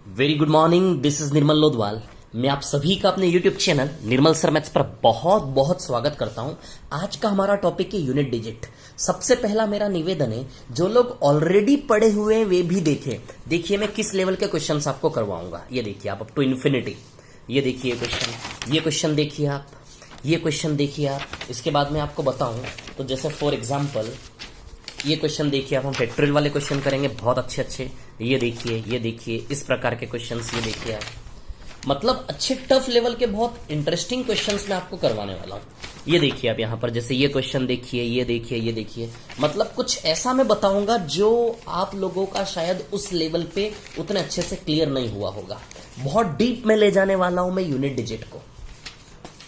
Very good morning, this is Nirmal Lodhwal. मैं आप सभी का अपने YouTube channel Nirmal sir maths पर बहुत बहुत स्वागत करता हूं। आज का हमारा टॉपिक है यूनिट डिजिट। सबसे पहला मेरा निवेदन है, जो लोग ऑलरेडी पढ़े हुए हैं वे भी देखें। देखिए मैं किस लेवल के क्वेश्चंस आपको करवाऊंगा। ये देखिए आप, अप टू इन्फिनिटी। ये देखिए क्वेश्चन, ये क्वेश्चन देखिए आप, ये क्वेश्चन देखिए आप। इसके बाद मैं आपको बताऊं तो जैसे फॉर एग्जाम्पल ये क्वेश्चन देखिए आप, हम फैक्टोरियल वाले क्वेश्चन करेंगे बहुत अच्छे अच्छे। ये देखिए इस प्रकार के क्वेश्चंस ये देखिए आप, मतलब अच्छे टफ लेवल के बहुत इंटरेस्टिंग क्वेश्चंस मैं आपको करवाने वाला हूं। ये देखिए आप यहाँ पर, जैसे ये क्वेश्चन देखिए, ये देखिए, मतलब कुछ ऐसा मैं बताऊंगा जो आप लोगों का शायद उस लेवल पे उतने अच्छे से क्लियर नहीं हुआ होगा। बहुत डीप में ले जाने वाला हूं मैं यूनिट डिजिट को।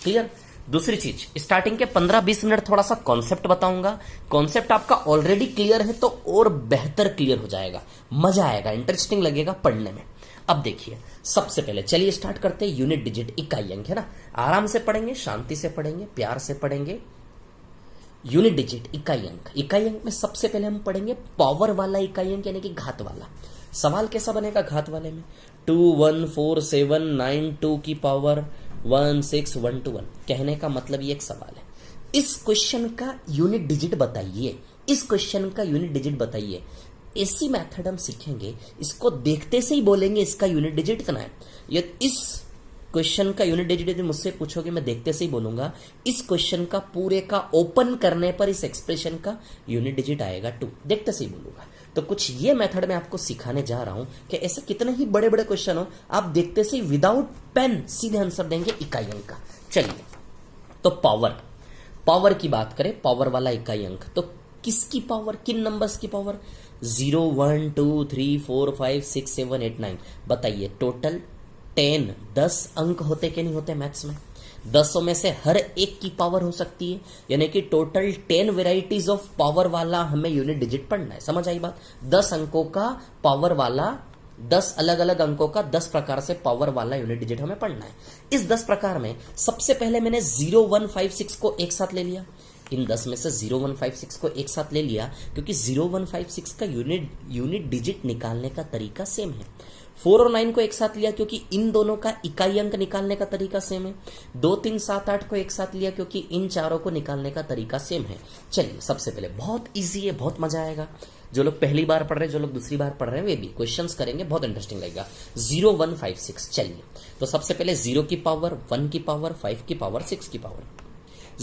क्लियर। दूसरी चीज, स्टार्टिंग के 15-20 मिनट थोड़ा सा कॉन्सेप्ट बताऊंगा। कॉन्सेप्ट आपका ऑलरेडी क्लियर है तो और बेहतर क्लियर हो जाएगा, मजा आएगा, इंटरेस्टिंग लगेगा पढ़ने में। अब देखिए, सबसे पहले चलिए स्टार्ट करते हैं। यूनिट डिजिट इकाई अंक है ना, आराम से पढ़ेंगे, शांति से पढ़ेंगे, प्यार से पढ़ेंगे। यूनिट डिजिट इकाई अंक। इकाई अंक में सबसे पहले हम पढ़ेंगे पावर वाला इकाई अंक, यानी कि घात वाला। सवाल कैसा बनेगा घात वाले में? 2 1 4 7 9 2 की पावर 1 6 1 2 1। कहने का मतलब ये एक सवाल है, इस क्वेश्चन का यूनिट डिजिट बताइए, इस क्वेश्चन का यूनिट डिजिट बताइए। ऐसी मेथड हम सीखेंगे, इसको देखते से ही बोलेंगे इसका यूनिट डिजिट कितना है। ये इस क्वेश्चन का यूनिट डिजिट यदि मुझसे पूछोगे, मैं देखते से ही बोलूंगा इस क्वेश्चन का पूरे का ओपन करने पर इस एक्सप्रेशन का यूनिट डिजिट आएगा 2, देखते से ही बोलूंगा। तो कुछ ये मेथड मैं आपको सिखाने जा रहा हूं कि ऐसे कितने ही बड़े बड़े क्वेश्चन हो, आप देखते से विदाउट पेन सीधे आंसर देंगे इकाई अंक का। चलिए, तो पावर की बात करें, पावर वाला इकाई अंक, तो किसकी पावर, किन नंबर्स की पावर? 0 1 2 3 4 5 6 7 8 9। बताइए, टोटल 10 अंक होते कि नहीं होते मैथ्स में? 10 में से हर एक की पावर हो सकती है, यानी कि टोटल 10 वेराइटीज ऑफ पावर वाला हमें यूनिट डिजिट पढ़ना है। समझ आई बात? 10 अंकों का पावर वाला, 10 अलग अलग अंकों का 10 प्रकार से पावर वाला यूनिट डिजिट हमें पढ़ना है। इस 10 प्रकार में सबसे पहले मैंने 0 1 5 6 को एक साथ ले लिया। इन 10 में से 0 1 5 6 को एक साथ ले लिया, क्योंकि 0 1 5 6 का यूनिट डिजिट निकालने का तरीका सेम है। 4 और 9 को एक साथ लिया क्योंकि इन दोनों का इकाई अंक निकालने का तरीका सेम है। 2 3 7 8 को एक साथ लिया क्योंकि इन चारों को निकालने का तरीका सेम है। चलिए, सबसे पहले बहुत इजी है, बहुत मजा आएगा। जो लोग पहली बार पढ़ रहे हैं, जो लोग दूसरी बार पढ़ रहे हैं, वे भी क्वेश्चंस करेंगे, बहुत इंटरेस्टिंग लगेगा। 0 1 5 6। चलिए, तो सबसे पहले 0 की पावर, 1 की पावर, 5 की पावर, 6 की पावर।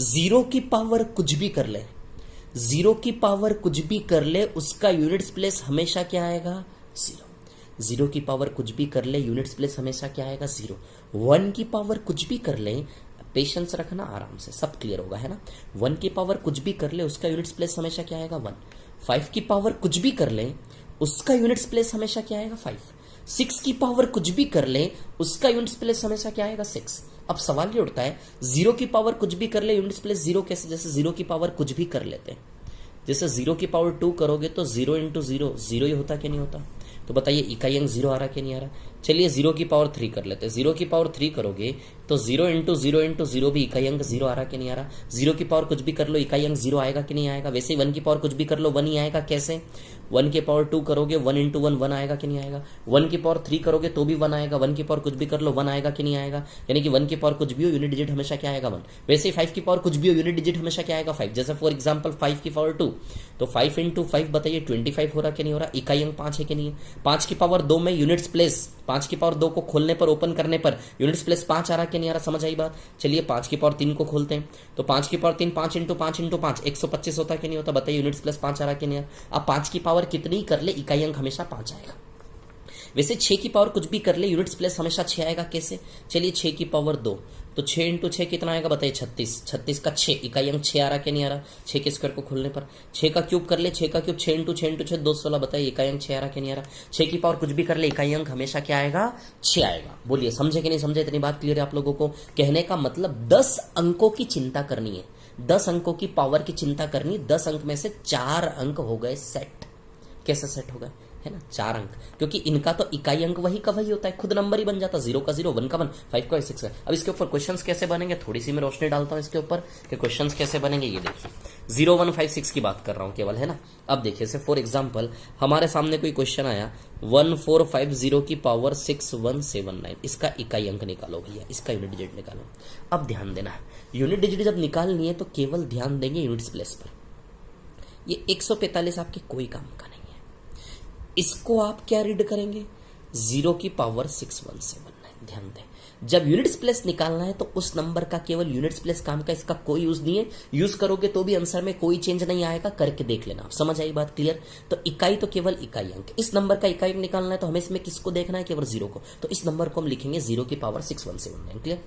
0 की पावर कुछ भी कर ले, 0 की पावर कुछ भी कर ले, उसका यूनिट्स प्लेस हमेशा क्या आएगा? 0। 0 की पावर कुछ भी कर ले, यूनिट्स प्लेस हमेशा क्या आएगा? 0। 1 की पावर कुछ भी कर ले, पेशेंस रखना, आराम से सब क्लियर होगा, है ना। 1 की पावर कुछ भी कर ले, उसका यूनिट्स प्लेस हमेशा क्या आएगा? 1। 5 की पावर कुछ भी कर ले, उसका यूनिट्स प्लेस हमेशा क्या आएगा? 5। 6 की पावर कुछ भी कर ले, उसका यूनिट्स प्लेस हमेशा क्या आएगा? 6। अब सवाल ये उठता है, 0 की पावर कुछ भी कर ले, यूनिट्स प्लेस 0 कैसे? जैसे 0 की पावर कुछ भी कर लेते हैं, जैसे 0 की पावर 2 करोगे तो 0 इंटू 0 0 ही होता कि नहीं होता? तो बताइए इकाई अंक 0 आ रहा कि नहीं आ रहा? चलिए 0 की पावर 3 कर लेते हैं। 0 की पावर 3 करोगे तो 0 इंटू 0 इंटू 0 भी इकाई अंक 0 आ रहा कि नहीं आ रहा? 0 की पावर कुछ भी कर लो, इकाई अंक 0 आएगा कि नहीं आएगा? वैसे ही 1 की पावर कुछ भी कर लो, 1 ही आएगा। कैसे? 1 की पावर 2 करोगे, 1 इंटू 1 1 आएगा कि नहीं आएगा? 1 की पावर 3 करोगे तो भी 1 आएगा। 1 की पावर कुछ भी कर लो, 1 आएगा कि नहीं आएगा? यानी कि 1 की पावर कुछ भी हो, यूनिट डिजिट हमेशा क्या आएगा? 1। वैसे ही 5 की पावर कुछ भी हो, यूनिट डिजिट हमेशा क्या आएगा? 5। जैसे फॉर एग्जाम्पल 5 की पावर 2, तो 5 इंटू 5 बताइए 25 हो रहा कि नहीं हो रहा? इकाई अंक 5 है कि नहीं है? 5 की पावर 2 में यूनिट्स प्लेस, 5 की पावर 2 को खोलने पर, ओपन करने पर यूनिट्स प्लेस 5 आ रहा कि नहीं आ रहा? समझ आई बात? चलिए 5 की पावर 3 को खोलते हैं, तो 5 की पावर 3 5 इंटू 5 इंटू 5 125 होता कि नहीं होता? बताइए यूनिट्स प्लेस 5 आ रहा कि नहीं आ रहा? अब 5 की पावर कितनी कर ले, इकाई अंक हमेशा 5 आएगा। वैसे 6 की पावर कुछ भी कर ले, यूनिट्स प्लेस हमेशा 6 आएगा। कैसे? चलिए 6 की पावर 2, तो 6 इंटू 6 कितना आएगा? बताइए 36। 36 का 6, इकाई अंक 6 आ रहा कि नहीं आ रहा? 6 के स्क्वायर को खोलने पर 6 का क्यूब कर ले, 6 का क्यूब 6 इंटू 6 इंटू 6 216। बताइए इकाई अंक 6 आ रहा कि नहीं आ रहा? 6 की पावर कुछ भी कर ले, इकाई अंक हमेशा क्या आएगा? 6 आएगा। बोलिए समझे कि नहीं समझे? इतनी बात क्लियर है आप लोगों को? कहने का मतलब 10 अंकों की चिंता करनी है, 10 अंकों की पावर की चिंता करनी। 10 अंक में से 4 अंक हो गए सेट। कैसे सेट हो गए? है ना, 4 अंक, क्योंकि इनका तो इकाई अंक वही का वही होता है, खुद नंबर ही बन जाता, 0 का 0, 1 का 1, 5 का 6 है। अब इसके ऊपर क्वेश्चंस कैसे बनेंगे, थोड़ी सी मैं रोशनी डालता हूं इसके ऊपर कि क्वेश्चंस कैसे बनेंगे। ये देखिए 0 1 5 6 की बात कर रहा हूं केवल, है ना। अब देखिए से फॉर एग्जाम्पल हमारे सामने कोई क्वेश्चन आया 1450 की पावर 6179, इसका इकाई अंक निकालो भैया, इसका यूनिट डिजिट निकालो। अब ध्यान देना, यूनिट डिजिट जब निकालनी है तो केवल ध्यान देंगे यूनिट्स प्लेस पर। ये 145 आपके कोई काम का नहीं है, इसको आप क्या रीड करेंगे, 0 की पावर 6179। ध्यान दें, जब यूनिट्स प्लेस निकालना है तो उस नंबर का केवल यूनिट्स प्लेस काम का, इसका कोई यूज नहीं है। यूज करोगे तो भी आंसर में कोई चेंज नहीं आएगा, करके देख लेना आप, समझ आई बात, क्लियर। तो इकाई तो केवल इकाई अंक, इस नंबर का इकाई अंक निकालना है तो हमें इसमें किसको देखना है, केवल 0 को। तो इस नंबर को हम लिखेंगे 0 की पावर 6179, क्लियर।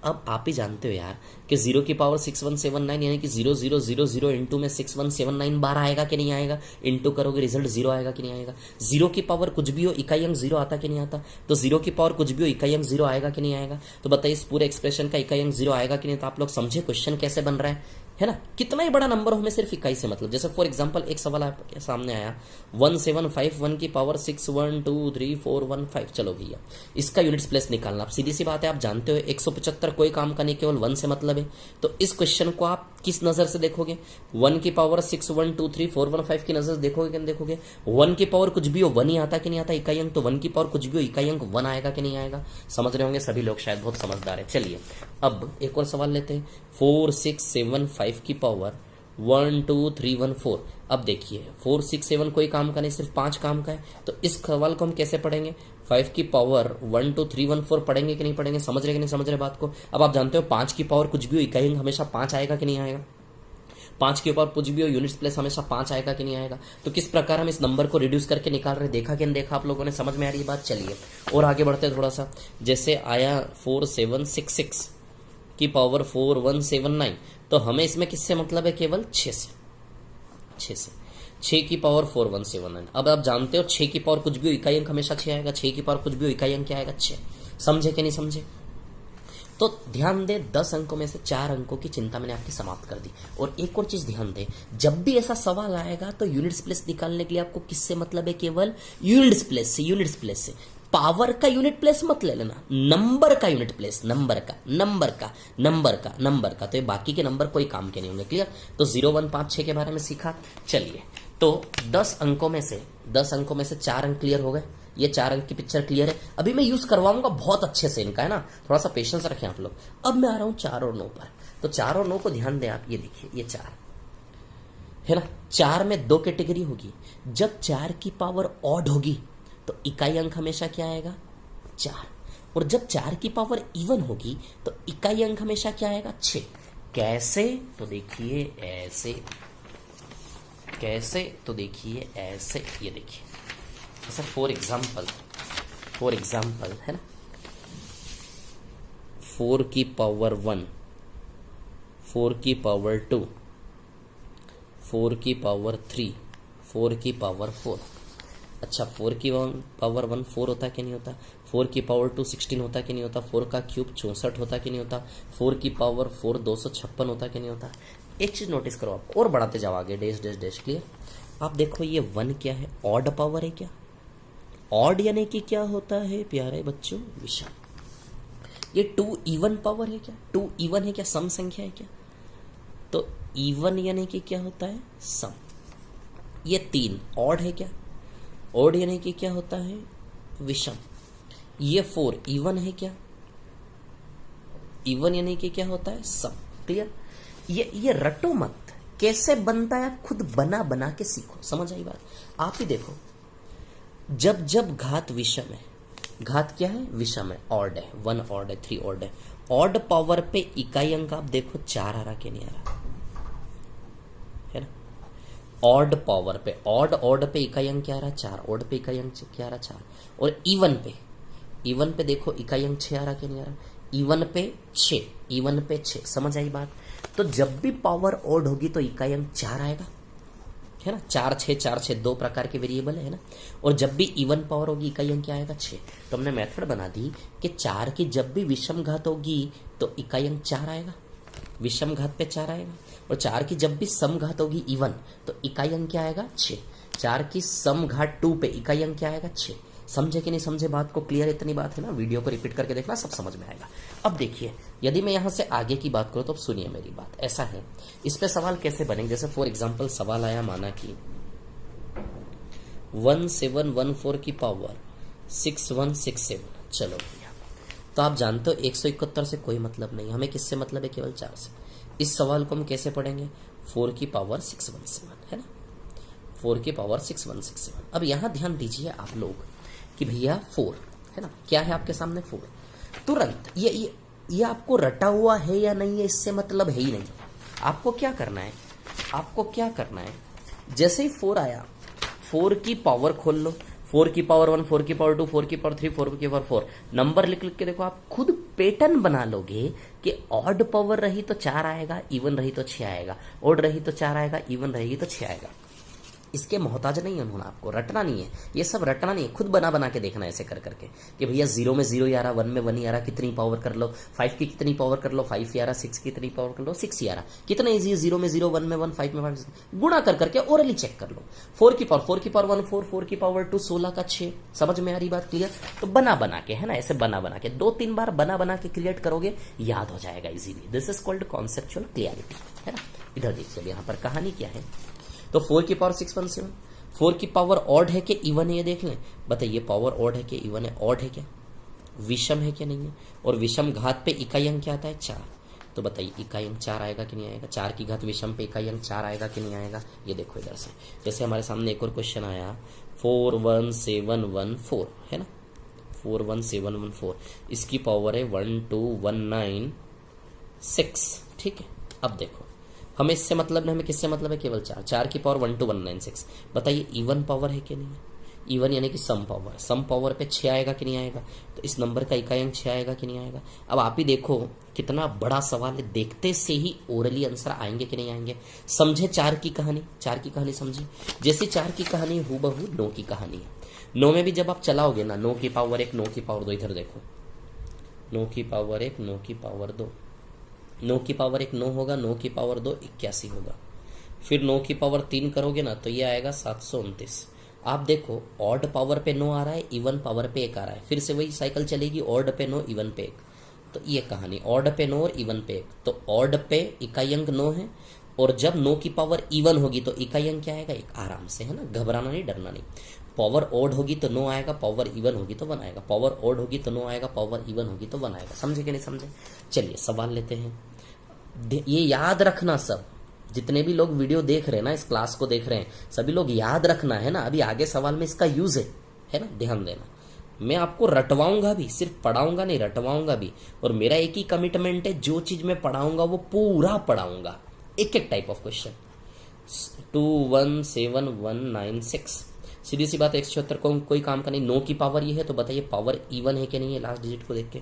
अब आप ही जानते हो यार कि 0 की पावर 6179 यानी कि 0000 इंटू में 6179 बार आएगा कि नहीं आएगा, इंटू करोगे रिजल्ट 0 आएगा कि नहीं आएगा। 0 की पावर कुछ भी हो इकाई अंक 0 आता कि नहीं आता, तो 0 की पावर कुछ भी हो इकाई अंक 0 आएगा कि नहीं आएगा। तो बताइए इस पूरे एक्सप्रेशन का इकाई अंक 0 आएगा कि नहीं। तो आप लोग समझे क्वेश्चन कैसे बन रहा है ना, कितना ही बड़ा नंबर हो हमें सिर्फ इकाई से मतलब। जैसे फॉर एग्जांपल एक सवाल आपके सामने आया 1751 की पावर 612345, चलो भैया इसका यूनिट्स प्लेस निकालना। आप सीधी सी बात है, आप जानते हो 175 कोई काम का नहीं, केवल 1 से मतलब है। तो इस क्वेश्चन को आप किस नजर से देखोगे, 1 की पावर 612345 की नजर से देखोगे कि नहीं देखोगे। 1 की पावर कुछ भी हो 1 ही आता कि नहीं आता इकाई अंक, तो 1 की पावर कुछ भी हो इकाई अंक 1 आएगा कि नहीं आएगा। समझ रहे होंगे सभी लोग, शायद बहुत समझदार है। चलिए अब एक और सवाल लेते हैं, 4675 की पावर 12314। अब देखिए 467 कोई काम का नहीं, सिर्फ 5 काम का है। तो इस सवाल को हम कैसे पढ़ेंगे, 5 की पावर 12314 पढ़ेंगे कि नहीं पढ़ेंगे, समझ रहे कि नहीं समझ रहे बात को। अब आप जानते हो 5 की पावर कुछ भी हो इकाई अंक हमेशा 5 आएगा कि नहीं आएगा, 5 के ऊपर कुछ भी हो यूनिट्स प्लेस हमेशा 5 आएगा कि नहीं आएगा। तो किस प्रकार हम इस नंबर को रिड्यूस करके निकाल रहे, देखा कि नहीं देखा आप लोगों ने, समझ में आ रही है बात। चलिए और आगे बढ़ते हैं थोड़ा सा। जैसे आया 4766 की पावर 4179, तो हमें इसमें किससे मतलब है, केवल 6 से। 6 की पावर 4179। अब आप जानते हो 6 की पावर कुछ भी हो इकाई अंक हमेशा 6 आएगा, 6 की पावर कुछ भी हो इकाई अंक क्या आएगा, 6। समझे कि नहीं समझे। तो ध्यान दे 10 अंकों में से 4 अंकों की चिंता मैंने आपकी समाप्त कर दी। और एक और चीज ध्यान दे, जब भी ऐसा सवाल आएगा तो यूनिट्स प्लेस निकालने के लिए आपको किससे मतलब है, केवल यूनिट्स प्लेस से। यूनिट्स प्लेस से पावर का यूनिट प्लेस मत ले लेना, नंबर का यूनिट प्लेस, नंबर का। तो ये बाकी के नंबर कोई काम के नहीं होंगे, क्लियर। तो 0 1 5 6 के बारे में सीखा। चलिए तो 10 अंकों में से 4 अंक क्लियर हो गए, ये 4 अंक की पिक्चर क्लियर है। अभी मैं यूज करवाऊंगा बहुत अच्छे से इनका, है ना, थोड़ा सा पेशेंस रखें आप लोग। अब मैं आ रहा हूं 4 और 9 पर। तो 4 और 9 को ध्यान दें आप, ये देखिए ये 4 है ना, 4 में 2 कैटेगरी होगी। जब 4 की पावर ऑड होगी तो इकाई अंक हमेशा क्या आएगा, 4। और जब 4 की पावर इवन होगी तो इकाई अंक हमेशा क्या आएगा, 6। कैसे, तो देखिए ऐसे, कैसे, तो देखिए ऐसे, ये देखिए जैसे फॉर एग्जाम्पल है ना, 4 की पावर 1, 4 की पावर 2, 4 की पावर 3, 4 की पावर 4। अच्छा 4 की पावर 1 4 होता कि नहीं होता, 4 की पावर 2 16 होता कि नहीं होता, 4 का क्यूब 64 होता कि नहीं होता, 4 की पावर 4 256 होता कि नहीं होता। एक चीज नोटिस करो आप, और बढ़ाते जाओ आगे, डैश डैश डैश, क्लियर। आप देखो ये 1 क्या है, ऑड पावर है क्या, ऑड यानी कि क्या होता है प्यारे बच्चों, विषम। ये 2 इवन पावर है क्या, 2 इवन है क्या, सम संख्या है क्या, तो इवन यानी कि क्या होता है, सम। ये 3 ऑड है क्या, ऑड यानी कि क्या होता है, विषम। ये 4 इवन है क्या, इवन यानी कि क्या होता है, सम, क्लियर। ये रटो मत, कैसे बनता है आप खुद बना बना के सीखो, समझ आई बात। आप ही देखो, जब जब घात विषम है, घात क्या है, विषम है, ऑड है, 1 ऑड है, 3 ऑड है, ऑड पावर पे इकाई अंक आप देखो 4 आ रहा कि नहीं आ रहा, है ना। ऑड पावर पे, ऑड पे इकाई अंक क्या आ रहा, 4, ऑड पे इकाई अंक क्या आ रहा, 4। और इवन पे देखो इकाई अंक 6 आ रहा कि नहीं आ रहा, इवन पे 6, समझ आई बात। तो जब भी पावर ऑड होगी तो इकाई अंक 4 आएगा, है ना, 4 6 2 प्रकार के वेरिएबल है ना। और जब भी इवन पावर होगी इकाई अंक क्या आएगा, 6। तो हमने मेथड बना दी कि 4 की जब भी विषम घात होगी तो इकाई अंक 4 आएगा, विषम घात पे 4 आएगा। और 4 की जब भी सम घात होगी इवन, तो इकाई अंक क्या आएगा, 6। 4 की सम घात 2 पे इकाई अंक क्या आएगा 6। समझे कि नहीं समझे बात को? क्लियर इतनी बात है ना? वीडियो को रिपीट करके देखना, सब समझ में आएगा। अब देखिए, यदि मैं यहां से आगे की बात करूं तो अब सुनिए मेरी बात। ऐसा है, इस पे सवाल कैसे बनेंगे? जैसे फॉर एग्जांपल सवाल आया, माना कि 1714 की पावर 6167। चलो भैया, तो आप जानते हो 171 से कोई मतलब नहीं, हमें किससे मतलब है? केवल 4 से। इस सवाल को हम कैसे पढ़ेंगे? 4 की पावर 617 है ना, 4 की पावर 6167। अब यहां ध्यान दीजिए आप लोग कि भैया 4 है ना, क्या है आपके सामने 4। तुरंत ये आपको रटा हुआ है या नहीं है इससे मतलब है ही नहीं। आपको क्या करना है? आपको क्या करना है? जैसे ही 4 आया, 4 की पावर खोल लो, 4 की पावर 1, 4 की पावर 2, 4 की पावर 3, 4 की पावर 4, नंबर लिख लिख के देखो, आप खुद पैटर्न बना लोगे कि ऑड पावर रही तो 4 आएगा, इवन रही तो 6 आएगा, ऑड रही तो 4 आएगा, इवन रहेगी तो 6 आएगा। इसके मोहताज नहीं है उन्होंने, आपको रटना नहीं है, ये सब रटना नहीं है, खुद बना बना के देखना है ऐसे कर करके कि भैया 0 में 0 ही आ रहा, 1 में 1 ही आ रहा, कितनी पावर कर लो, 5 की कितनी पावर कर लो, 5 ही आ रहा, 6 की कितनी पावर कर लो, 6 ही आ रहा। कितना इजी है, 0 में 0, 1 में 1, 5 में 5, गुणा कर करके ओरली चेक कर लो। 4 की पावर 1, 4 की पावर 2, 16 का 6। समझ में आ रही बात? क्लियर? तो बना बना के है ना, ऐसे बना बना के 2-3 बार बना बना के क्रिएट करोगे, याद हो जाएगा easily. This is called conceptual clarity, है ना। इधर देखिए, यहाँ पर कहानी क्या है। तो 4 की पावर 617, 4 की पावर ऑड है कि इवन है ये देख लें। बताइए, पावर ऑड है कि इवन है? ऑड है क्या? विषम है क्या? नहीं है। और विषम घात पे इकाई अंक क्या आता है? 4। तो बताइए इकाई अंक 4 आएगा कि नहीं आएगा? 4 की घात विषम पे इकाई अंक 4 आएगा कि नहीं आएगा? ये देखो इधर से, जैसे हमारे सामने एक और क्वेश्चन आया 41714 है ना, 41714, इसकी पावर है 12196। ठीक है, अब देखो, हमें इससे मतलब नहीं, हमें किससे मतलब है? केवल 4 की पावर 12196। बताइए इवन पावर है कि नहीं है? इवन यानी कि सम पावर, सम पावर पे 6 आएगा कि नहीं आएगा? तो इस नंबर का इकाई अंक 6 आएगा कि नहीं आएगा? अब आप ही देखो कितना बड़ा सवाल है, देखते से ही ओरली आंसर आएंगे कि नहीं आएंगे? समझे 4 की कहानी? 4 की कहानी समझे? जैसे 4 की कहानी हूबहू 9 की कहानी है। 9 में भी जब आप चलाओगे ना, 9 की पावर 1, 9 की पावर 2, इधर देखो, 9 की पावर 1, 9 की पावर 2, 9 की पावर 1 9 होगा, 9 की पावर 2 81 होगा, फिर 9 की पावर 3 करोगे ना तो ये आएगा 729। आप देखो, ऑड पावर पे 9 आ रहा है, इवन पावर पे 1 आ रहा है, फिर से वही साइकिल चलेगी, ऑड पे 9, इवन पे 1। तो ये कहानी, ऑड पे 9 और इवन पे 1। तो ऑड पे इकाई अंक 9 है, और जब 9 की पावर इवन होगी तो इकाई अंक क्या आएगा? 1। आराम से, है ना, घबराना नहीं, डरना नहीं। पावर ऑड होगी तो 9 आएगा, पावर इवन होगी तो 1 आएगा, पावर ऑड होगी तो 9 आएगा, पावर इवन होगी तो 1 आएगा। समझे कि नहीं समझे? चलिए सवाल लेते हैं। ये याद रखना, सब जितने भी लोग वीडियो देख रहे हैं ना, इस क्लास को देख रहे हैं, सभी लोग याद रखना है ना, अभी आगे सवाल में इसका यूज है ना, ध्यान देना। मैं आपको रटवाऊंगा भी, सिर्फ पढ़ाऊंगा नहीं, रटवाऊंगा भी। और मेरा एक ही कमिटमेंट है, जो चीज मैं पढ़ाऊंगा वो पूरा पढ़ाऊंगा, एक एक टाइप ऑफ क्वेश्चन। 217196, सीधी सी बात, 176 को कोई काम का नहीं। 9 की पावर ये है तो बताइए पावर इवन है कि नहीं है? लास्ट डिजिट को देख के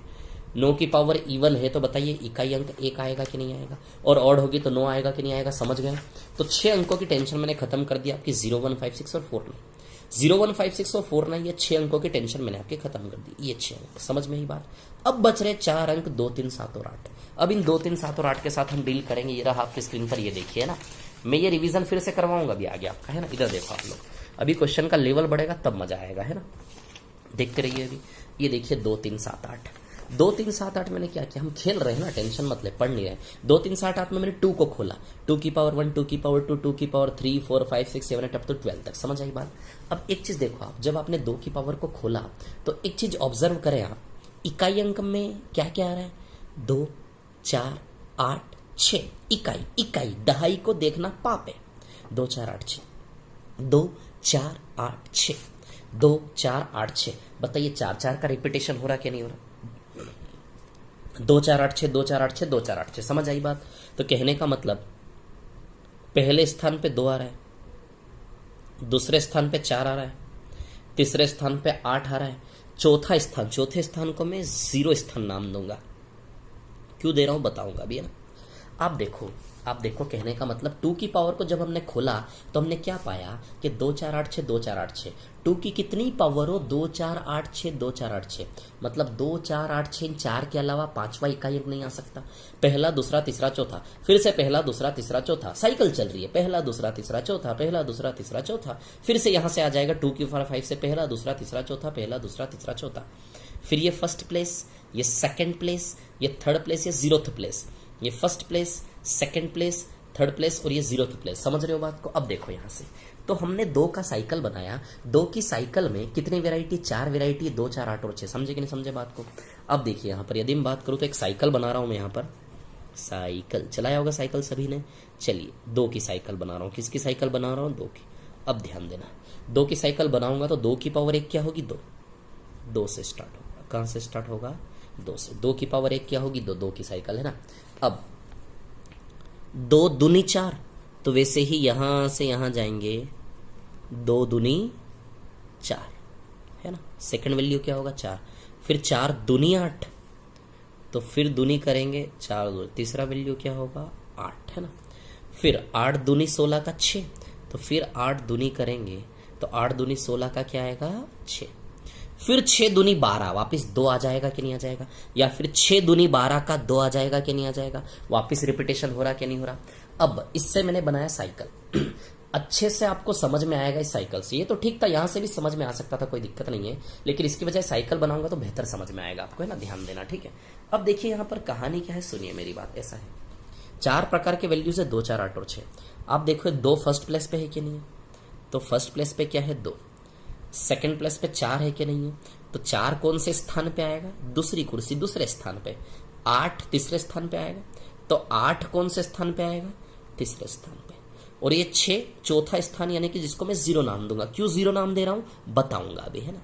9 की पावर इवन है तो बताइए इकाई अंक 1 आएगा कि नहीं आएगा? और ऑड होगी तो 9 आएगा कि नहीं आएगा? समझ गए? तो 6 अंकों की टेंशन मैंने खत्म कर दिया आपकी, 0156 और 49। 0156 और 49, ये 6 अंकों की टेंशन मैंने आपके खत्म कर दी, ये 6 अंक। समझ में ही बात? अब बच रहे 4 अंक, 2 3 7 और 8। अब इन 2 3 7 और 8 के साथ हम डील करेंगे। ये रहा आपकी स्क्रीन पर, ये देखिए ना, मैं ये रिवीजन फिर से करवाऊंगा अभी आगे आपका, है ना। इधर देखो आप लोग, अभी क्वेश्चन का लेवल बढ़ेगा तब मजा आएगा, है ना। देखते रहिए अभी। ये देखिए 2 3 7 8, 2 3 7 8 मैंने क्या किया, हम खेल रहे हैं ना, टेंशन मत ले, पढ़ नहीं रहे। 2 3 7 8 में मैंने 2 को खोला, 2 की पावर 1, 2 की पावर 2, 2 की पावर 3, 4 5 6 7 8 अप टू 12 तक। समझ आई बात? अब एक चीज देखो आप, जब आपने 2 की पावर को खोला तो एक चीज ऑब्जर्व करें आप, इकाई अंक में क्या क्या आ रहा है? 2 4 8 6। इकाई दहाई को देखना पाप है। 2 4 8 6, 2 4 8 6, 2 4 8 6। बताइए 4 4 का रिपीटेशन हो रहा कि नहीं हो रहा? 2 4 8 6, 2 4 8 6, 2 4 8 6। समझ आई बात? तो कहने का मतलब, पहले स्थान पे 2 आ रहा है, दूसरे स्थान पे 4 आ रहा है, तीसरे स्थान पे 8 आ रहा है, चौथे स्थान को मैं 0 स्थान नाम दूंगा। क्यों दे रहा हूं बताऊंगा अभी, है ना। आप देखो, आप देखो, कहने का मतलब 2 की पावर को जब हमने खोला तो हमने क्या पाया कि 2 4 8 6 2 4 8 6। 2 की कितनी पावर हो? 2 4 8 6 2 4 8 6, मतलब 2 4 8 6, इन 4 के अलावा पांचवा इकाई अंक नहीं आ सकता। पहला दूसरा तीसरा चौथा, फिर से पहला दूसरा तीसरा चौथा, साइकिल चल रही है, पहला दूसरा तीसरा चौथा, पहला दूसरा तीसरा चौथा, फिर से यहां से आ जाएगा 2 की पावर 5 से पहला दूसरा तीसरा चौथा, पहला दूसरा तीसरा चौथा, फिर ये फर्स्ट प्लेस, ये सेकंड प्लेस, ये थर्ड प्लेस, ये जीरोथ प्लेस, ये first place, second place, third place और ये जीरोथ प्लेस। समझ रहे हो बात को? अब देखो यहां से, तो हमने 2 का साइकिल बनाया। 2 की साइकिल में कितनी वेराइटी? 4 वेराइटी, 2 4 8 और 6। समझे कि नहीं समझे बात को? अब देखिए यहां पर यदि मैं बात करूं तो एक साइकिल बना रहा हूं मैं, यहां पर साइकिल चलाया होगा साइकिल सभी ने। चलिए 2 की साइकिल बना रहा हूं। किसकी साइकिल बना रहा हूं? 2 की। अब ध्यान देना, 2 की साइकिल बनाऊंगा तो 2 की पावर 1 क्या होगी? 2। 2 से स्टार्ट होगा। कहां से स्टार्ट होगा? 2 से। 2 की पावर 1 क्या होगी? 2। 2 की साइकिल है ना। अब 2 दूनी 4, तो वैसे ही यहां से यहां जाएंगे, 2 दूनी 4 है ना। सेकंड वैल्यू क्या होगा? 4। फिर 4 दूनी 8, तो फिर दूनी करेंगे 4 2, तीसरा वैल्यू क्या होगा? 8 है ना। फिर 8 दूनी 16 का 6, तो फिर 8 दूनी करेंगे तो 8 दूनी 16 का क्या आएगा? 6। फिर 6 दूनी 12, वापिस 2 आ जाएगा कि नहीं आ जाएगा? या फिर 6 दूनी 12 का 2 आ जाएगा कि नहीं आ जाएगा? वापिस रिपीटेशन हो रहा कि नहीं हो रहा? अब इससे मैंने बनाया साइकिल। अच्छे से आपको समझ में आएगा इस साइकिल से। ये तो ठीक था, यहां से भी समझ में आ सकता था, कोई दिक्कत नहीं है, लेकिन इसकी वजह साइकिल बनाऊंगा तो बेहतर समझ में आएगा आपको, है ना। ध्यान देना, ठीक है। अब देखिए यहां पर कहानी क्या है, सुनिए मेरी बात। ऐसा है, 4 प्रकार के वैल्यूज है, 2 4 8 और 6। आप देखो 2 फर्स्ट प्लेस पे है कि नहीं है? तो फर्स्ट प्लेस पे क्या है? 2। सेकंड प्लेस पे 4 है कि नहीं है? तो 4 कौन से स्थान पे आएगा? दूसरी कुर्सी, दूसरे स्थान पे। 8 तीसरे स्थान पे आएगा, तो 8 कौन से स्थान पे आएगा? तीसरे स्थान पे। और ये 6 चौथा स्थान, यानी कि जिसको मैं 0 नाम दूंगा। क्यों 0 नाम दे रहा हूं बताऊंगा अभी, है ना।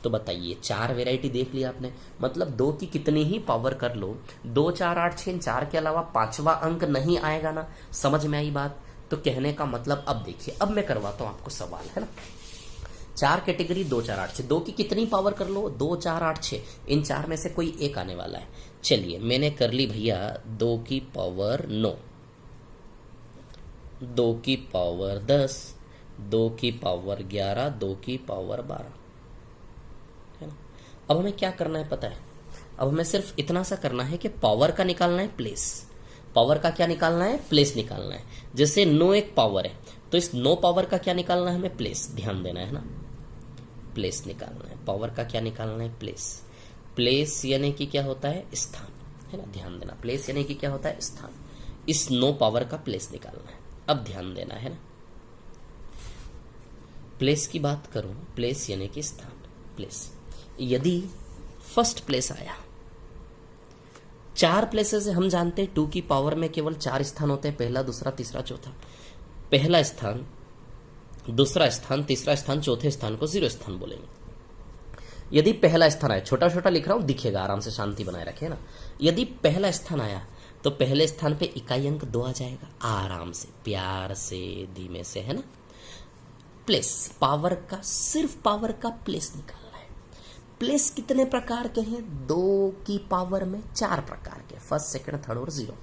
तो बताइए, 4 वेराइटी देख लिया आपने, मतलब 2 की कितनी ही पावर कर लो, 2 4 8 6, 4 के अलावा पांचवा अंक नहीं आएगा ना। समझ में आई बात? तो कहने का मतलब, अब देखिए, अब मैं करवाता हूं आपको सवाल, है ना। 4 कैटेगरी, 2 4 8 6। 2 की कितनी पावर कर लो? 2 4 8 6, इन 4 में से कोई एक आने वाला है। चलिए मैंने कर ली भैया 2 की पावर 9, 2 की पावर 10, 2 की पावर 11, 2 की पावर 12, है ना। अब हमें क्या करना है पता है? अब हमें सिर्फ इतना सा करना है कि पावर का निकालना है प्लेस। पावर का क्या निकालना है? प्लेस निकालना है। जैसे 9 एक पावर है, तो इस 9 पावर का क्या निकालना है हमें? प्लेस। ध्यान देना है ना, प्लेस निकालना है। पावर का क्या निकालना है? प्लेस। प्लेस यानी कि क्या होता है? स्थान, है ना। ध्यान देना, प्लेस यानी कि क्या होता है? स्थान। इस 9 पावर का प्लेस निकालना है। अब ध्यान देना है ना, प्लेस की बात करूं, प्लेस यानी कि स्थान, प्लेस। यदि फर्स्ट प्लेस आया, 4 प्लेसेस हम जानते हैं 2 की पावर में केवल 4 स्थान होते हैं, पहला दूसरा तीसरा चौथा। पहला स्थान, दूसरा स्थान, तीसरा स्थान, चौथे स्थान को 0 स्थान बोलेंगे। यदि पहला स्थान आया, छोटा छोटा लिख रहा हूं, दिखेगा, आराम से शांति बनाए रखे ना। यदि पहला स्थान आया तो पहले स्थान पे इकाई अंक 2 आ जाएगा, आराम से, प्यार से, धीमे से, है ना। प्लेस, पावर का, सिर्फ पावर का प्लेस निकालना है। प्लेस कितने प्रकार के हैं? 2 की पावर में 4 प्रकार के, फर्स्ट सेकंड थर्ड और 0।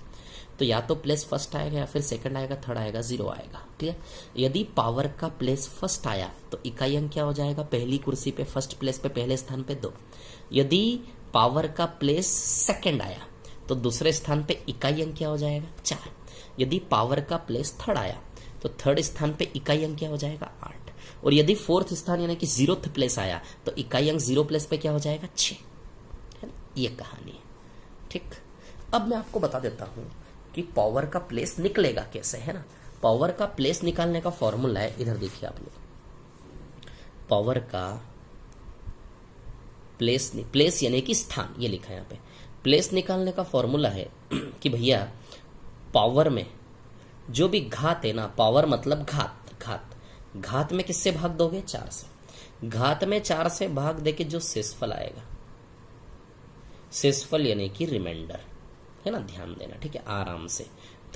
तो या तो प्लेस फर्स्ट आएगा, या फिर सेकंड आएगा, थर्ड आएगा, 0 आएगा, ठीक है। यदि पावर का प्लेस फर्स्ट आया तो इकाई अंक क्या हो जाएगा? पहली कुर्सी पे, फर्स्ट प्लेस पे, पहले स्थान पे 2। यदि पावर का प्लेस सेकंड आया तो दूसरे स्थान पे इकाई अंक क्या हो जाएगा? 4। यदि पावर का प्लेस थर्ड आया तो थर्ड स्थान पे इकाई अंक क्या हो जाएगा? 8। और यदि फोर्थ स्थान यानी कि 0th प्लेस आया तो इकाई अंक 0 प्लेस पे क्या हो जाएगा? 6, है ना। ये कहानी है, ठीक। अब मैं आपको बता देता हूं कि पावर का प्लेस निकलेगा कैसे, है ना। पावर का प्लेस निकालने का फॉर्मूला है, इधर देखिए आप लोग। पावर का प्लेस, प्लेस यानी कि स्थान, ये लिखा है यहाँ पे। प्लेस निकालने का फॉर्मूला है कि भैया पावर में जो भी घात है ना, पावर मतलब घात, घात में किससे भाग दोगे? 4 से। घात में 4 से भाग देके जो शेषफल आएगा, शेषफल यानी कि रिमाइंडर, है ना। ध्यान देना, ठीक है, आराम से,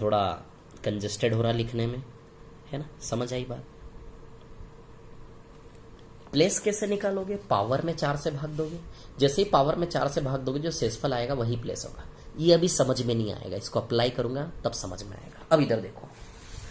थोड़ा कंजेस्टेड हो रहा लिखने में, है ना। समझ आई बात? प्लेस कैसे निकालोगे? पावर में 4 से भाग दोगे। जैसे ही पावर में 4 से भाग दोगे जो शेषफल आएगा वही प्लेस होगा। ये अभी समझ में नहीं आएगा, इसको अप्लाई करूंगा तब समझ में आएगा। अब इधर देखो,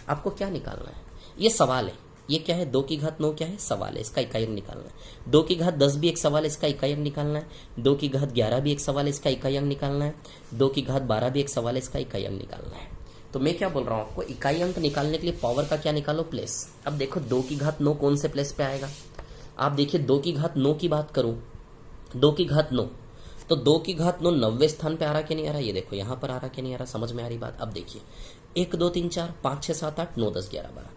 आपको क्या निकालना है, ये सवाल है, ये क्या है, 2 की घात 9 क्या है, सवाल है, इसका इकाई अंक निकालना है। 2 की घात 10 भी एक सवाल है, इसका इकाई अंक निकालना है। 2 की घात 11 भी एक सवाल है, इसका इकाई अंक निकालना है। 2 की घात 12 भी एक सवाल है, इसका इकाई अंक निकालना है। तो मैं क्या बोल रहा हूं आपको, इकाई अंक निकालने के लिए पावर का क्या निकालो, प्लेस। अब देखो 2 की घात 9 कौन से प्लेस पे आएगा, आप देखिए 2 की घात 9 की बात करूं, 2 की घात 9, तो 2 की घात 9 90वें स्थान पे आ रहा कि नहीं आ रहा, ये देखो यहां पर आ रहा कि नहीं आ रहा, समझ में आ रही बात। अब देखिए 1 2 3 4 5 6 7 8 9 10 11 12,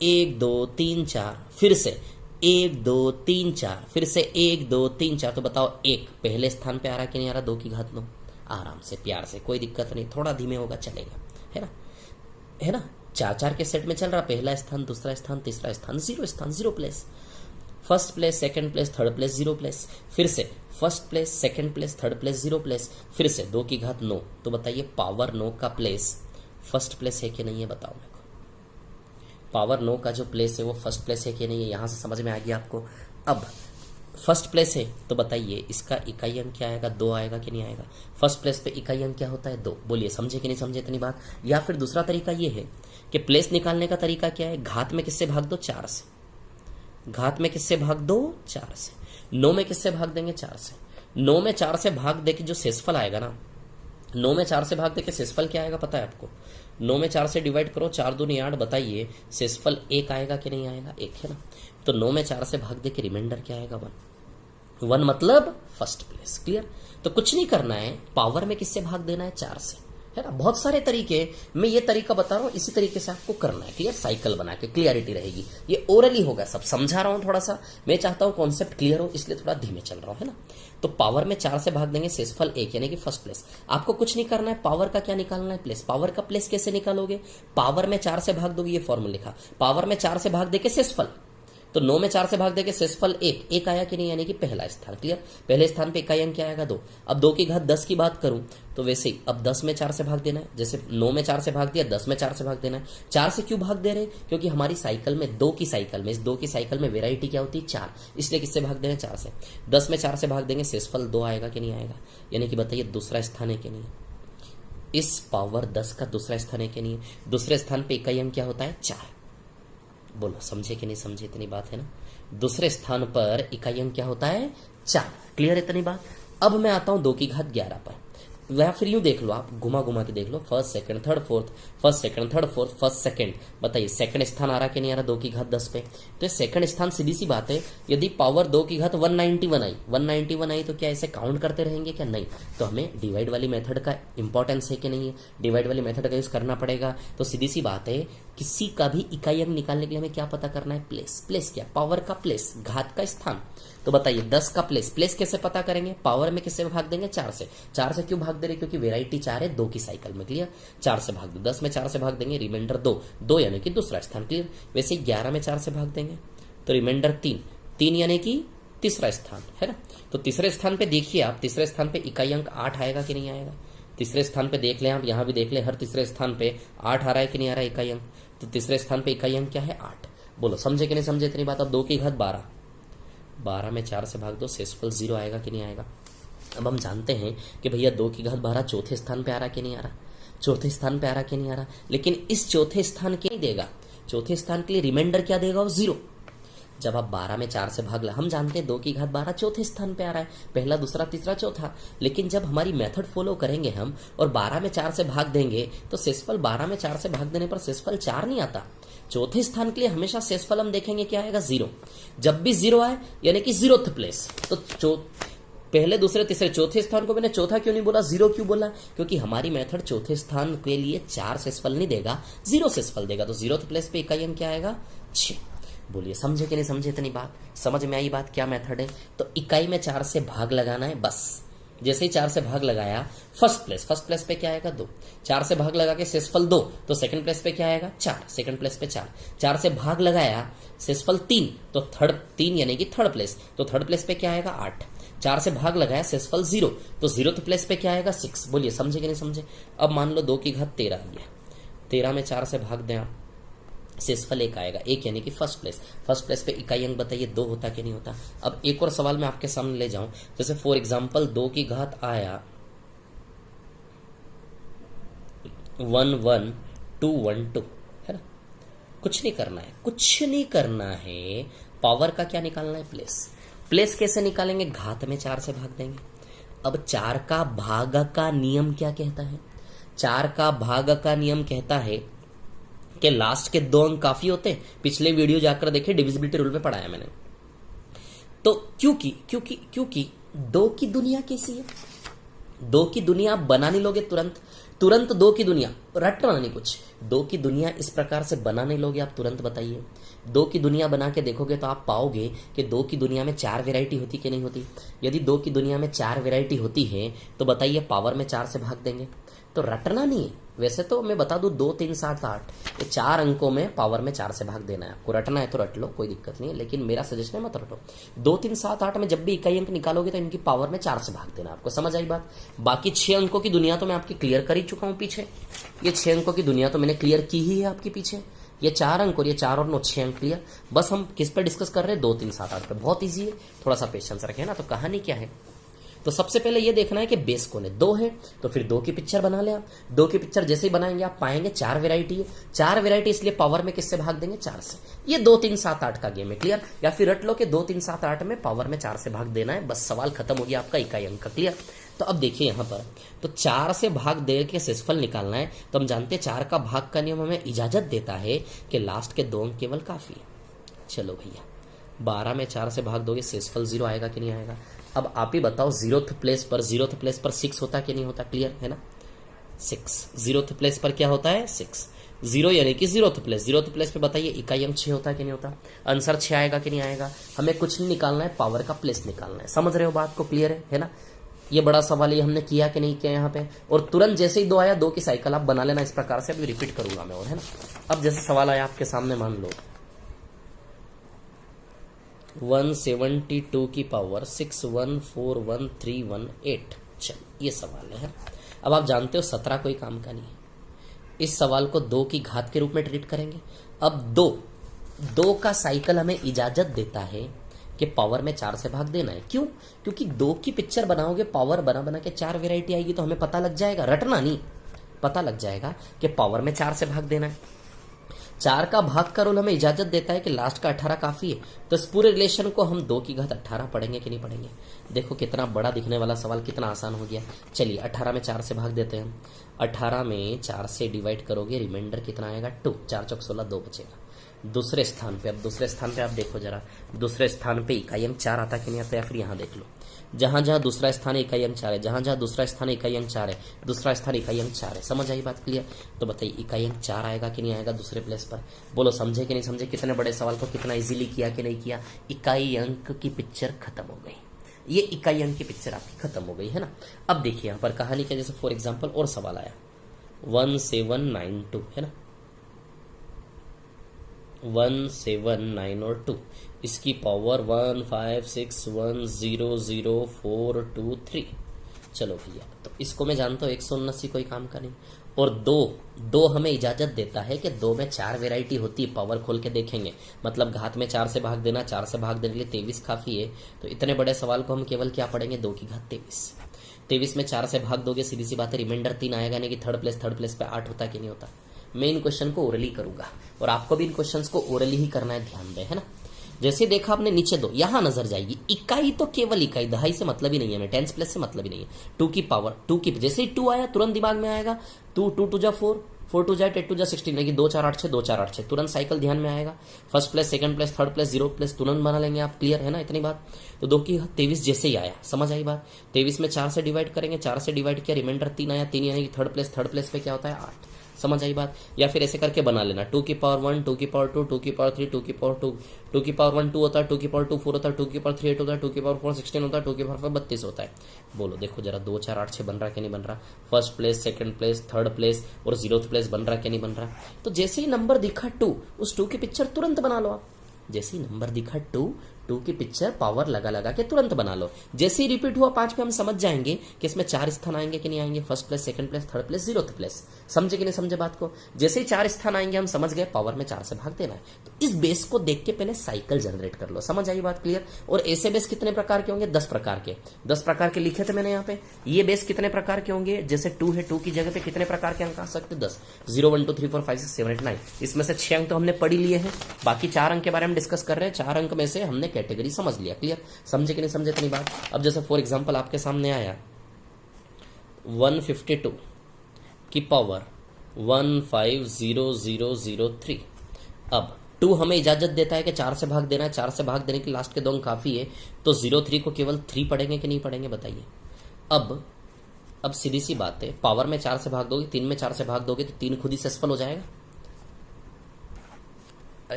1 2 3 4, फिर से 1 2 3 4, फिर से 1 2 3 4, तो बताओ 1 पहले स्थान पे आ रहा कि नहीं आ रहा, 2 की घात 9। आराम से, प्यार से, कोई दिक्कत नहीं, थोड़ा धीमे होगा चलेगा, है ना, है ना। 4 4 के सेट में चल रहा, पहला स्थान, दूसरा स्थान, तीसरा स्थान, 0 स्थान, 0 place, first place, second place, third place, 0 place, फिर से first place, second place, third place, 0 place, फिर से 2 की घात 9, तो बताइए पावर 9 का प्लेस फर्स्ट प्लेस है कि नहीं है, बताओ मेरे को। पावर 9 का जो प्लेस है वो फर्स्ट प्लेस है कि नहीं है, यहां से समझ में आ गया आपको। अब फर्स्ट प्लेस है तो बताइए इसका इकाई अंक क्या आएगा, 2 आएगा कि नहीं आएगा। फर्स्ट प्लेस पे इकाई अंक क्या होता है, 2। बोलिए समझे कि नहीं समझे इतनी बात। या फिर दूसरा तरीका ये है कि प्लेस निकालने का तरीका क्या है, घात में किससे भाग दो, 4 से। घात में किससे भाग दो, 4 से। 9 में किससे भाग देंगे, 4 से। 9 में 4 से भाग देके जो शेषफल आएगा ना, 9 में 4 से भाग देके शेषफल क्या आएगा पता है आपको, 9 में 4 से डिवाइड करो, 4 दूनी 8, बताइए शेषफल 1 आएगा कि नहीं आएगा, 1 है ना। तो 9 में 4 से भाग देके रिमाइंडर क्या आएगा, 1 मतलब फर्स्ट प्लेस। क्लियर। तो कुछ नहीं करना है, पावर में किससे भाग देना है, 4 से, है ना। बहुत सारे तरीके, मैं ये तरीका बता रहा हूं, इसी तरीके से आपको करना है। क्लियर, साइकिल बना के, क्लियरिटी रहेगी। ये ओरली होगा, सब समझा रहा हूं थोड़ा सा, मैं चाहता हूं कॉन्सेप्ट क्लियर हो, इसलिए थोड़ा धीमे चल रहा हूं, है ना। तो पावर में 4 से भाग देंगे, शेषफल 1 यानी कि फर्स्ट प्लेस। आपको कुछ नहीं करना है, पावर का क्या निकालना है, प्लेस। पावर का प्लेस कैसे निकालोगे, पावर में 4 से भाग दोगे, ये फॉर्मूला लिखा, पावर में 4 से भाग देके शेषफल, तो 9 में 4 से भाग देके शेषफल 1 आया कि नहीं, यानी कि पहला स्थान। क्लियर, पहले स्थान पे इकाई अंक क्या आएगा, 2। अब 2 की घात 10 की बात करूं तो वैसे ही अब 10 में 4 से भाग देना है, जैसे 9 में 4 से भाग दिया, 10 में 4 से भाग देना है। 4 से क्यों भाग दे रहे, क्योंकि हमारी साइकिल में 2 की साइकिल में, इस 2 की साइकिल में वेराइटी क्या होती है, 4, इसलिए किससे भाग देना है, 4 से। 10 में 4 से भाग देंगे, शेषफल 2 आएगा कि नहीं आएगा, यानी कि बताइए दूसरा स्थान है कि नहीं, इस पावर 10 का दूसरा स्थान है कि नहीं। दूसरे स्थान पे इकाई अंक क्या होता है, 4। बोलो समझे कि नहीं समझे, इतनी बात है ना। दूसरे स्थान पर इकाई अंक क्या होता है, 4। क्लियर इतनी बात। अब मैं आता हूं 2 की घात 11 पर, वह फिर यूं देख लो, आप घुमा घुमा के देख लो, first second third fourth, first second third fourth, first second, बताइए सेकंड स्थान आ रहा कि नहीं आ रहा 2 की घात 10 पे। तो ये सेकंड स्थान सीधी सी बात है, यदि पावर 2 की घात 191 आई तो क्या ऐसे काउंट करते रहेंगे क्या, नहीं। तो हमें डिवाइड वाली मेथड का इंपॉर्टेंस है कि नहीं है, डिवाइड वाली मेथड का यूज करना पड़ेगा। तो सीधी सी बात है, किसी का भी इकाई अंक निकालने के लिए हमें क्या पता करना है, प्लेस। प्लेस क्या, पावर का प्लेस, घात का स्थान। तो बताइए 10 का प्लेस, प्लेस कैसे पता करेंगे, पावर में किससे भाग देंगे, 4 से। 4 से क्यों भाग दे रहे, क्योंकि वेराइटी 4 है 2 की साइकिल में। क्लियर, 4 से भाग दो, 10 में 4 से भाग देंगे, रिमाइंडर 2 यानी कि दूसरा स्थान। क्लियर, वैसे 11 में 4 से भाग देंगे तो रिमाइंडर 3 यानी कि तीसरा स्थान, है ना। तो तीसरे स्थान पे देखिए आप, तीसरे स्थान पे इकाई अंक 8 आएगा कि नहीं आएगा। तीसरे स्थान पे देख लें आप, यहां भी देख लें, हर तीसरे स्थान पे 8 आ रहा है कि नहीं आ रहा है इकाई अंक। तो तीसरे स्थान पे इकाई अंक क्या है, 8। बोलो समझे कि नहीं समझे इतनी बात। अब 2 की घात 12 में 4 से भाग दो, शेषफल 0 आएगा कि नहीं आएगा। अब हम जानते हैं कि भैया 2 की घात 12 चौथे स्थान पे आ रहा कि नहीं आ रहा, चौथे स्थान पे आ रहा कि नहीं आ रहा। लेकिन इस चौथे स्थान के नहीं देगा, चौथे स्थान के लिए रिमाइंडर क्या देगा, वो 0। जब आप 12 में 4 से भाग, हम जानते हैं 2 की घात 12 चौथे स्थान पे आ रहा है, पहला दूसरा तीसरा चौथा। लेकिन जब हमारी मेथड फॉलो करेंगे हम और 12 में 4 से भाग देंगे तो शेषफल 12 में 4 से भाग देने पर शेषफल 4 नहीं आता। चौथे स्थान के लिए हमेशा शेषफल हम देखेंगे क्या आएगा, 0। जब भी 0 आए यानी कि 0th प्लेस। तो पहले दूसरे तीसरे चौथे स्थान को मैंने चौथा क्यों नहीं बोला, 0 क्यों बोला, क्योंकि हमारी मेथड चौथे स्थान के लिए 4 शेषफल नहीं देगा, 0 शेषफल देगा। तो 0th प्लेस पे इकाई अंक क्या आएगा, 6। बोलिए समझे कि नहीं समझे इतनी बात, समझ में आई बात, क्या मेथड है। तो इकाई में 4 से भाग लगाना है बस। जैसे ही 4 से भाग लगाया, फर्स्ट प्लेस पे क्या आएगा, 2। 4 से भाग लगा के शेषफल 2, तो सेकंड प्लेस पे क्या आएगा, 4। सेकंड प्लेस पे 4। 4 से भाग लगाया, शेषफल 3, तो 3 यानी कि थर्ड प्लेस, तो थर्ड प्लेस पे क्या आएगा, 8। 4 से भाग लगाया, शेषफल 0, तो 0th प्लेस पे क्या आएगा, 6। बोलिए समझे कि नहीं समझे। अब मान लो 2 की घात 13 आ गया, 13 में 4 से भाग दें आप, शेषफल 1 आएगा, 1 यानी कि फर्स्ट प्लेस। फर्स्ट प्लेस पे इकाई अंक बताइए 2 होता कि नहीं होता। अब एक और सवाल मैं आपके सामने ले जाऊं, जैसे फॉर एग्जांपल 2 की घात आया 11212 है ना। कुछ नहीं करना है, कुछ नहीं करना है। पावर का क्या निकालना है? प्लेस। प्लेस कैसे निकालेंगे? घात में 4 से भाग देंगे। अब 4 का भाग का नियम क्या कहता है? 4 का भाग का नियम कहता है कि लास्ट के 2 अंक काफी होते हैं। पिछले वीडियो जाकर देखे, डिविजिबिलिटी रूल पे पढ़ाया मैंने। तो क्योंकि 2 की दुनिया कैसी है? 2 की दुनिया आप बना नहीं लोगे तुरंत 2 की दुनिया रटना नहीं कुछ। 2 की दुनिया इस प्रकार से बना नहीं लोगे आप तुरंत, बताइए। 2 की दुनिया बना के देखोगे तो आप पाओगे कि 2 की दुनिया में 4 वैरायटी होती कि नहीं होती। यदि 2 की दुनिया में 4 वैरायटी होती है तो बताइए पावर में 4 से भाग देंगे। तो रटना नहीं है। वैसे तो मैं बता दूं 2 3 7 8 ये 4 अंकों में पावर में 4 से भाग देना है आपको। रटना है तो रट लो, कोई दिक्कत नहीं है, लेकिन मेरा सजेशन है मत रटो। 2 3 7 8 में जब भी इकाई अंक निकालोगे तो इनकी पावर में 4 से भाग देना आपको। समझ आई बात? बाकी 6 अंकों की दुनिया तो मैं आपकी क्लियर कर ही चुका हूं पीछे। ये 6 अंकों की दुनिया तो मैंने क्लियर की ही है आपके पीछे। ये 4 अंक और ये 4 और 9 6 अंक क्लियर। बस हम किस पे डिस्कस कर रहे हैं? 2 3 7 8 पे। बहुत ईजी है, थोड़ा सा पेशेंस रखें ना। तो कहानी क्या है? तो सबसे पहले ये देखना है कि बेस कौन है। 2 है तो फिर 2 की पिक्चर बना ले आप। 2 की पिक्चर जैसे ही बनाएंगे आप पाएंगे 4 वैरायटी है। 4 वैरायटी इसलिए पावर में किससे भाग देंगे? 4 से। ये 2 3 7 8 का गेम है, क्लियर? या फिर रट लो कि 2 3 7 8 में पावर में 4 से भाग देना है। बस सवाल खत्म हो गया आपका इकाई अंक का, क्लियर? तो अब देखिए यहां पर, तो 4 से भाग दे के शेषफल निकालना है। तो हम जानते हैं 4 का भाग का नियम हमें इजाजत देता है कि लास्ट के 2 अंक केवल काफी है। चलो भैया, 12 में 4 से भाग दोगे शेषफल 0 आएगा कि नहीं आएगा? अब आप ही बताओ, 0th प्लेस पर 6 होता कि नहीं होता? क्लियर है ना? 6 0th प्लेस पर क्या होता है? 6। 0 यानी कि 0th प्लेस पे बताइए इकाई अंक 6 होता है कि नहीं होता? आंसर 6 आएगा कि नहीं आएगा? हमें कुछ नहीं निकालना है, पावर का प्लेस निकालना है। समझ रहे हो बात को? क्लियर है ना? ये बड़ा सवाल ये हमने किया कि नहीं किया यहाँ पे। और तुरंत जैसे ही 2 आया 2 की साइकिल आप बना लेना इस प्रकार से। अभी रिपीट करूंगा मैं, और है ना। अब जैसे सवाल आया आपके सामने, मान लो 172 की पावर 61413118। चल ये सवाल है। अब आप जानते हो 17 कोई काम का नहीं है। इस सवाल को 2 की घात के रूप में ट्रीट करेंगे। अब 2 का साइकिल हमें इजाजत देता है कि पावर में 4 से भाग देना है। क्यों? क्योंकि 2 की पिक्चर बनाओगे, पावर बना बना के 4 वैरायटी आएगी तो हमें पता लग जाएगा, रटना नहीं, पता लग जाएगा कि पावर में 4 से भाग देना है। 4 का भाग का रूल हमें इजाजत देता है कि लास्ट का 18 काफी है। तो इस पूरे रिलेशन को हम 2 की घात 18 पढ़ेंगे कि नहीं पढ़ेंगे? देखो कितना बड़ा दिखने वाला सवाल, कितना आसान हो गया। चलिए 18 में 4 से भाग देते हैं। 18 में 4 से डिवाइड करोगे, रिमाइंडर कितना आएगा? 2। 4 चौक 16, 2 बचेगा। दूसरे स्थान पे, अब दूसरे स्थान पे आप देखो जरा, दूसरे स्थान पे इकाई अंक 4 आता कि नहीं आता? या फिर यहां देख लो, जहां जहां दूसरा स्थान इकाई अंक 4 है, जहां जहां दूसरा स्थान इकाई अंक 4 है, दूसरा स्थान इकाई अंक 4 है। समझ आई बात? क्लियर? तो बताइए इकाई अंक 4 आएगा कि नहीं आएगा दूसरे प्लेस पर? बोलो समझे कि नहीं समझे? कितने बड़े सवाल को कितना इजीली किया कि नहीं किया? इकाई अंक की पिक्चर खत्म हो गई। ये इकाई अंक की पिक्चर आपकी खत्म हो गई है ना। अब देखिए यहां पर कहानी क्या, जैसे फॉर एग्जाम्पल और सवाल आया 1792 है ना, 179 और 2, इसकी पावर 156100423। चलो भैया, तो इसको मैं जानता हूँ 179 कोई काम का नहीं। और 2 हमें इजाजत देता है कि 2 में 4 वैरायटी होती है। पावर खोल के देखेंगे, मतलब घात में 4 से भाग देना, 4 से भाग देने के लिए 23 काफी है। तो इतने बड़े सवाल को हम केवल क्या पढ़ेंगे? 2 की घात 23। 23 में 4 से भाग दोगे, सीधी सी बात है, रिमाइंडर 3 आएगा। यानी कि थर्ड प्लेस पे 8 होता कि नहीं होता? मैं इन क्वेश्चन को ओरली करूंगा और आपको भी इन क्वेश्चंस को ओरली ही करना है, ध्यान दें, है ना। जैसे देखा आपने नीचे 2, यहां नजर जाएगी इकाई, तो केवल इकाई, दहाई से मतलब ही नहीं है, मैं 10 प्लस से मतलब ही नहीं है। 2 की पावर 2 की, जैसे ही 2 आया तुरंत दिमाग में आएगा 2 2 2 जा 4, 4 2 जा 8 2 जा 16, लेकिन 2 4 8 6 2 4 8 6, तुरंत साइकिल ध्यान में आएगा। First place, second place, third place, 0 place तुरंत बना लेंगे आप। क्लियर है ना इतनी बात? तो 2 की 23 जैसे ही आया, समझ आई बात? 23 में 4 से डिवाइड करेंगे, 4 से डिवाइड किया, रिमाइंडर 3 आया, 3 यानी कि थर्ड प्लेस पे क्या होता है? 8। समझ आई बात? या फिर ऐसे करके बना लेना 2 की पावर 1, 2 की पावर 2, 2 की पावर 3, 2 की पावर 2, 2 की पावर 1 2 होता है, 2 की पावर 2 4 होता है, 2 की पावर 3 8 होता है, 2 की पावर 4 16 होता है, 2 की पावर 5 32 होता है। बोलो देखो जरा 2 4 8 6 बन रहा कि नहीं बन रहा? First place, second place, third place और 0th प्लेस बन रहा कि नहीं बन रहा? तो जैसे ही नंबर दिखा 2, उस 2 की पिक्चर तुरंत बना लो आप। जैसे ही नंबर दिखा 2 2 की पिक्चर पावर लगा लगा के तुरंत बना लो। जैसे ही रिपीट हुआ 5 पे हम समझ जाएंगे कि इसमें 4 स्थान आएंगे कि नहीं आएंगे, first place, second place, third place, 0th place. समझे कि नहीं समझे बात को? जैसे ही 4 स्थान आएंगे हम समझ गए पावर में 4 से भाग देना है। तो इस बेस को देख के पहले साइकिल जनरेट कर लो। समझ आई बात क्लियर? और ऐसे बेस कितने प्रकार के होंगे? 10 प्रकार के। 10 प्रकार के लिखे थे मैंने यहाँ पे। ये बेस कितने प्रकार के होंगे? जैसे 2 है, 2 की जगह पे कितने प्रकार के अंक आ सकते? 10। 0 1 2 3 4 5 6 7 8 9। इसमें से 6 अंक तो हमने पढ़ ही लिए हैं, बाकी 4 अंक के बारे में डिस्कस कर रहे हैं। 4 अंक में से हमने कैटेगरी समझ लिया। क्लियर? समझे कि नहीं समझे इतनी बात? अब जैसे फॉर एग्जांपल आपके सामने आया 152 की पावर 150003। अब 2 हमें इजाजत देता है कि 4 से भाग देना है। 4 से भाग देने के लास्ट के 2 अंक काफी है, तो 03 को केवल 3 पढ़ेंगे कि नहीं पढ़ेंगे बताइए? अब सीधी सी बात है, पावर में 4 से भाग दोगे, 3 में 4 से भाग दोगे तो 3 खुद ही सफल हो जाएगा।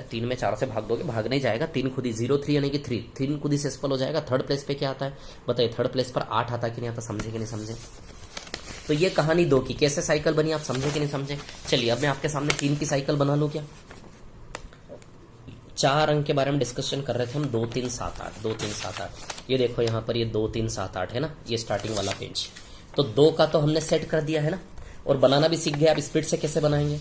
3 में 4 से भाग दोगे, भाग नहीं जाएगा, 3 खुद ही 03 यानी कि 3 खुद ही सफल हो जाएगा। थर्ड प्लेस पे क्या आता है बताइए? थर्ड प्लेस पर 8 आता कि नहीं आता? समझे कि नहीं समझे? तो ये कहानी 2 की कैसे साइकिल बनी, आप समझे कि नहीं समझे? चलिए अब मैं आपके सामने 3 की साइकिल बना लूं क्या? 4 अंक के बारे में डिस्कशन कर रहे थे हम, 2 3 7 8, 2 3 7 8। ये देखो यहाँ पर ये 2 3 7 8 है ना, ये स्टार्टिंग वाला पेज। तो 2 का तो हमने सेट कर दिया है ना, और बनाना भी सीख गए। आप स्पीड से कैसे बनाएंगे?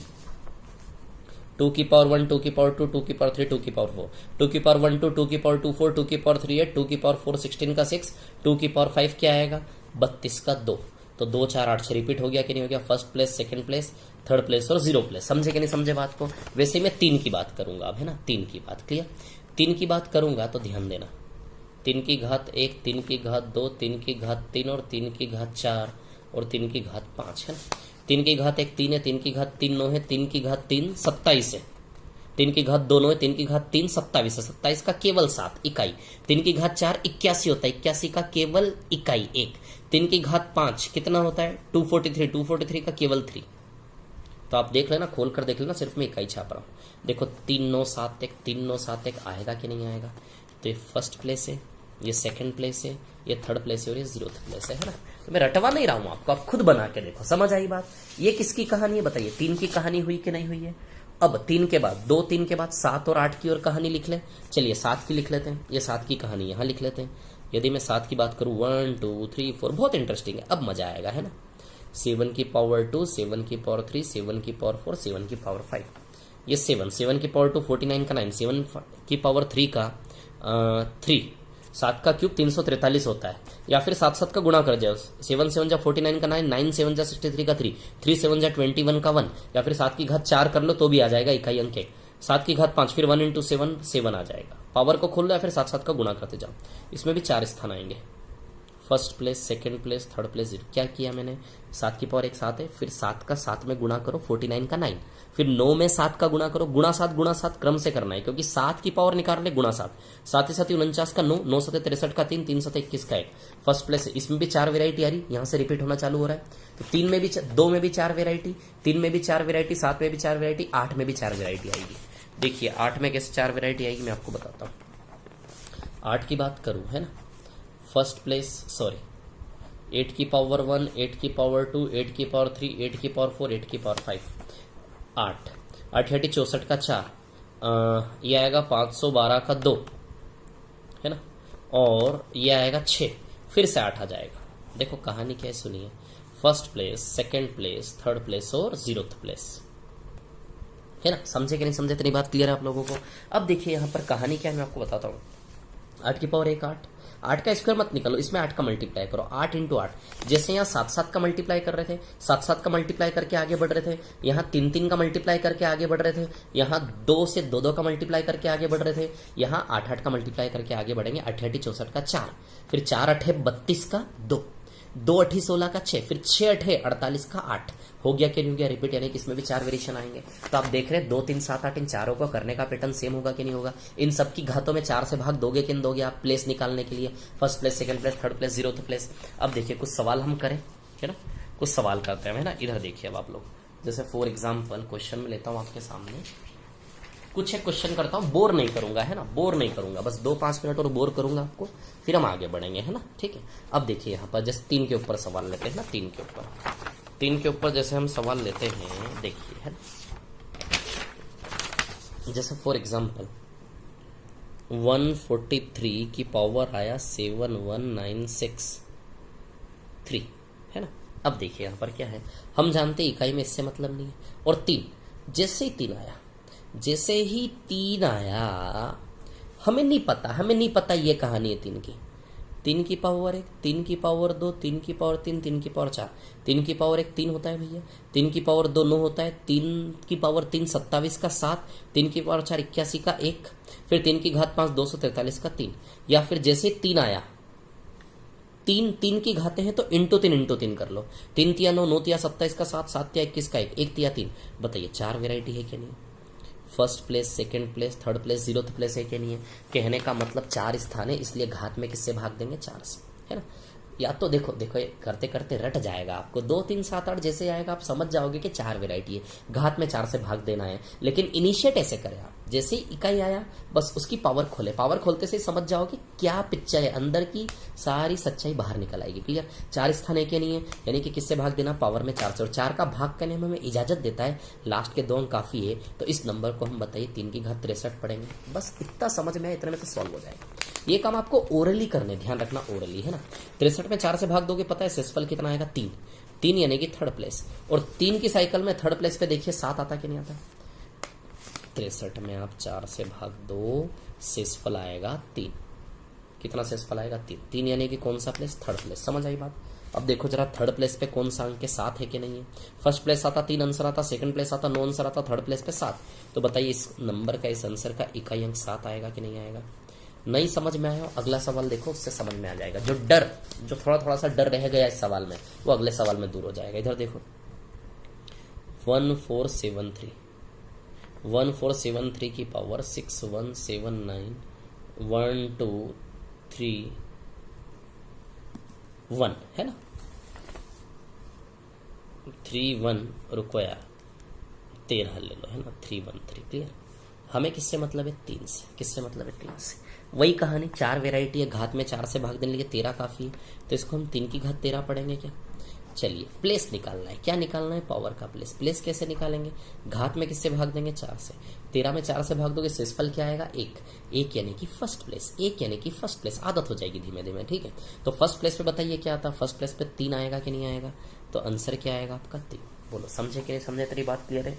2 की पावर 1, 2 की पावर 2, 2 की पावर 3, 2 की पावर 4, 2 की पावर 1 2, 2 की पावर 2 4, 2 की पावर 3 8, 2 की पावर 4 16 का 6, 2 की पावर 5 क्या आएगा? 32 का 2। तो 2 4 8 से रिपीट हो गया कि नहीं हो गया? First place, second place, third place और 0 प्लेस। समझे कि नहीं समझे बात को? वैसे मैं 3 की बात करूंगा अब, है ना? 3 की बात क्लियर? 3 की बात करूंगा तो ध्यान देना, 3 की घात 1, 3 की घात 2, 3 की घात 3 और 3 की घात 4 और 3 की घात 5 है ना। 3 की घात 1 3 है, 3 की घात 3 9 है, 3 की घात 3 27 है, 3 की घात 2 9 है, 3 की घात 3 27 है, 27 का केवल 7 इकाई। 3 की घात 4 81 होता है, 81 का केवल इकाई 1। 3 की घात 5 कितना होता है? 243, 243 का केवल 3। तो आप देख लेना, खोल कर देख लेना, सिर्फ मैं इकाई छाप रहा हूँ। देखो 3971, 3971 आएगा कि नहीं आएगा? तो ये फर्स्ट प्लेस है, ये सेकंड प्लेस है, ये थर्ड प्लेस है और ये 0th प्लेस है ना। तो मैं रटवा नहीं रहा हूं आपको, आप खुद बना के देखो। समझ आई बात? ये किसकी कहानी है बताइए? 3 की कहानी हुई कि नहीं हुई है? अब 3 के बाद 2 3 के बाद 7 और 8 की और कहानी लिख ले। चलिए 7 की लिख लेते हैं, ये 7 की कहानी यहां लिख लेते हैं। यदि मैं 7 की बात करूं 1 2 3 4, बहुत इंटरेस्टिंग है, अब मजा आएगा, है ना। 7 की पावर 2, 7 की पावर 3, 7 की पावर 4, 7 की पावर 5, ये 7 की पावर 2 49 का 9, 7 की पावर 3 का 3, 7 का क्यूब 343 होता है। या फिर 7 7 का गुणा कर जाओ, 7 7 जा 49 का 9, 9 7 जा 63 का 3, 3 7 जा 21 का 1, या फिर 7 की घात 4 कर लो तो भी आ जाएगा इकाई अंक 1। 7 की घात 5, फिर 1 इंटू 7 7 आ जाएगा। पावर को खोल लो या फिर 7 7 का गुणा करते जाओ। इसमें भी 4 स्थान आएंगे, first place, second place, third place. क्या किया मैंने? 7 की पावर 1 7 है, फिर 7 का 7 में गुणा करो, 49 का 9, फिर 9 में 7 का गुणा करो, गुणा 7 क्रम से करना है क्योंकि 7 की पावर निकाल ले गुणा 7, 7 7 49 का 9, 9 7 63 का 3, 3 7 21 का 1। फर्स्ट प्लेस है, इसमें भी 4 वेरायटी आ रही, यहां से रिपीट होना चालू हो रहा है। तो 3 में भी 2 में भी 4 वेरायटी, 3 में भी 4 वेरायटी, 7 में भी 4 वेरायटी, 8 में भी 4 वेरायटी आएगी। देखिए 8 में कैसे 4 वेरायटी आएगी मैं आपको बताता हूँ। 8 की बात करूं, है ना, फर्स्ट प्लेस, सॉरी 8 की पावर 1, 8 की पावर 2, 8 की पावर 3, 8 की पावर 4, 8 की पावर 5, 8 8 64 का 4, ये आएगा 512 का 2, है ना, और ये आएगा 6, फिर से 8 आ जाएगा। देखो कहानी क्या है सुनिए, first place, second place, third place और 0th प्लेस, है ना। समझे कि नहीं समझे? इतनी बात क्लियर है आप लोगों को? अब देखिए यहाँ पर कहानी क्या है मैं आपको बताता हूँ। 8 की पावर 1 8, 8 का स्क्वायर मत निकालो, इसमें 8 का मल्टीप्लाई करो, 8 इंटू 8। जैसे यहाँ 7 7 का मल्टीप्लाई कर रहे थे, 7 7 का मल्टीप्लाई करके आगे बढ़ रहे थे, यहाँ 3 3 का मल्टीप्लाई करके आगे बढ़ रहे थे, यहाँ 2 से 2 2 का मल्टीप्लाई करके आगे बढ़ रहे थे, यहाँ 8 8 का मल्टीप्लाई करके आगे बढ़ेंगे, 8 8 64 का 4, फिर 4 8 32 का 2, 2 8 16 का 6, फिर 6 8 48 का 8 हो गया कि नहीं हो गया? रिपीट, यानी कि इसमें भी 4 वेरिएशन आएंगे। तो आप देख रहे हैं 2 3 7 8 इन चारों को करने का पैटर्न सेम होगा कि नहीं होगा? इन सबकी घातों में 4 से भाग दोगे कि नहीं दोगे आप प्लेस निकालने के लिए? First place, second place, third place, 0th place. अब देखिए कुछ सवाल हम करें, है ना, कुछ सवाल करते हैं, है ना। इधर देखिए अब आप लोग, जैसे फॉर एग्जाम्पल क्वेश्चन में लेता हूं आपके सामने, कुछ एक क्वेश्चन करता हूं, बोर नहीं करूंगा, है ना, बोर नहीं करूंगा, बस 2-5 मिनट और बोर करूंगा आपको, फिर हम आगे बढ़ेंगे, है ना, ठीक है। अब देखिए यहाँ पर जैसे 3 के ऊपर सवाल लेते हैं ना, 3 के ऊपर जैसे हम सवाल लेते हैं, देखिए, है ना, जैसे फॉर एग्जाम्पल 143 की पावर आया 71963, है ना। अब देखिए यहाँ पर क्या है, हम जानते इकाई में इससे मतलब नहीं है। और 3, जैसे ही 3 आया, हमें नहीं पता ये कहानी है 3 की पावर 1, 3 की पावर 2, 3 की पावर 3, 3 की पावर 4। 3 की पावर 1 3 होता है भैया, 3 की पावर 2 9 होता है, 3 की पावर 3 27 का 7, 3 की पावर 4 81 का 1, फिर 3 की घात 5 243 का 3। या फिर जैसे 3 आया, 3 की घाते हैं तो इंटू 3 कर लो। 3 तिया 9, 9 तिया 27 का 7, 7 तिया 21 का 1, 1 तिया 3। बताइए 4 वेराइटी है क्या नहीं? First place, second place, third place, 0th place है क्या नहीं है? कहने का मतलब 4 स्थान है, इसलिए घात में किससे भाग देंगे? 4 से, है ना। या तो देखो ये करते करते रट जाएगा आपको, 2 3 7 8 जैसे आएगा आप समझ जाओगे कि 4 वेराइटी है, घात में 4 से भाग देना है। लेकिन इनिशिएट ऐसे करें आप, जैसे ही इकाई आया बस उसकी पावर खोले, पावर खोलते से समझ जाओगे क्या पिक्चर है, अंदर की सारी सच्चाई बाहर निकल आएगी। क्लियर? 4 स्थान है क्या नहीं है, यानी कि किससे भाग देना? पावर में 4 से। और 4 का भाग करने में हमें इजाजत देता है, लास्ट के 2 अंक काफी है, तो इस नंबर को हम बताइए 3 की घात 63 पढ़ेंगे। बस इतना समझ में आए, इतने में तो सॉल्व हो जाएगा। ये काम आपको ओरली करने, ध्यान रखना ओरली, है ना। 63 में 4 से भाग दोगे, पता है शेषफल कितना आएगा? 3 यानी कि थर्ड प्लेस। और 3 की साइकिल में थर्ड प्लेस पे देखिए 7 आता कि नहीं आता? 63 में आप 4 से भाग दो, शेषफल आएगा 3। कितना शेषफल आएगा? 3 यानी कि कौन सा प्लेस? Third place. समझ आई बात? अब देखो जरा थर्ड प्लेस पे कौन सा अंक है? 7 है कि नहीं है? फर्स्ट प्लेस आता 3 आंसर आता, सेकंड प्लेस आता 9 आंसर आता, थर्ड प्लेस पे 7। तो बताइए इस नंबर का, इस आंसर का इकाई अंक 7 आएगा कि नहीं आएगा? नहीं समझ में आया? अगला सवाल देखो, उससे समझ में आ जाएगा। जो थोड़ा सा डर रह गया इस सवाल में, वो अगले सवाल में दूर हो जाएगा। इधर देखो 1473 की पावर 6179123 है ना। 31 रुको यार, 13 ले लो, है ना। 313। क्लियर? हमें किससे मतलब है? 3 से। किससे मतलब है? 3 से। वही कहानी, 4 वेराइटी है, घात में 4 से भाग देने के लिए 13 काफी है, तो इसको हम 3 की घात 13 पढ़ेंगे क्या? चलिए प्लेस निकालना है। क्या निकालना है? पावर का प्लेस। प्लेस कैसे निकालेंगे? घात में किससे भाग देंगे? 4 से। 13 में 4 से भाग दोगे, शेषफल क्या आएगा? 1 यानी कि फर्स्ट प्लेस। 1 यानी कि फर्स्ट प्लेस। आदत हो जाएगी धीमे धीमे, ठीक है। तो फर्स्ट प्लेस पे बताइए क्या आता? फर्स्ट प्लेस पे 3 आएगा कि नहीं आएगा? तो आंसर क्या आएगा आपका? 3। बोलो समझे कि नहीं समझे? तेरी बात क्लियर है?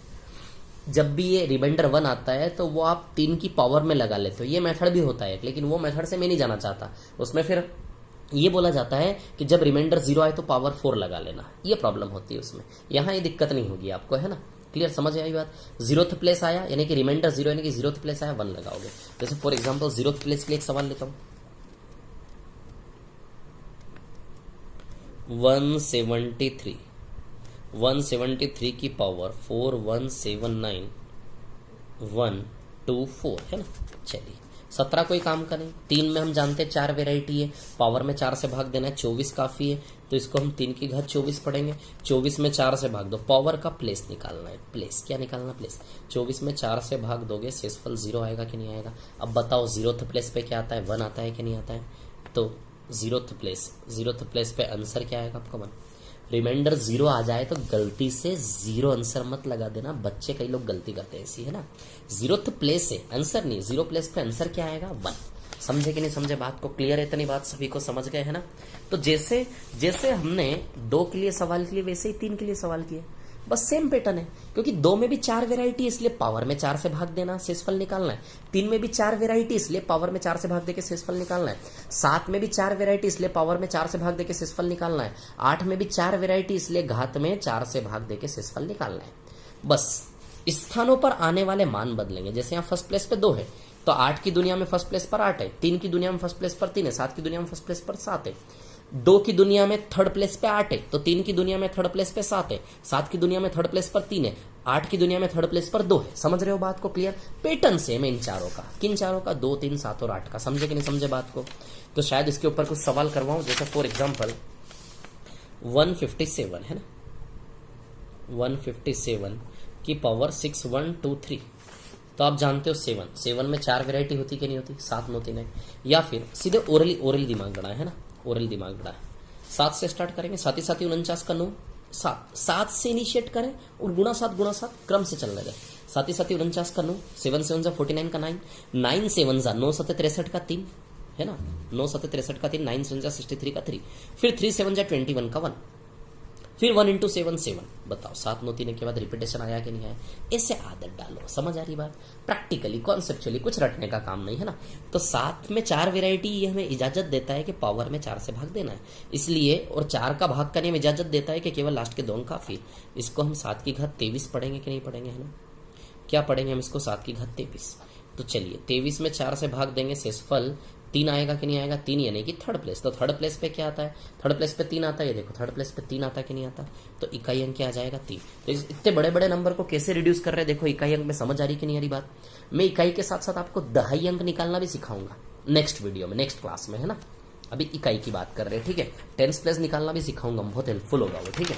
जब भी ये रिमाइंडर 1 आता है तो वो आप 3 की पावर में लगा लेते हो, ये मेथड भी होता है, लेकिन वो मेथड से मैं नहीं जाना चाहता। उसमें फिर ये बोला जाता है कि जब रिमाइंडर 0 आए तो पावर 4 लगा लेना, ये प्रॉब्लम होती है उसमें। यहाँ ये दिक्कत नहीं होगी आपको, है ना। क्लियर? समझ आई बात? 0th प्लेस आया यानी कि रिमाइंडर 0 यानी कि 0th प्लेस आया, 1 लगाओगे। जैसे फॉर एग्जाम्पल 0th प्लेस के लिए एक सवाल लेता हूं। 173 की पावर 4179124 है ना। चलिए 17 कोई काम का नहीं। 3 में हम जानते हैं 4 वेराइटी है, पावर में 4 से भाग देना है, 24 काफी है, तो इसको हम 3 की घात 24 पढ़ेंगे। 24 में 4 से भाग दो, पावर का प्लेस निकालना है। प्लेस क्या निकालना? प्लेस। 24 में 4 से भाग दोगे, शेषफल 0 आएगा कि नहीं आएगा? अब बताओ 0th प्लेस पे क्या आता है? 1 आता है कि नहीं आता है? तो 0th प्लेस पे आंसर क्या आएगा आपका? 1। रिमाइंडर 0 आ जाए तो गलती से 0 आंसर मत लगा देना, बच्चे कई लोग गलती करते हैं ऐसी, है ना। 0th प्लेस से आंसर नहीं, 0 प्लेस पे आंसर क्या आएगा? 1। समझे कि नहीं समझे बात को? क्लियर है? इतनी बात सभी को समझ गए, है ना। तो जैसे हमने 2 के लिए सवाल किए, वैसे ही 3 के लिए सवाल किए, बस सेम पैटर्न है। क्योंकि 2 में भी 4 वेराइटी है, इसलिए पावर में 4 से भाग देना, शेषफल निकालना है। 3 में भी 4 वेराइटी, इसलिए पावर में 4 से भाग देके शेषफल निकालना है। 7 में भी 4 वेराइटी, इसलिए पावर में 4 से भाग देके शेषफल निकालना है। 8 में भी 4 वेराइटी, इसलिए घात में 4 से भाग देके शेषफल निकालना है। बस स्थानों पर आने वाले मान बदलेंगे। जैसे यहाँ फर्स्ट प्लेस पे 2 है, तो 8 की दुनिया में फर्स्ट प्लेस पर 8 है, 3 की दुनिया में फर्स्ट प्लेस पर 3 है, 7 की दुनिया में फर्स्ट प्लेस पर 7 है, 2 की दुनिया में थर्ड प्लेस पे 8 है, तो 3 की दुनिया में थर्ड प्लेस पे 7 है, 7 की दुनिया में थर्ड प्लेस पर 3 है, 8 की दुनिया में थर्ड प्लेस पर 2 है। समझ रहे हो बात को? क्लियर? पैटर्न सेम है इन चारों का। किन चारों का? 2, 3, 7 और 8 का। समझे कि नहीं समझे बात को? तो शायद इसके ऊपर कुछ सवाल करवाऊं। जैसे फॉर एग्जाम्पल 157 है ना, 157 की पावर 6123, तो आप जानते हो 7 में 4 वेराइटी होती कि नहीं होती? 7 9 3 है। या फिर सीधे ओरली दिमाग लड़ा है ना, ओरल दिमाग लड़ा है। 7 से स्टार्ट करेंगे, 7 ही 49 का 9, 7 से इनिशिएट करें और गुणा 7 क्रम से चलने दें। साथ ही 49 का 9, 7 7 जा 49 का 9, 9 7 जा 9 7 63 का 3 है ना, 9 7 63 का 3, 9 7 जा 63 का 3, फिर 3 7 जा 21 का 1, फिर 1 इंटू 7 7। बताओ 7 9 3 के बाद रिपीटेशन आया कि नहीं आया? ऐसे आदत डालो, समझ आ रही बात? प्रैक्टिकली कॉन्सेप्चुअली कुछ रटने का काम नहीं है ना। तो 7 में 4 वेराइटी ये हमें इजाजत देता है कि पावर में 4 से भाग देना है, इसलिए, और 4 का भाग का नियम इजाजत देता है कि केवल लास्ट के 2 अंक काफी। इसको हम 7 की घात 23 पढ़ेंगे कि नहीं पढ़ेंगे, है ना? क्या पढ़ेंगे हम इसको? 7 की घात 23। तो चलिए 23 में 4 से भाग देंगे, शेषफल 3 आएगा कि नहीं आएगा? 3, यानी कि थर्ड प्लेस। तो थर्ड प्लेस पे क्या आता है? थर्ड प्लेस पे 3 आता है, ये देखो थर्ड प्लेस पे 3 आता है कि नहीं आता? तो इकाई अंक क्या आ जाएगा? 3। तो इतने बड़े बड़े नंबर को कैसे रिड्यूस कर रहे हैं देखो इकाई अंक में, समझ आ रही कि नहीं आ रही बात? मैं इकाई के साथ साथ आपको दहाई अंक निकालना भी सिखाऊंगा नेक्स्ट वीडियो में, नेक्स्ट क्लास में, है ना। अभी इकाई की बात कर रहे हैं, ठीक है। टेंस प्लेस निकालना भी सिखाऊंगा, बहुत हेल्पफुल होगा वो, ठीक है।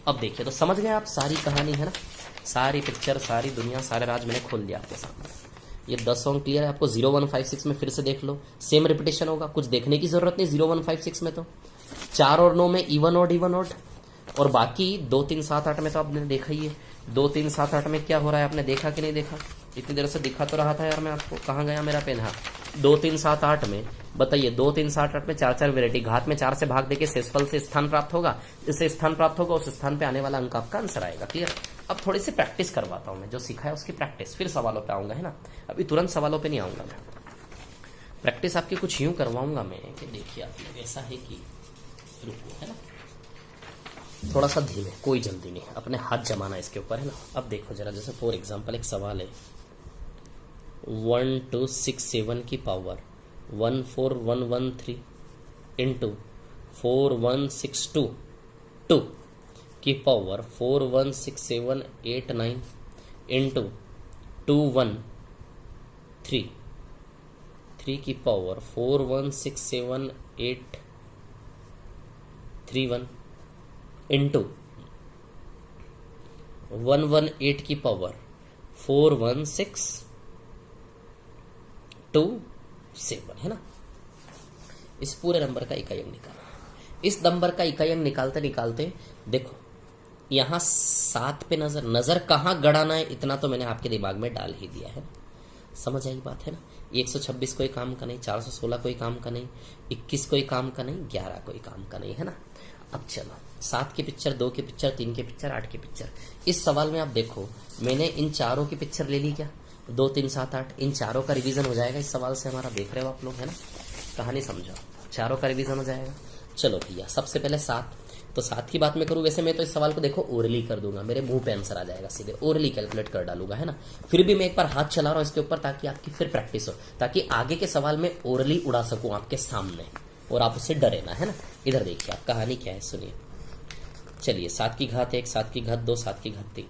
अब देखिए, तो समझ गए आप सारी कहानी, है ना, सारी पिक्चर, सारी दुनिया, सारे राज मैंने खोल दिया आपके सामने। ये 10 अंक क्लियर है आपको। 0156 में फिर से देख लो, सेम रिपीटेशन होगा, कुछ देखने की जरूरत नहीं 0156 में। तो 4 और 9 में इवन ऑड, और बाकी 2 3 7 8 में तो आपने देखा ही है। 2 3 7 8 में क्या हो रहा है आपने देखा कि नहीं देखा? इतनी देर से दिखा तो रहा था यार मैं आपको, कहाँ गया मेरा पेन? हाँ, 2 3 7 8 में बताइए, 2 3 7 8 में 4 वेरायटी, घात में 4 से भाग देके शेषफल से स्थान प्राप्त होगा, इससे स्थान प्राप्त होगा, उस स्थान पे आने वाला अंक आपका आंसर आएगा। क्लियर? अब थोड़ी सी प्रैक्टिस करवाता हूं मैं, जो सीखा है उसकी प्रैक्टिस, फिर सवालों पे आऊंगा, है ना। अभी तुरंत सवालों पे नहीं आऊंगा मैं, प्रैक्टिस आपकी कुछ यूं करवाऊंगा मैं कि देखिए आप लोग, ऐसा है कि रुको, है ना, थोड़ा सा धीमे, कोई जल्दी नहीं, अपने हाथ जमाना इसके ऊपर, है ना। अब देखो जरा, जैसे फॉर एग्जाम्पल एक सवाल है, 1267 की पावर 14113 इंटू 41622 की पावर 41678 इंटू 213 की पावर 4167831 इंटू 118 की पावर 41627, है ना। इस पूरे नंबर का इकाई अंक निकालना। इस नंबर का इकाई अंक निकालते निकालते देखो, यहां 7 पे नजर कहां गड़ाना है, इतना तो मैंने आपके दिमाग में डाल ही दिया है। समझ आई बात, है ना। 126 कोई काम का नहीं, 416 कोई काम का नहीं, 21 कोई काम का नहीं, 11 कोई काम का नहीं, है ना। अब चलो 7 की पिक्चर, 2 की पिक्चर, 3 की पिक्चर, 8 की पिक्चर। इस सवाल में आप देखो, मैंने इन चारों की पिक्चर ले ली क्या? 2 3 7 8, इन चारों का रिवीजन हो जाएगा इस सवाल से हमारा। देख रहे हो आप लोग, है ना, कहानी समझो, चारों का रिवीजन हो जाएगा। चलो भैया, सबसे पहले 7, तो 7 की बात मैं करूं, वैसे मैं तो इस सवाल को देखो ओरली कर दूंगा, मेरे मुंह पे आंसर आ जाएगा सीधे, ओरली कैलकुलेट कर डालूंगा, है ना। फिर भी मैं एक बार हाथ चला रहा हूं इसके ऊपर, ताकि आपकी फिर प्रैक्टिस हो, ताकि आगे के सवाल में ओरली उड़ा सकूं आपके सामने, और आप उससे डरे ना, है ना। इधर देखिए आप, कहानी क्या है सुनिए। चलिए 7 की घात 1, 7 की घात 2, 7 की घात 3,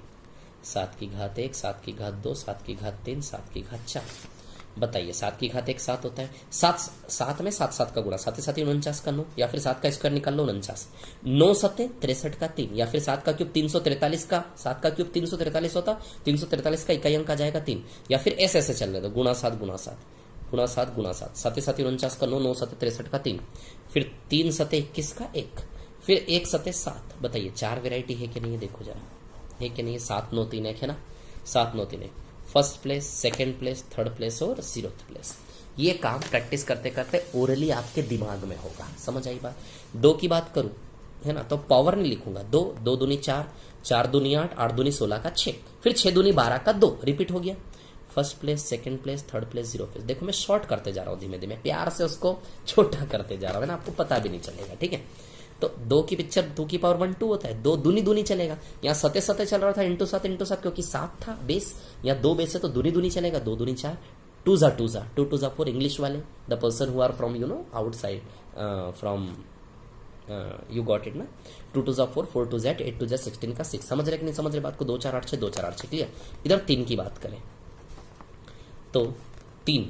7 की घात 1, 7 की घात 2, 7 की घात 3, 7 की घात 4। बताइए 7 की घात 1 7 होता है, 7 में 7 7 का गुणा, 7 7 49 का 9, या फिर 7 का स्क्वायर निकाल लो 49, 9 7 63 का 3, या फिर 7 का क्यूब 343 का, 7 का क्यूब 343 होता, 343 का इकाई अंक आ जाएगा 3, या फिर ऐसे चलने दो, गुणा 7 गुणा 7 गुणा 7 गुणा 7, 7 7 49 का 9, 9 7 63 का 3, फिर 3 7 21 का 1, फिर 1 7 7। बताइए 4 वेराइटी है कि नहीं है, देखो जरा, है कि नहीं है? 7 9 3 1, है ना, 7 9 3 1, first place, second place, third place और 0th प्लेस। ये काम प्रैक्टिस करते करते ओरली आपके दिमाग में होगा। समझ आई बात? 2 की बात करूं, है ना, तो पावर नहीं लिखूंगा, 2 2 दूनी 4, 4 दूनी 8, 8 दूनी 16 का 6, फिर 6 दूनी 12 का 2, रिपीट हो गया। First place, second place, third place, 0 place. देखो मैं शॉर्ट करते जा रहा हूं, धीमे धीमे प्यार से उसको छोटा करते जा रहा हूं, है ना, आपको पता भी नहीं चलेगा, ठीक है। तो 2 की पिक्चर, 2 की पावर 1 2 होता है, 2 दूनी दूनी चलेगा, यहाँ 7 7 चल रहा था, इंटू 7 क्योंकि 7 था बेस, या 2 बेस है तो दूनी दूनी चलेगा, 2 दूनी 4, 2 जा 2 जा 2 2 जा 4। इंग्लिश वाले, the person who are from outside from, you got it ना। 2 2 जा 4, 4 2 जा 8, 8 2 जा 16 का 6। समझ रहे कि नहीं समझ रहे बात को? 2 4 8 6, 2 4 8 6, क्लियर। इधर 3 की बात करें तो 3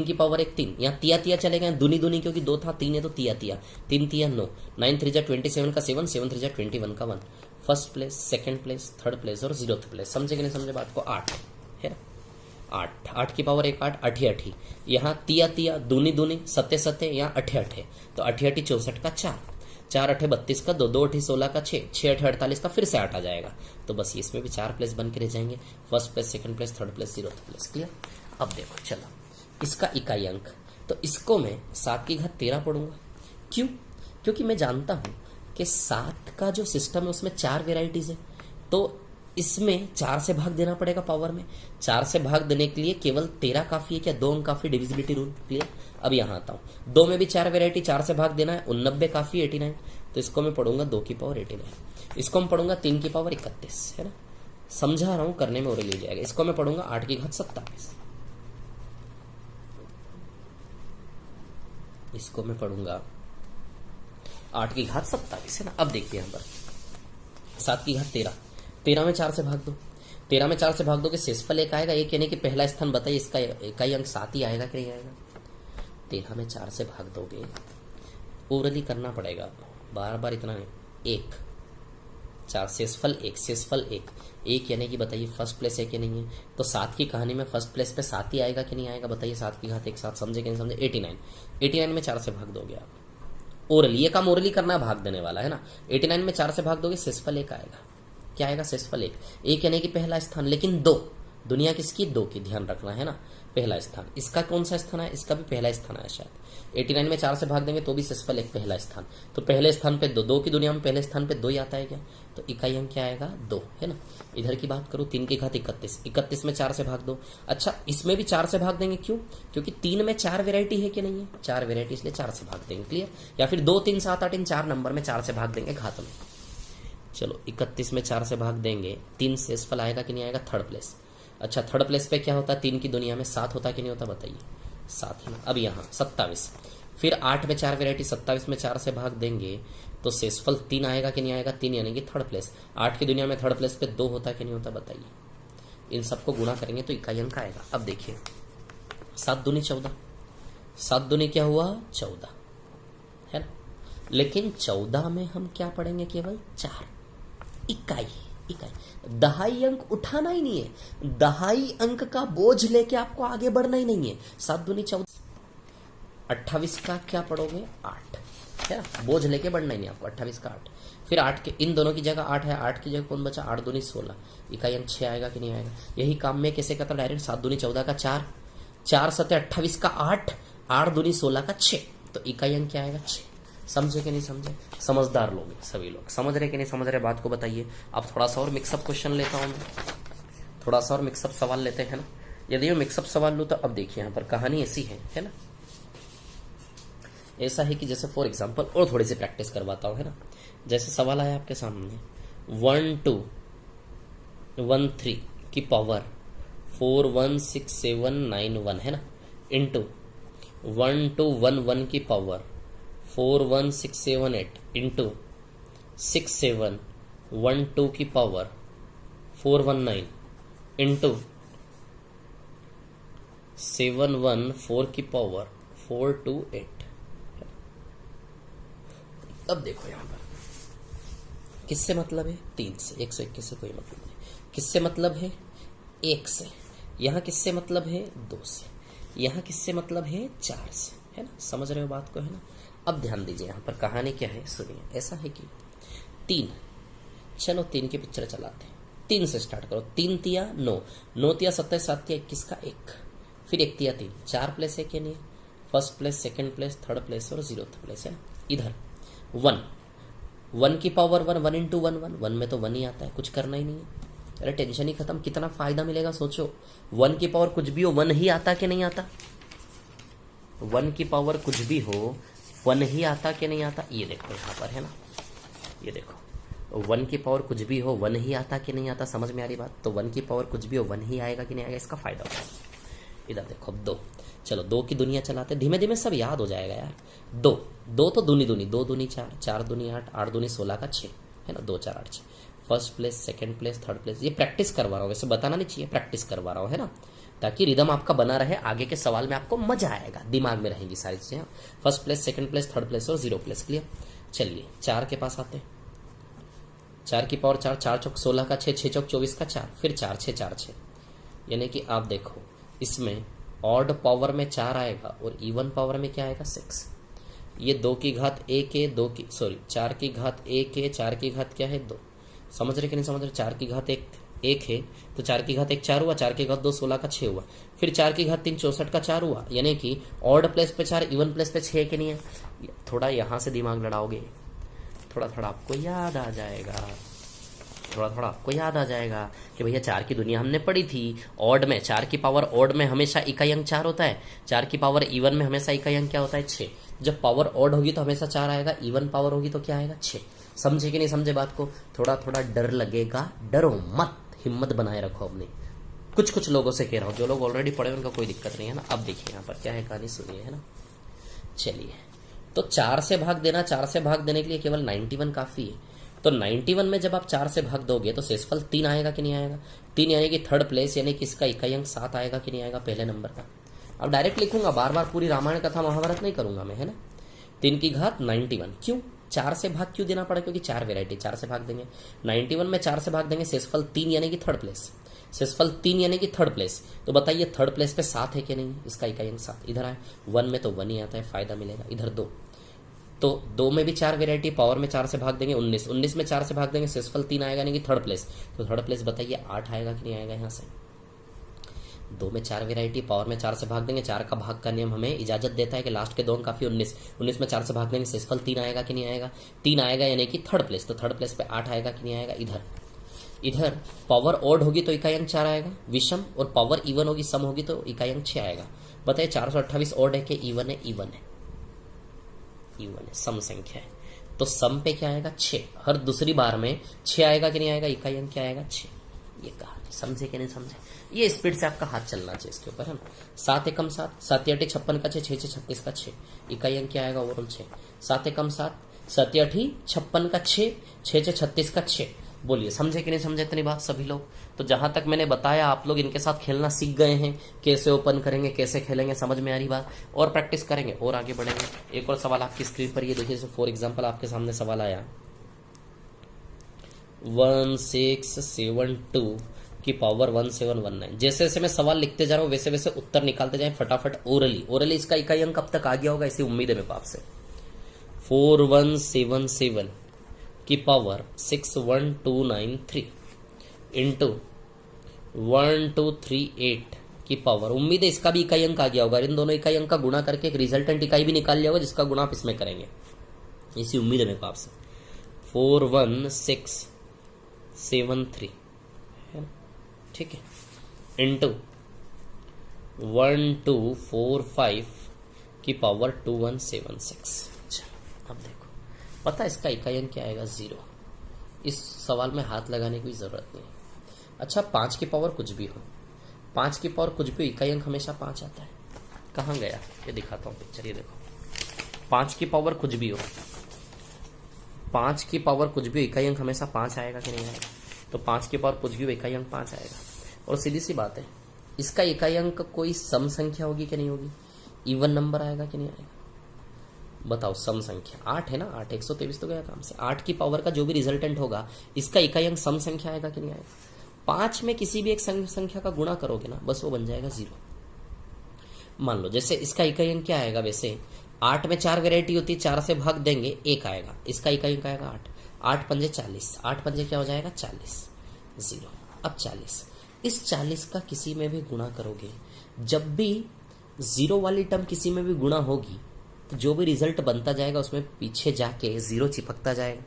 की पावर 1 3, यहाँ तिया तिया चलेगा, दूनी दूनी क्योंकि 2 था, 3 है तो तिया तिया, 3 तिया 9, 9 3 जा 27 का 7, 7 3 जा 21 का 1। First place, second place, third place और 0th प्लेस। समझे कि नहीं समझे बात को? 8 है ना, 8 की पावर 1 8, 8 8, यहाँ तिया तिया, दूनी दूनी, 7 7, यहाँ 8 8 है तो 8 8 64 का 4, 4 अठे 32 का 2, 2 अठे 16 का 6, 6 अठे 48 का फिर से 8 आ जाएगा। तो बस इसमें भी 4 प्लेस बन के रह जाएंगे, first place, second place, third place, 0th place. Clear? अब देखो चलो इसका इकाई अंक, तो इसको मैं 7 की घात 13 पढ़ूंगा। क्यों? क्योंकि मैं जानता हूं कि 7 का जो सिस्टम है उसमें 4 वेराइटीज है, तो इसमें 4 से भाग देना पड़ेगा पावर में। 4 से भाग देने के लिए केवल 13 काफी है क्या? 2 अंक काफी, डिविजिबिलिटी रूल। क्लियर? अब यहां आता हूं, 2 में भी 4 वेराइटी, 4 से भाग देना है, 89 काफी, 89। तो इसको मैं पढ़ूंगा 2 की पावर 89, इसको मैं पढ़ूंगा 3 की पावर 31, है ना? समझा रहा हूं, करने में और ले जाएगा। इसको मैं पढ़ूंगा 8 की घात 27, इसको मैं पढ़ूंगा 8 की घात 27, है ना? अब देखिए यहां पर 7 की घात 13, 13 में 4 से भाग दो, 13 में 4 से भाग दो कि शेषफल 1 आएगा। एक यानी कि पहला स्थान बताइए, इसका इकाई अंक 7 ही आएगा कि नहीं आएगा? 13 में 4 से भाग दोगे, ओरली करना पड़ेगा, बार बार इतना नहीं। 1 4 शेषफल 1, शेषफल 1, 1 यानी कि बताइए फर्स्ट प्लेस है कि नहीं है? तो 7 की कहानी में फर्स्ट प्लेस पे 7 ही आएगा कि नहीं आएगा? बताइए 7 की घात 1 7, समझे कि नहीं समझे? 89, 89 में 4 से भाग दोगे आप, ओरली, ये काम ओरली करना, भाग देने वाला है ना। 89 में 4 से भाग दोगे, शेषफल 1 आएगा। क्या आएगा? शेषफल 1, 1 यानी कि पहला स्थान, लेकिन 2, दुनिया किसकी? 2 की, ध्यान रखना है ना, पहला स्थान। इसका कौन सा स्थान है? इसका भी पहला स्थान है शायद। 89 में 4 से भाग देंगे तो भी शेषफल 1 पहला स्थान, तो पहले स्थान पे 2, 2 की दुनिया में पहले स्थान पे 2 ही आता है क्या? तो इकाई अंक क्या आएगा? 2, है ना। इधर की बात करूं, 3 की घात 31, 31 में 4 से भाग दो। अच्छा, इसमें भी 4 से भाग देंगे, क्यों? क्योंकि 3 में 4 वेराइटी है कि नहीं है? 4 वेराइटी, इसलिए 4 से भाग देंगे। क्लियर? या फिर 2 3 7 8 इन 4 नंबर में 4 से भाग देंगे घात में। चलो 31 में 4 से भाग देंगे, 3 शेषफल आएगा कि नहीं आएगा? Third place. अच्छा, थर्ड प्लेस पे क्या होता है? 3 की दुनिया में 7 होता है कि नहीं होता? बताइए, 7 है ना। अब यहाँ 27, फिर 8 में 4 वेराइटी, 27 में 4 से भाग देंगे तो शेषफल 3 आएगा कि नहीं आएगा? 3 यानी कि थर्ड प्लेस। 8 की दुनिया में थर्ड प्लेस पे 2 होता है कि नहीं होता? बताइए। इन सबको गुणा करेंगे तो इकाई अंक आएगा। अब देखिए 7 दूनी 14, 7 दूनी क्या हुआ? 14, है ना। लेकिन 14 में हम क्या पढ़ेंगे? केवल 4 इकाई, दहाई अंक उठाना ही नहीं है, दहाई अंक का बोझ लेके आपको आगे बढ़ना ही नहीं है। 7 दूनी 14, 28 का क्या पढ़ोगे? 8, है ना। बोझ लेके बढ़ना ही नहीं आपको, 28 का 8, फिर 8 के इन दोनों की जगह 8 है, 8 की जगह कौन बचा? 8 दूनी 16, इकाई अंक 6 आएगा कि नहीं आएगा? यही काम में कैसे करता? डायरेक्ट 7 दूनी 14 का 4, 4 सते 28 का 8, 8 दूनी 16 का 6, तो इकाई अंक क्या आएगा? 6। समझे कि नहीं समझे? समझदार लोग सभी लोग, समझ रहे कि नहीं समझ रहे बात को बताइए। अब थोड़ा सा और मिक्सअप क्वेश्चन लेता हूं, थोड़ा सा और मिक्सअप सवाल लेते हैं ना। यदि मैं मिक्सअप सवाल लूं तो अब देखिए यहाँ पर कहानी ऐसी है ना। ऐसा है कि जैसे फॉर एग्जांपल और थोड़ी सी प्रैक्टिस करवाता हूं, है ना। जैसे सवाल आया आपके सामने 1 2 1 3 की पावर 4 1 6 7 9 1, है ना, इंटू 1 2 1 1 की पावर 4 1 6 7 8 इंटू 6 7 1 2 की पावर 4 1 9 इंटू 7 1 4 की पावर 4 2 8। अब देखो यहां पर किससे मतलब है? 3 से, 121 से कोई मतलब नहीं। किससे मतलब है? 1 से। यहां किससे मतलब है? 2 से। यहां किससे मतलब है? 4 से, है ना। समझ रहे हो बात को, है ना। अब ध्यान दीजिए यहां पर कहानी क्या है, सुनिए। ऐसा है कि 3, चलो 3 की पिक्चर चलाते हैं। 3 से स्टार्ट करो। 3 तिया 9, 9 तिया 27, 7 तिया 21 का 1, फिर 1 तिया 3, 4 प्लेस है कि नहीं? First place, second place, third place और 0th प्लेस, है ना। इधर 1, 1 की पावर 1, 1 इंटू 1 1, 1 में तो 1 ही आता है, कुछ करना ही नहीं है। अरे टेंशन ही खत्म, कितना फायदा मिलेगा सोचो। 1 की पावर कुछ भी हो 1 ही आता कि नहीं आता? 1 की पावर कुछ भी हो 1 ही आता कि नहीं आता? ये देखो यहाँ पर, है ना, ये देखो 1 की पावर कुछ भी हो 1 ही आता कि नहीं आता? समझ में आ रही बात? तो 1 की पावर कुछ भी हो 1 ही आएगा कि नहीं आएगा, इसका फायदा होगा। इधर देखो 2, चलो 2 की दुनिया चलाते, धीमे धीमे सब याद हो जाएगा यार। 2 2 तो दूनी दूनी, 2 दूनी 4, 4 दूनी 8, 8 दूनी 16 का 6, है ना। 2 4 8 6, first place, second place, third place. ये प्रैक्टिस करवा रहा हूँ, वैसे बताना नहीं चाहिए, प्रैक्टिस करवा रहा हूँ, है ना, ताकि रिदम आपका बना रहे। आगे के सवाल में आपको मजा आएगा, दिमाग में रहेंगी सारी चीजें। First place, second place, third place और 0 प्लेस। क्लियर? चलिए 4 के पास आते हैं। 4 की पावर 4, 4 चौक 16 का 6, 6 चौक 24 का 4, फिर 4 6 4 6, यानी कि आप देखो इसमें ऑड पावर में 4 आएगा और इवन पावर में क्या आएगा? 6। ये 2 की घात 1 है, 4 की घात 1 है, 4 की घात क्या है 2। समझ रहे कि नहीं समझ रहे? 4 की घात 1 है तो 4 की घात 1 4 हुआ, 4 की घात 2 16 का 6 हुआ, फिर 4 की घात 3 64 का 4 हुआ, यानी कि ऑड प्लेस पे 4 इवन प्लेस पे 6 के नहीं है। थोड़ा यहाँ से दिमाग लड़ाओगे, थोड़ा थोड़ा आपको याद आ जाएगा, थोड़ा थोड़ा आपको याद आ जाएगा कि भैया 4 की दुनिया हमने पढ़ी थी। ऑड में 4 की पावर ऑड में हमेशा इकाई अंक 4 होता है, 4 की पावर इवन में हमेशा इकाई अंक क्या होता है 6। जब पावर ऑड होगी तो हमेशा 4 आएगा, इवन पावर होगी तो क्या आएगा 6। समझे कि नहीं समझे बात को? थोड़ा थोड़ा डर लगेगा, डरो मत, हिम्मत बनाए रखो अपनी। कुछ कुछ लोगों से कह रहा हूँ, जो लोग ऑलरेडी पढ़े उनका कोई दिक्कत नहीं है ना। अब देखिए यहाँ पर क्या है, कहानी सुनिए, है ना। चलिए, तो 4 से भाग देना, 4 से भाग देने के लिए केवल 91 काफी है। तो 91 में जब आप 4 से भाग दोगे तो शेषफल 3 आएगा कि नहीं आएगा? 3 यानी कि थर्ड प्लेस, यानी कि इसका इकाई अंक 7 आएगा कि नहीं आएगा पहले नंबर का। अब डायरेक्ट लिखूंगा, बार बार पूरी रामायण कथा महाभारत नहीं करूंगा मैं, है ना। 3 की घात 91, क्यों 4 से भाग क्यों देना पड़ा? क्योंकि 4 वेराइटी, 4 से भाग देंगे। 91 में 4 से भाग देंगे, शेषफल 3 यानी कि थर्ड प्लेस, शेषफल 3 यानी कि थर्ड प्लेस। तो बताइए थर्ड प्लेस पे 7 है कि नहीं? इसका इकाई अंक 7 इधर आए, 1 में तो 1 ही आता है, फायदा मिलेगा। इधर 2, तो 2 में भी 4 वेराइटी, पावर में 4 से भाग देंगे 19, 19 में 4 से भाग देंगे, शेषफल 3 आएगा यानी कि थर्ड प्लेस। तो थर्ड प्लेस बताइए 8 आएगा कि नहीं आएगा? यहाँ से 2 में 4 वेराइटी, पावर में 4 से भाग देंगे, 4 का भाग का नियम हमें इजाजत देता है कि लास्ट के 2 अंक काफी 19, 19 में 4 से भाग देंगे, शेषफल 3 आएगा कि नहीं आएगा? 3 आएगा यानी कि थर्ड प्लेस। तो थर्ड प्लेस पे 8 आएगा कि नहीं आएगा? इधर पावर ऑड होगी तो इकाई अंक 4 आएगा विषम, और पावर इवन होगी सम होगी तो इकाई अंक 6 आएगा। बताइए 428 ऑड है कि इवन है? इवन है, इवन है, सम संख्या है। तो सम पे क्या आएगा 6, हर दूसरी बार में 6 आएगा कि नहीं आएगा? इकाई अंक क्या आएगा 6। ये कहानी समझे कि नहीं समझे? ये स्पीड से आपका हाथ चलना चाहिए इसके ऊपर, है ना। 7 एकम 7, 7 8 56 का 6, 6 6 36 का 6, इकाई अंक क्या आएगा ओवरऑल 6। 7 एकम 7, 7 8 56 का 6, 6 6 36 का 6। बोलिए समझे कि नहीं समझे इतनी बात सभी लोग? तो जहां तक मैंने बताया आप लोग इनके साथ खेलना सीख गए हैं, कैसे ओपन करेंगे, कैसे खेलेंगे, समझ में आ रही बात? और प्रैक्टिस करेंगे और आगे बढ़ेंगे। एक और सवाल आपकी स्क्रीन पर ये देखिए, फॉर एग्जांपल आपके सामने सवाल आया 1672 की पावर 1719। जैसे जैसे मैं सवाल लिखते जा रहा हूं वैसे वैसे उत्तर निकालते जाए फटाफट। ओरली इसका इकाई अंक कब तक आ गया होगा, ऐसी उम्मीद है मेरे को आपसे। 4177 की पावर 61293 इंटू 1238 की पावर, उम्मीद है इसका भी इकाई अंक आ गया होगा। इन दोनों इकाई अंक का गुणा करके एक रिजल्टेंट इकाई भी निकाल लिया होगा जिसका गुणा आप इसमें करेंगे, इसी उम्मीद है मेरे को आपसे। 41673 है ना, ठीक है, इंटू 1245 की पावर 2176। अब देखो, पता है इसका इकाई अंक क्या आएगा? 0। इस सवाल में हाथ लगाने की जरूरत नहीं। अच्छा 5 की पावर कुछ भी हो, 5 की पावर कुछ भी, इकाई अंक हमेशा 5 आता है। कहाँ गया? ये दिखाता हूँ पिक्चर, ये देखो। 5 की पावर कुछ भी हो, 5 की पावर कुछ भी, इकाई अंक हमेशा 5 आएगा कि नहीं आएगा? तो 5 की पावर कुछ भी हो, इकाई अंक 5 आएगा। और सीधी सी बात है, इसका इकाई अंक कोई सम संख्या होगी कि नहीं होगी? इवन नंबर आएगा कि नहीं आएगा? बताओ, सम संख्या 8 है ना, 8 123 तो गया काम से। 8 की पावर का जो भी रिजल्टेंट होगा इसका इकाई अंक सम संख्या आएगा कि नहीं आएगा? 5 में किसी भी एक संख्या का गुणा करोगे ना, बस वो बन जाएगा 0। मान लो जैसे इसका इकाई अंक क्या आएगा? वैसे 8 में 4 वेराइटी होती है, 4 से भाग देंगे 1 आएगा, इसका इकाई अंक आएगा 8। 8 पंजे 40, 8 पंजे क्या हो जाएगा 40, 0। अब 40, इस 40 का किसी में भी गुणा करोगे, जब भी 0 वाली टर्म किसी में भी गुणा होगी तो जो भी रिजल्ट बनता जाएगा उसमें पीछे जाके 0 चिपकता जाएगा।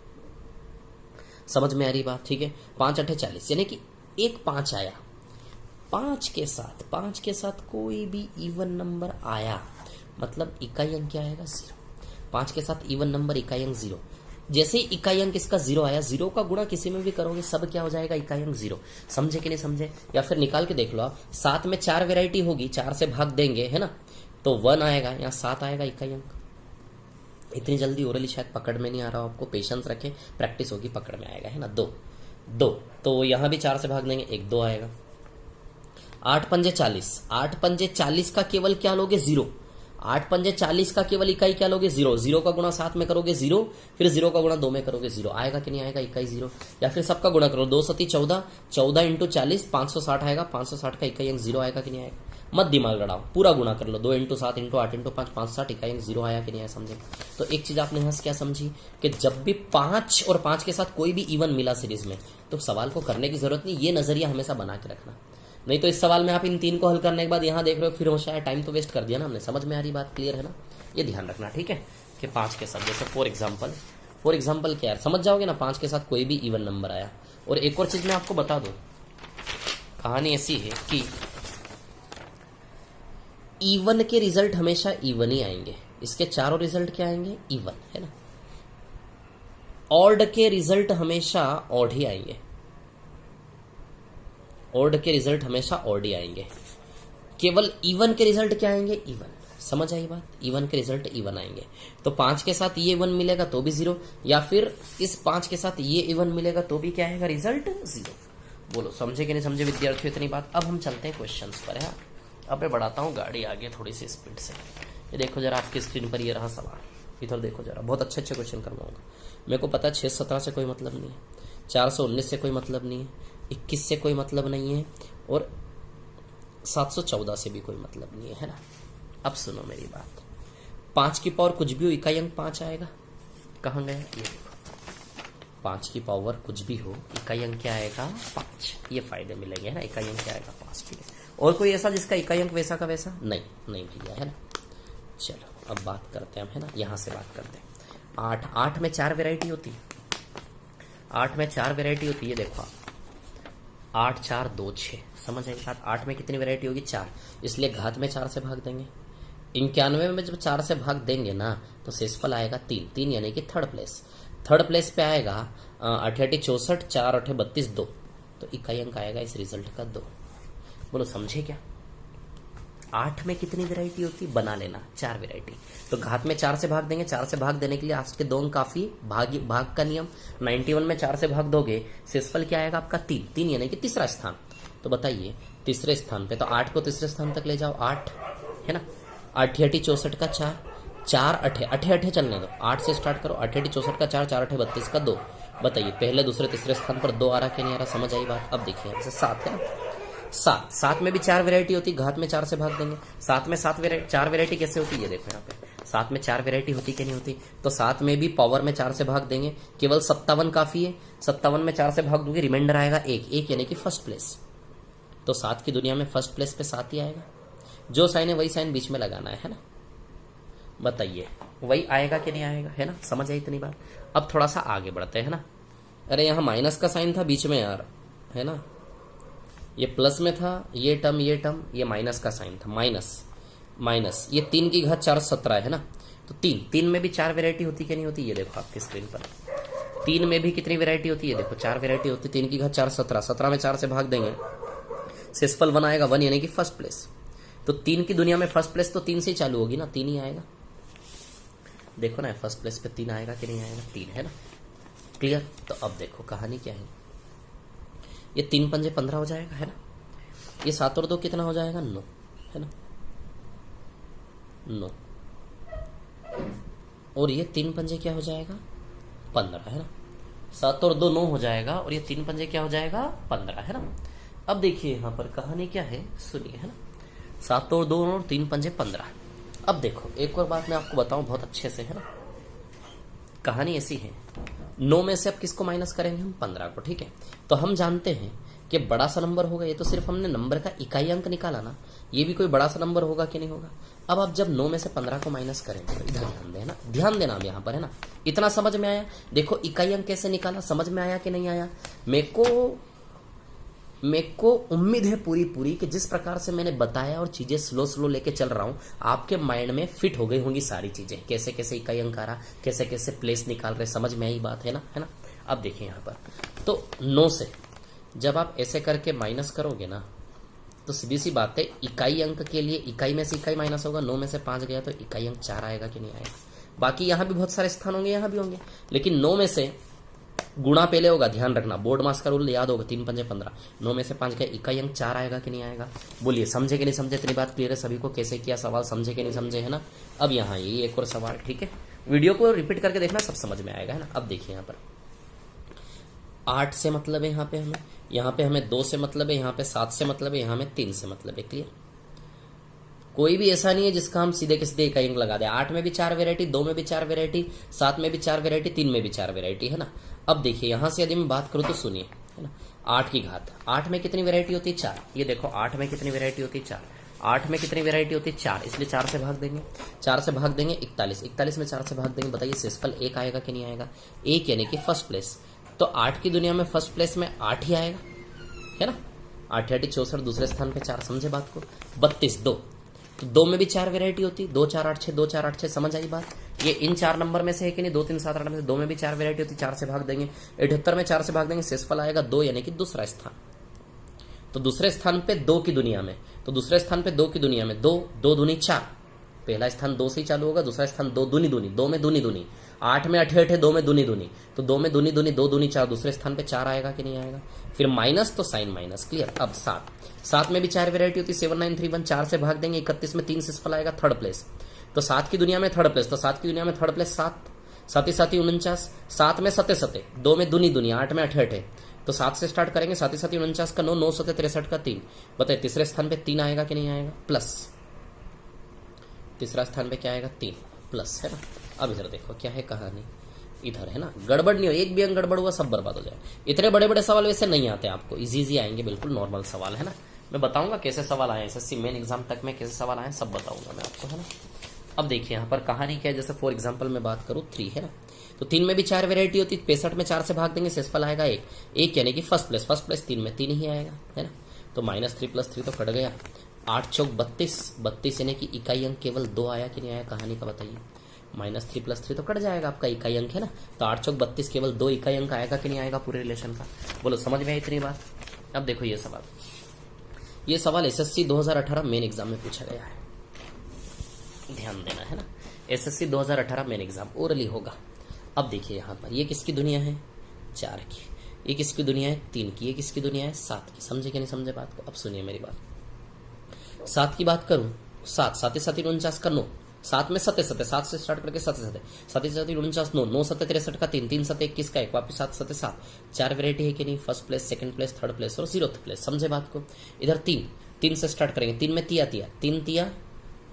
समझ में आ रही बात? ठीक है। 5 8 40, यानी कि एक 5 आया, 5 के साथ कोई भी इवन नंबर आया मतलब इकाई अंक क्या आएगा? 0। 5 के साथ इवन नंबर, इकाई अंक 0। जैसे ही इकाई अंक इसका 0 आया, 0 का गुणा किसी में भी करोगे सब क्या हो जाएगा? इकाई अंक 0। समझे कि नहीं समझे? या फिर निकाल के देख लो आप, 7 में 4 वेराइटी होगी, 4 से भाग देंगे, है ना, तो 1 आएगा, यहाँ 7 आएगा इकाई अंक। इतनी जल्दी ओरली शायद पकड़ में नहीं आ रहा हो आपको, पेशेंस रखें, प्रैक्टिस होगी, पकड़ में आएगा, है ना। 2 तो यहाँ भी 4 से भाग देंगे, 1 2 आएगा। 8 पंजे 40, 8 पंजे 40 का केवल क्या लोगे? 0। 8 पंजे 40 का केवल इकाई क्या लोगे? 0। 0 का गुणा 7 में करोगे 0, फिर 0 का गुणा 2 में करोगे 0। आएगा कि नहीं आएगा? इकाई 0। या फिर सबका गुणा करो, 2 7 14, 14 इंटू 40 560 आएगा, 560 का इकाई अंक 0 आएगा कि नहीं आएगा? मत दिमाग लड़ाओ, पूरा गुणा कर लो। 2 इंटू 7 इंटू 8 इंटू 5 5 60 इकाई 0 आया कि नहीं आया, समझे। तो एक चीज आपने यहां से क्या समझी कि जब भी 5 और 5 के साथ कोई भी इवन मिला सीरीज में तो सवाल को करने की जरूरत नहीं, ये नजरिया हमेशा बना के रखना। नहीं तो इस सवाल में आप इन 3 को हल करने के बाद यहां देख रहे हो फिर होशियार, टाइम तो वेस्ट कर दिया ना हमने। समझ में आ रही बात, क्लियर है ना। ये ध्यान रखना, ठीक है, कि 5 के साथ जैसे फॉर एग्जाम्पल क्या है, समझ जाओगे ना। 5 के साथ कोई भी इवन नंबर आया। और एक और चीज मैं आपको बता दूं, कहानी ऐसी है कि इवन के रिजल्ट हमेशा इवन ही आएंगे। इसके चारों रिजल्ट क्या आएंगे, इवन, है ना। ऑड के रिजल्ट हमेशा ऑड ही आएंगे, ऑड के रिजल्ट हमेशा ऑड ही आएंगे। केवल इवन के रिजल्ट क्या आएंगे, इवन। समझ आई बात, इवन के रिजल्ट इवन आएंगे। तो 5 के साथ ये इवन मिलेगा तो भी 0, या फिर इस 5 के साथ ये इवन मिलेगा तो भी क्या आएगा, रिजल्ट 0। बोलो समझे कि नहीं समझे विद्यार्थियों इतनी बात। अब हम चलते हैं क्वेश्चंस पर, है। अब मैं बढ़ाता हूँ गाड़ी आगे थोड़ी सी स्पीड से। ये देखो जरा आपकी स्क्रीन पर ये रहा सवाल, इधर देखो जरा, बहुत अच्छे अच्छे क्वेश्चन करवाऊंगा। मेरे को पता है 617 से कोई मतलब नहीं है, 419 से कोई मतलब नहीं है, 21 से कोई मतलब नहीं है, और 714 से भी कोई मतलब नहीं है ना। अब सुनो मेरी बात, 5 की पावर कुछ भी हो, इकाई अंक 5 आएगा। कहाँ गया, ये देखो, 5 की पावर कुछ भी हो, इकाई अंक क्या आएगा, 5। ये फायदे मिलेंगे, है ना। इकाई अंक क्या आएगा, 5, ठीक है। और कोई ऐसा जिसका इकाई अंक वैसा का वैसा, नहीं भैया, है ना। चलो अब बात करते हैं हम, है ना, यहां से बात करते हैं। 8 में 4 वेराइटी होती है, 8 में 4 वेराइटी होती है। देखो आप, 8 4 2 6, समझ आएगी बात। 8 में कितनी वेराइटी होगी, 4, इसलिए घात में 4 से भाग देंगे। 91 में जब 4 से भाग देंगे ना तो शेषफल आएगा 3 यानी कि थर्ड प्लेस पे आएगा 8 8 64, 4 8 32 2, तो इकाई अंक आएगा इस रिजल्ट का 2। बोलो समझे क्या। 8 में कितनी वेराइटी होती, बना लेना, 4 वेराइटी। तो घात में 4 से भाग देंगे, 4 से भाग देने के लिए आज के 2 अंक काफी, भाग का नियम। 91 में 4 से भाग दोगे, शेषफल क्या आएगा आपका 3 यानी कि तीसरा स्थान। तो बताइए तीसरे स्थान पे, तो 8 को तीसरे स्थान तक ले जाओ, 8, है ना। 8 8 64 का 4 8 चलने दो, 8 से स्टार्ट करो। 8 8 64 का 4 4 8 32 का 2। बताइए पहले दूसरे तीसरे स्थान पर 2 आ रहा कि नहीं आ रहा, समझ आई बात। अब देखिए जैसे 7 है ना, 7 में भी 4 वेराइटी होती, घात में 4 से भाग देंगे। 7 में 4 वेराइटी कैसे होती है, देखो यहाँ पे 7 में 4 वेराइटी होती कि नहीं होती। तो 7 में भी पावर में 4 से भाग देंगे, केवल 57 काफी है। 57 में 4 से भाग दूंगे, रिमाइंडर आएगा 1 यानी कि फर्स्ट प्लेस। तो 7 की दुनिया में फर्स्ट प्लेस पे 7 ही आएगा। जो साइन है वही साइन बीच में लगाना है ना। बताइए वही आएगा कि नहीं आएगा, है ना। समझ आई इतनी बात। अब थोड़ा सा आगे बढ़ते हैं ना। अरे यहाँ माइनस का साइन था बीच में यार, है ना। ये प्लस में था, ये टर्म ये माइनस का साइन था, माइनस ये 3 की घात 4 17 है ना। तो 3 में भी 4 वेराइटी होती कि नहीं होती, ये देखो आपकी स्क्रीन पर। 3 में भी कितनी वेराइटी होती है, देखो 4 वेराइटी होती है। 3 की घात 4 17 में 4 से भाग देंगे, शेषफल 1 आएगा, 1 यानी कि फर्स्ट प्लेस। तो 3 की दुनिया में फर्स्ट प्लेस तो 3 से ही चालू होगी ना, 3 ही आएगा। देखो ना फर्स्ट प्लेस पे 3 आएगा कि नहीं आएगा, 3 है ना। क्लियर। तो अब देखो कहानी क्या है, ये 3 पंजे 15 हो जाएगा, है ना। ये 7 और 2 कितना हो जाएगा, 9, है ना, 9। और ये 3 पंजे क्या हो जाएगा, 15, है ना। 7 और 2 9 हो जाएगा, और ये 3 पंजे क्या हो जाएगा, 15, है ना। अब देखिए यहाँ पर कहानी क्या है, सुनिए, है ना। 7 और 2 और 3 पंजे 15। अब देखो एक और बात मैं आपको बताऊं बहुत अच्छे से, है ना। कहानी ऐसी है, 9 में से अब किसको माइनस करेंगे हम, 15 को, ठीक है। तो हम जानते हैं कि बड़ा सा नंबर होगा, ये तो सिर्फ हमने नंबर का इकाई अंक निकाला ना, ये भी कोई बड़ा सा नंबर होगा कि नहीं होगा। अब आप जब 9 में से 15 को माइनस करेंगे तो इधर ध्यान देना, ध्यान देना अब यहाँ पर, है ना। इतना समझ में आया। देखो इकाई अंक कैसे निकाला, समझ में आया कि नहीं आया। मेरे को उम्मीद है पूरी कि जिस प्रकार से मैंने बताया और चीजें स्लो लेके चल रहा हूं, आपके माइंड में फिट हो गई होंगी सारी चीजें, कैसे कैसे इकाई अंक आ रहा, कैसे कैसे प्लेस निकाल रहे, समझ में आई बात, है ना, है ना। अब देखिए यहाँ पर, तो 9 से जब आप ऐसे करके माइनस करोगे ना, तो सीधी सी बात है, इकाई अंक के लिए इकाई में से इकाई माइनस होगा। 9 में से 5 गया तो इकाई अंक 4 आएगा कि नहीं आएगा। बाकी यहाँ भी बहुत सारे स्थान होंगे, यहाँ भी होंगे, लेकिन 9 में से गुणा पहले होगा, ध्यान रखना, बोर्ड मास का रूल याद होगा, 3 पंजे 15। 9 में से 5 गया, इकाई अंक 4 आएगा कि नहीं आएगा। बोलिए समझे कि नहीं समझे, इतनी बात क्लियर है सभी को, कैसे किया सवाल, समझे कि नहीं समझे, है ना। अब यहाँ ये एक और सवाल, ठीक है, वीडियो को रिपीट करके देखना, सब समझ में आएगा, है ना। अब देखिए यहाँ पर 8 से मतलब है यहाँ पे हमें 2 से मतलब है, यहाँ पे 7 से मतलब है, यहाँ में 3 से मतलब है। क्लियर। कोई भी ऐसा नहीं है जिसका हम सीधे के सीधे इकाई अंक लगा दें। 8 में भी 4 वेरायटी, 2 में भी 4 वेरायटी, 7 में भी 4 वेरायटी, 3 में भी 4 वेरायटी, है ना। अब देखिए यहां से यदि मैं बात करूं तो सुनिए, है ना। 8 की घात, 8 में कितनी वेरायटी होती है? 4। ये देखो 8 में कितनी वेरायटी होती है? 4। 8 में कितनी वेरायटी होती है? 4, इसलिए 4 से भाग देंगे। 4 से भाग देंगे 41, 41 में 4 से भाग देंगे। बताइए शेषफल 1 आएगा कि नहीं आएगा? 1 यानी कि फर्स्ट प्लेस। तो 8 की दुनिया में फर्स्ट प्लेस में 8 ही आएगा, है ना। 8 8 64, दूसरे स्थान पे 4, समझे बात को। 32 2, तो 2 में भी 4 वेरायटी होती, 2 4 8 6, 2 4 8 6, समझ आई बात। ये इन 4 नंबर में से है कि नहीं? 2 3 7 8 में से 2 में भी 4 वेरायटी होती, 4 से भाग देंगे। 78 में 4 से भाग देंगे, शेषफल आएगा 2 यानी कि दूसरा स्थान। तो दूसरे स्थान पे 2 की दुनिया में, तो दूसरे स्थान पे 2 की दुनिया में 2 2 दूनी 4, पहला स्थान 2 से ही चालू होगा, दूसरा स्थान 2 दूनी दूनी, 2 में दूनी दूनी, 8 में 8 8, 2 में दूनी दूनी, तो 2 में दूनी दूनी, 2 दूनी 4, दूसरे स्थान पे 4 आएगा कि नहीं आएगा? फिर माइनस तो साइन माइनस, क्लियर। अब 7 में भी 4 वेरायटी होती, 7 9 3 1, 4 से भाग देंगे। 31 में 3 शेषफल आएगा, थर्ड प्लेस। तो 7 की दुनिया में थर्ड प्लेस, तो 7 की दुनिया में थर्ड प्लेस 7, 7 7 49, 7 में 7 7, 2 में दूनी दूनी, 8 में 8 8, तो 7 से स्टार्ट करेंगे। 7 7 49 का 9, 9 7 63 का 3। बताइए तीसरे स्थान पे 3 आएगा कि नहीं आएगा? प्लस। तीसरा स्थान पे क्या आएगा? 3 प्लस, है ना। अब इधर देखो क्या है कहानी, इधर है ना, गड़बड़ नहीं हो, एक भी अंक गड़बड़ हुआ सब बर्बाद हो जाए। इतने बड़े बड़े सवाल वैसे नहीं आते आपको, इजी आएंगे, बिल्कुल नॉर्मल सवाल, है ना। मैं बताऊंगा कैसे सवाल आए एसएससी मेन एग्जाम तक में, कैसे सवाल आए सब बताऊंगा मैं आपको, है ना। अब देखिए यहाँ पर कहानी क्या है, जैसे फॉर एग्जाम्पल मैं बात करूँ 3, है ना। तो 3 में भी 4 वेरायटी होती, 65 में 4 से भाग देंगे, शेषफल आएगा 1, 1 यानी कि फर्स्ट प्लेस। फर्स्ट प्लेस 3 में 3 ही आएगा, है ना। तो -3 + 3 तो कट गया। 8 चौक 32, 32 यानी कि इकाई अंक केवल 2 आया कि नहीं आया? कहानी का बताइए। -3 + 3 तो कट जाएगा आपका इकाई अंक, है ना। तो 8 चौक 32 केवल 2 इकाई अंक आएगा कि नहीं आएगा पूरे रिलेशन का? बोलो समझ में आई इतनी बात? अब देखो ये सवाल एसएससी 2018 मेन एग्जाम में पूछा गया है, ध्यान देना, है ना। एसएससी 2018 मेन एग्जाम ओरली होगा। अब देखिए यहाँ पर ये किसकी दुनिया है? 4 की। ये किसकी दुनिया है? 3 की। ये किसकी दुनिया है? 7 की। समझे कि नहीं समझे बात को? अब सुनिए मेरी बात। 7 की बात करूं, 7 7 7 49 का 9, 7 में 7 7, 7 से स्टार्ट करके 7 7 7 7 49 9, 9 7 63 का 3, 3 7 21 का 1, वापिस 7 7 7, 4 वेरायटी है कि नहीं? First place, second place, third place और 0th प्लेस, समझे बात को। इधर 3 से स्टार्ट करेंगे। 3 में तिया 3 तिया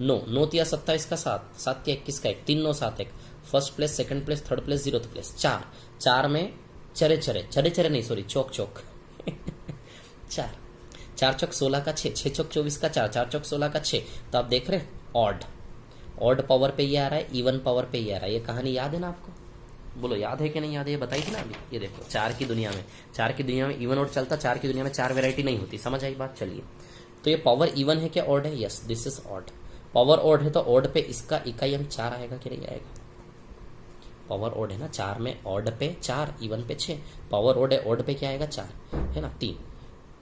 9, 9 तिया 27 का 7, 7 तिया 21 का 1, 3 9 7 1, first place, second place, third place, 0th place. 4 में चरे नहीं, सॉरी, चौक 4 चौक 16 का 6, 6 चौक 24 का 4, 4 चौक 16 का 6। तो आप देख रहे हैं ऑड पावर पे ये आ रहा है, इवन पावर पे ये आ रहा है। ये कहानी याद है ना आपको? बोलो याद है कि नहीं याद है? ये बताई थी ना अभी। ये देखो 4 की दुनिया में इवन ऑड चलता, 4 की दुनिया में 4 वेरायटी नहीं होती, समझ आई बात? चलिए, तो ये पावर इवन है क्या ऑड है? Yes, this is odd. Power odd है तो ऑड पे इसका इकाई अंक 4 आएगा कि नहीं आएगा? पावर ऑड है ना, 4 में ऑड पे 4, इवन पे 6, पावर ऑड है, ऑड पे क्या आएगा? 4, है ना।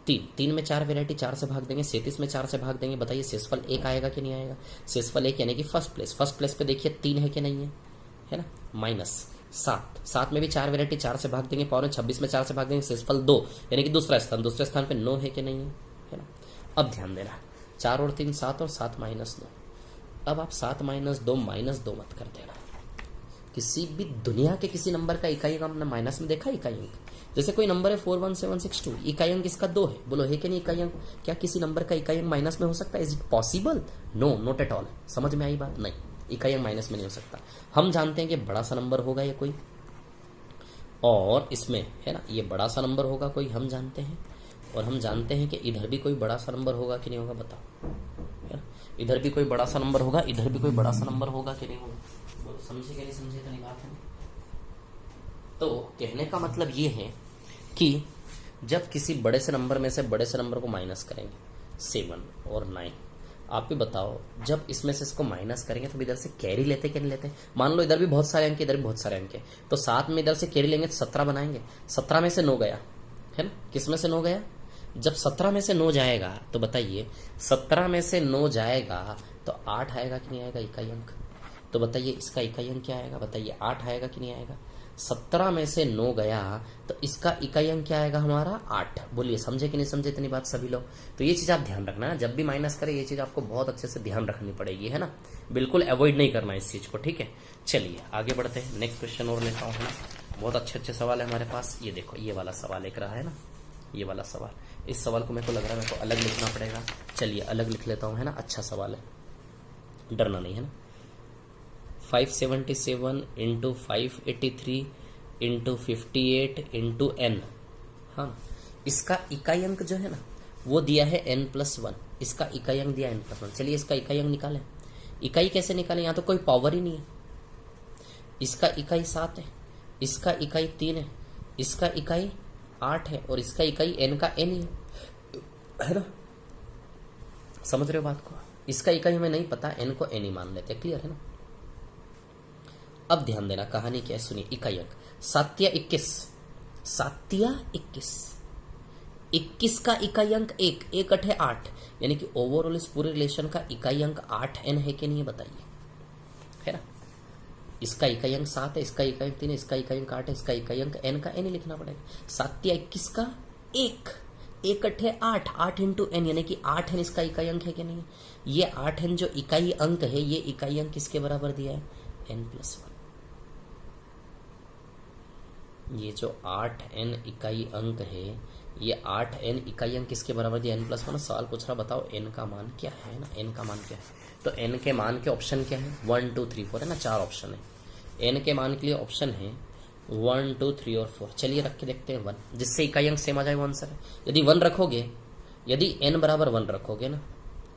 3 में 4 वेरायटी, 4 से भाग देंगे। 37 में 4 से भाग देंगे। बताइए शेषफल 1 आएगा कि नहीं आएगा? शेषफल 1 यानी कि फर्स्ट प्लेस पे देखिए 3 है कि नहीं है ना। -7 में भी 4 वेरायटी, 4 से भाग देंगे। पावर 26 में 4 से भाग देंगे, शेषफल 2 यानी कि दूसरे स्थान पे 9 है कि नहीं है ना। अब ध्यान देना, 4 और 3 7 और 7 -9। अब आप 7 - 2 -2 मत कर देना। किसी भी दुनिया के किसी नंबर का इकाई अंक हमने माइनस में देखा? इकाई अंक जैसे कोई नंबर है 41762, इकाई अंक इसका 2 है। बोलो है कि नहीं इकाई अंक? क्या किसी नंबर का इकाई अंक माइनस में हो सकता है? Is it possible? No, not at all. समझ में आई बात? नहीं, इकाई अंक माइनस में नहीं हो सकता। हम जानते हैं कि बड़ा सा नंबर होगा ये कोई, और इसमें है ना ये बड़ा सा नंबर होगा कोई, हम जानते हैं। और हम जानते हैं कि इधर भी कोई बड़ा सा नंबर होगा कि नहीं होगा? बताओ, है ना। इधर भी कोई बड़ा सा नंबर होगा, इधर भी कोई बड़ा सा नंबर होगा कि नहीं होगा? समझे कि नहीं समझे? इतनी बात है। तो कहने का मतलब ये है कि जब किसी बड़े से नंबर में से बड़े से नंबर को माइनस करेंगे, 7 और 9, आप भी बताओ, जब इसमें से इसको माइनस करेंगे तो इधर से कैरी लेते कि नहीं लेते? मान लो इधर भी बहुत सारे अंक, इधर भी बहुत सारे अंक है, तो 7 में इधर से कैरी लेंगे तो 17 बनाएंगे। 17 में से 9 गया, है ना। किस में से 9 गया? जब 17 में से 9 जाएगा तो बताइए 17 में से 9 जाएगा तो 8 आएगा कि नहीं आएगा इकाई अंक? तो बताइए इसका इकाई अंक क्या आएगा? बताइए 8 आएगा कि नहीं आएगा? 17 में से 9 गया तो इसका इकाई अंक क्या आएगा हमारा? 8। बोलिए समझे कि नहीं समझे इतनी बात सभी लोग? तो ये चीज आप ध्यान रखना है, जब भी माइनस करें ये चीज आपको बहुत अच्छे से ध्यान रखनी पड़ेगी, है ना। बिल्कुल अवॉइड नहीं करना इस चीज को, ठीक है। चलिए आगे बढ़ते हैं, नेक्स्ट क्वेश्चन और लेता हूँ, है ना। बहुत अच्छे अच्छे सवाल है हमारे पास। ये देखो ये वाला सवाल एक रहा है ना, ये वाला सवाल। इस सवाल को मेरे को लग रहा है मेरे को अलग लिखना पड़ेगा। चलिए अलग लिख लेता हूँ, है ना। अच्छा सवाल है, डरना नहीं है ना। 577 इंटू 583 इंटू 58 इंटू n। हाँ, इसका इकाई अंक जो है ना वो दिया है n+1, इसका इकाई अंक दिया n+1। चलिए इसका इकाई अंक निकालें। इकाई कैसे निकालें, यहाँ तो कोई पावर ही नहीं है। इसका इकाई 7 है, इसका इकाई 3 है, इसका इकाई 8 है और इसका इकाई n का n ही है ना। समझ रहे हो बात को। इसका इकाई हमें नहीं पता, n को n ही मान लेते, क्लियर है ना। अब ध्यान देना कहानी क्या है, सुनिए। इकाई अंक 7 या 21, 7 या 21 का इकाई अंक 1, 1 8 8, यानी कि ओवरऑल इस पूरे रिलेशन का इकाई अंक 8n है कि नहीं बताइए, है ना। इसका इकाई अंक 7 है, इसका इकाई अंक 3 है, इसका इकाई अंक 8 है, इसका इकाई अंक n का n ही लिखना पड़ेगा। 7 या 21 का 1, 1 8 8, 8 इंटू n, यानी कि 8n इसका इकाई अंक है कि नहीं। ये 8n जो इकाई अंक है, ये इकाई अंक किसके बराबर दिया है, n+1। ये जो 8n इकाई अंक है, ये 8n इकाई अंक किसके बराबर दिया, n+1। सवाल पूछ रहा, बताओ n का मान क्या है ना, n का मान क्या है। तो n के मान के ऑप्शन क्या है, 1 2 3 4 है ना, 4 ऑप्शन है। n के मान के लिए ऑप्शन है 1 2 3 और 4। चलिए रख के देखते हैं 1, जिससे इकाई अंक सेम आ जाए वो आंसर है। यदि 1 रखोगे, यदि n बराबर 1 रखोगे ना,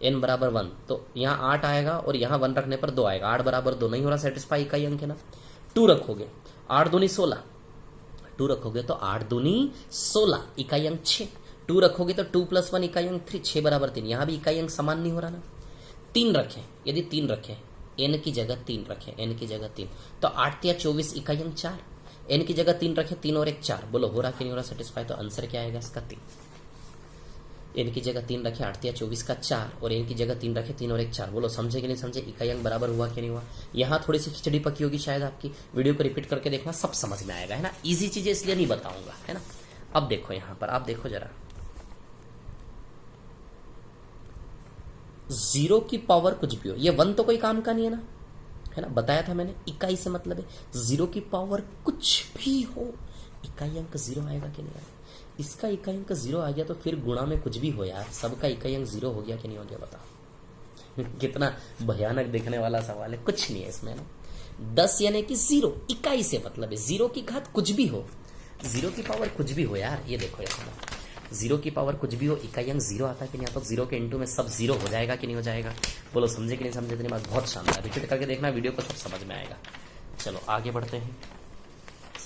n बराबर 1, तो यहाँ 8 आएगा और यहाँ 1 रखने पर 2 आएगा। 8 बराबर 2 नहीं हो रहा, सेटिस्फाई इकाई अंक है ना। 2 रखोगे, 8 दूनी 16, 2 रखोगे तो 8 दूनी 16, इकाई अंक 6। 2 रखोगे तो 2 + 1 इकाई अंक 3, 6 बराबर 3। यहाँ भी इकाई अंक समान नहीं हो रहा ना। 3 रखें, यदि 3 रखें, n की जगह 3 रखें, n की जगह 3, तो 8 या 24 इकाई अंक 4, n की जगह 3 रखें, 3 और 1 4। बोलो हो रहा कि नहीं हो रहा सेटिस्फाई। तो आंसर क्या आएगा इसका 3। n की जगह 3 रखे, 8 या 24 का 4, और n की जगह 3 रखे, 3 और 1 4। बोलो समझे कि नहीं समझे, इकाई अंक बराबर हुआ कि नहीं हुआ। यहाँ थोड़ी सी खिचड़ी पकी होगी शायद आपकी, वीडियो को रिपीट करके देखना, सब समझ में आएगा, है ना। इजी चीजें इसलिए नहीं बताऊंगा, है ना। अब देखो यहाँ पर, आप देखो जरा, 0 की पावर कुछ भी हो, ये 1 तो कोई काम का नहीं है ना, है ना। बताया था मैंने, इकाई से मतलब है 0 की पावर कुछ भी हो, इकाई अंक 0 आएगा कि नहीं आएगा। इसका इकाई अंक 0 आ गया तो फिर गुणा में कुछ भी हो यार, सबका इकाई अंक 0 हो गया कि नहीं हो गया, बताओ। कितना भयानक दिखने वाला सवाल है, कुछ नहीं है इसमें ना। 10 यानी कि 0, इकाई से मतलब है 0 की घात कुछ भी हो, 0 की पावर कुछ भी हो यार। ये देखो यार, 0 की पावर कुछ भी हो, इकाई अंक 0 आता है कि नहीं आता। 0 के इंटू में सब 0 हो जाएगा कि नहीं हो जाएगा। बोलो समझे कि नहीं समझे। इतनी बात बहुत शानदार, रिपीट करके देखना वीडियो को, सब समझ में आएगा। चलो आगे बढ़ते हैं,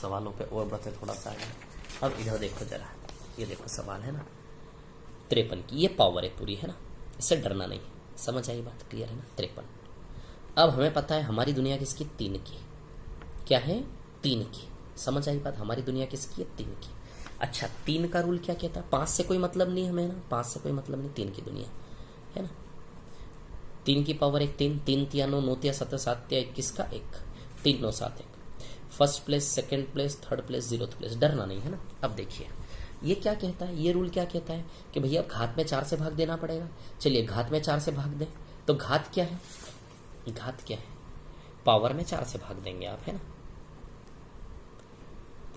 सवालों पे और बढ़ते थोड़ा सा आगे। अब इधर देखो जरा, ये देखो सवाल है ना 53 की, ये पावर है पूरी, है ना, इससे डरना नहीं। समझ आई बात, क्लियर है ना। 53। अब हमें पता है हमारी दुनिया किसकी, 3 की। क्या है, 3 की। समझ आई बात, हमारी दुनिया किसकी है, 3 की। अच्छा, 3 का रूल क्या कहता है, 5 से कोई मतलब नहीं हमें ना, 5 से कोई मतलब नहीं, 3 की दुनिया है ना। 3 की पावर 1, 3, 3 तिया 9, 9 तिया 17, 7 तिया 21 का 1, 3 9 7 1। First place, second place, third place, 0th place, डरना नहीं है ना। अब देखिए ये क्या कहता है, ये रूल क्या कहता है कि भैया घात में 4 से भाग देना पड़ेगा। चलिए घात में 4 से भाग दें, तो घात क्या है, घात क्या है, पावर में 4 से भाग देंगे आप, है ना।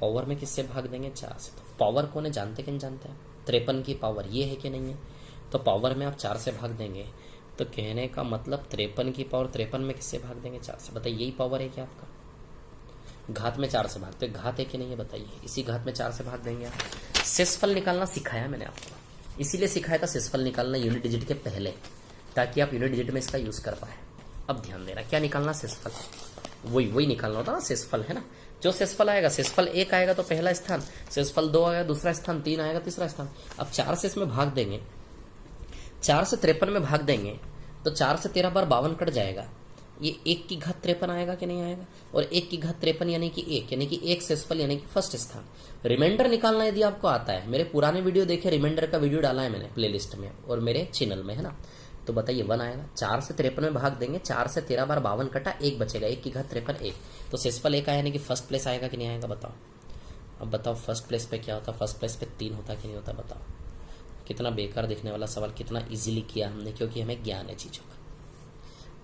पावर में किससे भाग देंगे, 4 से। तो पावर कौन है, जानते कि नहीं जानते हैं, 53 की पावर ये है कि नहीं है। तो पावर में आप 4 से भाग देंगे, तो कहने का मतलब 53 की पावर 53 में किससे भाग देंगे, 4 से। बताइए यही पावर है क्या आपका, घात में 4 से भागते, घात है कि नहीं है बताइए। इसी घात में 4 से भाग देंगे आप। शेषफल निकालना सिखाया मैंने आपको, इसीलिए सिखाया था शेषफल निकालना यूनिट डिजिट के पहले, ताकि आप यूनिट डिजिट में इसका यूज कर पाए। अब ध्यान देना, क्या निकालना, शेषफल। वही निकालना होता ना शेषफल, है ना। जो शेषफल आएगा, शेषफल 1 आएगा तो पहला स्थान, शेषफल 2 आएगा दूसरा स्थान, 3 आएगा तीसरा स्थान। अब 4 से इसमें भाग देंगे, 4 से 53 में भाग देंगे, तो 4 से 13 बार 52 कट जाएगा। ये 1 की घात 53 आएगा कि नहीं आएगा, और 1 की घात 53 यानी कि 1, यानी कि 1 शेषफल यानी कि फर्स्ट स्थान। रिमाइंडर निकालना यदि आपको आता है, मेरे पुराने वीडियो देखे, रिमाइंडर का वीडियो डाला है मैंने प्लेलिस्ट में और मेरे चैनल में, है ना। तो बताइए 1 आएगा, 4 से 53 में भाग देंगे, 4 से 13 बार 52 कटा, 1 बचेगा, 1 की घात 53 1, तो शेषफल 1 आया, यानी कि फर्स्ट प्लेस आएगा कि नहीं आएगा, बताओ। अब बताओ फर्स्ट प्लेस पे क्या होता, फर्स्ट प्लेस पे 3 होता कि नहीं होता, बताओ। कितना बेकार दिखने वाला सवाल, कितना इजीली किया हमने, क्योंकि हमें ज्ञान है चीजों का।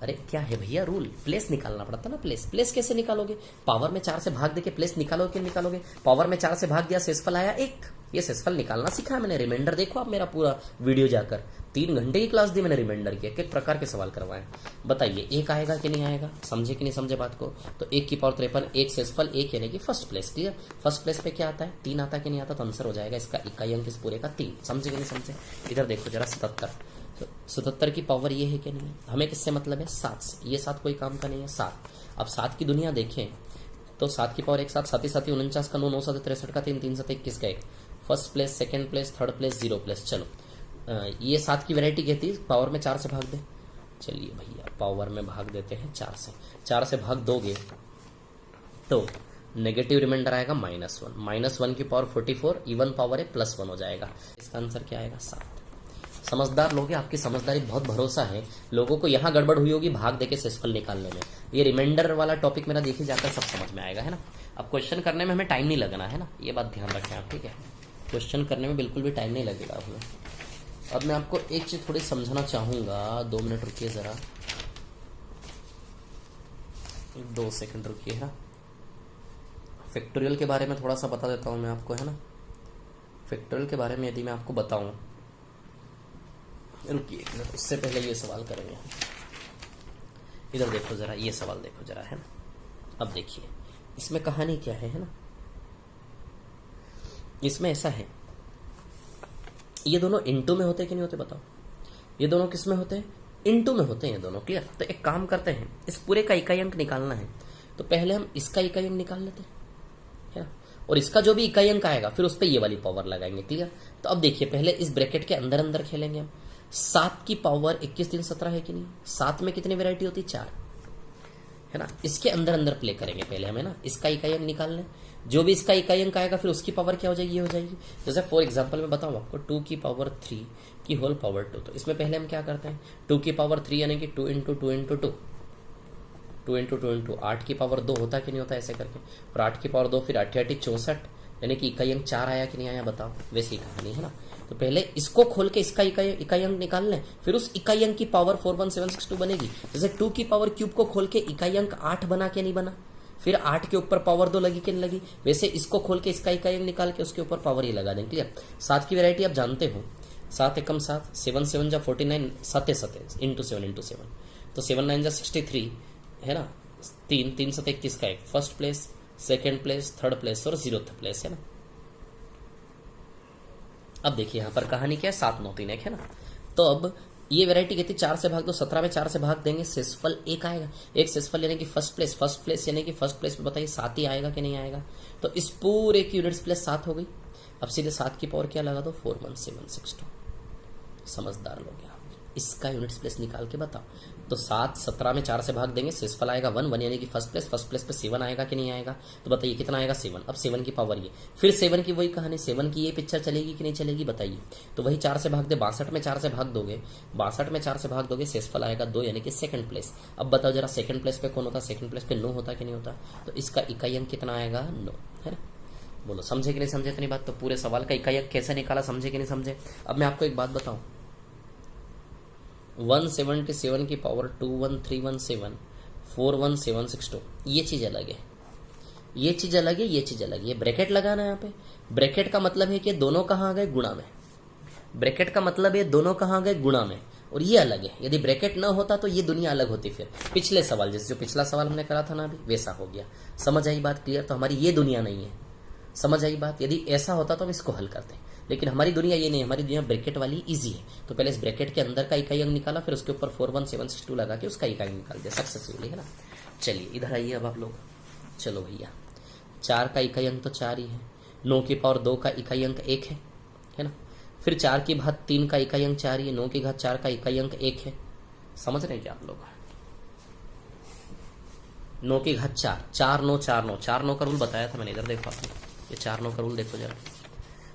अरे क्या है भैया रूल, प्लेस निकालना पड़ता ना। प्लेस कैसे निकालोगे, पावर में 4 से भाग देके प्लेस निकालोगे कि निकालोगे। पावर में 4 से भाग दिया, शेषफल आया 1, ये सेसफल निकालना सीखा है मैंने। रिमाइंडर देखो आप मेरा पूरा वीडियो जाकर, 3 घंटे की क्लास दी मैंने रिमाइंडर की, एक प्रकार के सवाल करवाए। बताइए एक आएगा कि नहीं आएगा, समझे कि नहीं समझे बात को। तो 1 की पावर 53, एक सेसफल, एक यानी कि first place. Clear, first place पे क्या आता है, 3 आता है कि नहीं आता, तो आंसर हो जाएगा इसका इकाई अंक इस पूरे का 3। समझे कि नहीं समझे। इधर देखो जरा 77, तो 77 की पावर ये है कि नहीं है, हमें किससे मतलब है, 7 से। ये 7 कोई काम का नहीं है, 7। अब 7 की दुनिया देखें तो 7 की पावर 1, 7, 7 7 49 का 9, 9 7 63 का 3, 3 7 21 का 1। First place, second place, third place, 0 place. चलो ये 7 की वैरायटी कहती है पावर में 4 से भाग दे। चलिए भैया पावर में भाग देते हैं 4 से। 4 से भाग दोगे तो नेगेटिव रिमाइंडर आएगा -1। -1 की पावर 44, इवन पावर है +1 हो जाएगा। इसका आंसर क्या आएगा, 7। समझदार लोग हैं, आपकी समझदारी बहुत भरोसा है। लोगों को यहाँ गड़बड़ हुई होगी भाग देके सेसफल निकालने में। ये रिमाइंडर वाला टॉपिक मेरा देखिए जाकर सब समझ में आएगा, है ना। अब क्वेश्चन करने में हमें टाइम नहीं लगना है ना, ये बात ध्यान रखें आप, ठीक है। क्वेश्चन करने में बिल्कुल भी टाइम नहीं लगेगा हमें। अब मैं आपको एक चीज थोड़ी समझाना चाहूंगा, 2 मिनट रुकिए जरा, 2 सेकंड रुकिए, है ना। फैक्टोरियल के बारे में थोड़ा सा बता देता हूं मैं आपको, है ना। फैक्टोरियल के बारे में यदि मैं आपको बताऊं, रुकिए उससे पहले ये सवाल करेंगे। इधर देखो जरा, ये सवाल देखो जरा, है ना। अब देखिए इसमें कहानी क्या है ना। इसमें ऐसा है, ये दोनों इनटू में होते हैं कि नहीं होते बताओ। ये दोनों किस में होते हैं, इनटू में होते हैं ये दोनों। क्लियर, तो एक काम करते हैं, इस पूरे का इकाई अंक निकालना है तो पहले हम इसका इकाई अंक निकाल लेते हैं, है ना। और इसका जो भी इकाई अंक आएगा फिर उस पर ये वाली पावर लगाएंगे। क्लियर, तो अब देखिए पहले इस ब्रैकेट के अंदर अंदर खेलेंगे हम। 7 की पावर 21 3 17 है कि नहीं। 7 में कितनी वैरायटी होती है, 4, है ना। इसके अंदर अंदर प्ले करेंगे पहले हमें ना, इसका इकाई अंक निकाल लें। जो भी इसका इकाई अंक आएगा फिर उसकी पावर क्या हो जाएगी, ये हो जाएगी। जैसे फॉर एग्जांपल मैं बताऊं आपको, 2 की पावर 3 की होल पावर 2। तो इसमें पहले हम क्या करते हैं, 2 की पावर 3 यानी कि 2 इंटू 2 इंटू 2, 2 इंटू 2 इंटू 8 की पावर 2 होता कि नहीं होता, ऐसे करके। और 8 की पावर 2 फिर 8 8 64, यानी कि इकाई अंक 4 आया कि नहीं आया बताओ। वैसी कहानी है ना। तो पहले इसको खोल के इसका इकाई अंक निकाल लें, फिर उस इकाई अंक की पावर 41762 बनेगी। जैसे 2 की पावर क्यूब को खोल के इकाई अंक 8 बना के नहीं बना, फिर 8 के ऊपर पावर 2 लगी कि नहीं लगी, वैसे इसको खोल के इसका इकाई अंक निकाल के उसके ऊपर पावर ये लगा दें। क्लियर, 7 की वैरायटी आप जानते हो, 7 एकम 7, 7 7 जा 49, 7 7 इंटू 7 इंटू 7, तो 7 9 जा 63, है ना। 3 3 7 21 का 1, first place, second place, third place और 0th प्लेस, है ना। अब देखिए यहाँ पर कहानी क्या है, 7 9 3 1, है ना। तो अब ये वैरायटी कहती है 4 से भाग दो, 17 में 4 से भाग देंगे, सेसफल 1 आएगा। एक सेसफल यानी कि फर्स्ट प्लेस यानी कि फर्स्ट प्लेस में बताइए 7 ही आएगा कि नहीं आएगा। तो इस पूरे की यूनिट्स प्लेस 7 हो गई। अब सीधे 7 की पावर क्या लगा दो, 41762। समझदार लोग हैं आप, इसका यूनिट्स प्लेस निकाल के बताओ। तो 7 17 में 4 से भाग देंगे, सेसफल आएगा 1 1 यानी कि फर्स्ट प्लेस पे 7 आएगा कि नहीं आएगा। तो बताइए कितना आएगा, 7। अब 7 की पावर ये, फिर 7 की वही कहानी, 7 की ये पिक्चर चलेगी कि नहीं चलेगी बताइए। तो वही 4 से भाग दे, 62 में 4 से भाग दोगे, 62 में 4 से भाग दोगे, सेसफल आएगा 2 यानी कि सेकंड प्लेस। अब बताओ जरा सेकंड प्लेस पे कौन होता, सेकंड प्लेस पे 9 होता कि नहीं होता। तो इसका इकाई अंक कितना आएगा, 9, है ना। बोलो समझे कि नहीं समझे इतनी बात। तो पूरे सवाल का इकाई अंक कैसे निकाला, समझे कि नहीं समझे। अब मैं आपको एक बात बताऊं, 177 की पावर 21317 41762, ये चीज अलग है, ये चीज अलग है, ये चीज अलग है। ये ब्रैकेट लगाना है यहाँ पे। ब्रैकेट का मतलब है कि दोनों कहाँ आ गए, गुणा में। ब्रैकेट का मतलब है दोनों कहाँ आ गए, गुणा में। और ये अलग है, यदि ब्रैकेट ना होता तो ये दुनिया अलग होती। फिर पिछले सवाल, जैसे जो पिछला सवाल हमने करा था ना अभी, वैसा हो गया। समझ आई बात, क्लियर। तो हमारी ये दुनिया नहीं है, समझ आई बात। यदि ऐसा होता तो हम इसको हल करते हैं, लेकिन हमारी दुनिया ये नहीं, हमारी दुनिया ब्रैकेट वाली इजी है। तो पहले इस ब्रैकेट के अंदर का इकाई अंक निकाला, फिर उसके ऊपर 41762 लगा के उसका इकाई निकाल दिया सक्सेसफुली, है ना। चलिए इधर आइए अब आप लोग। चलो भैया, 4 का इकाई अंक तो 4 ही है, 9 की पावर 2 का इकाई अंक 1 है ना। फिर 4 की घात 3 का इकाई अंक 4 ही है, 9 की घात 4 का इकाई अंक 1 है। समझ रहे हैं क्या आप लोग। 9 की घात 4, 4 9 4 9, 4 9 का रूल बताया था मैंने। इधर देखो आपने, ये 4 9 का रूल देखो जरा।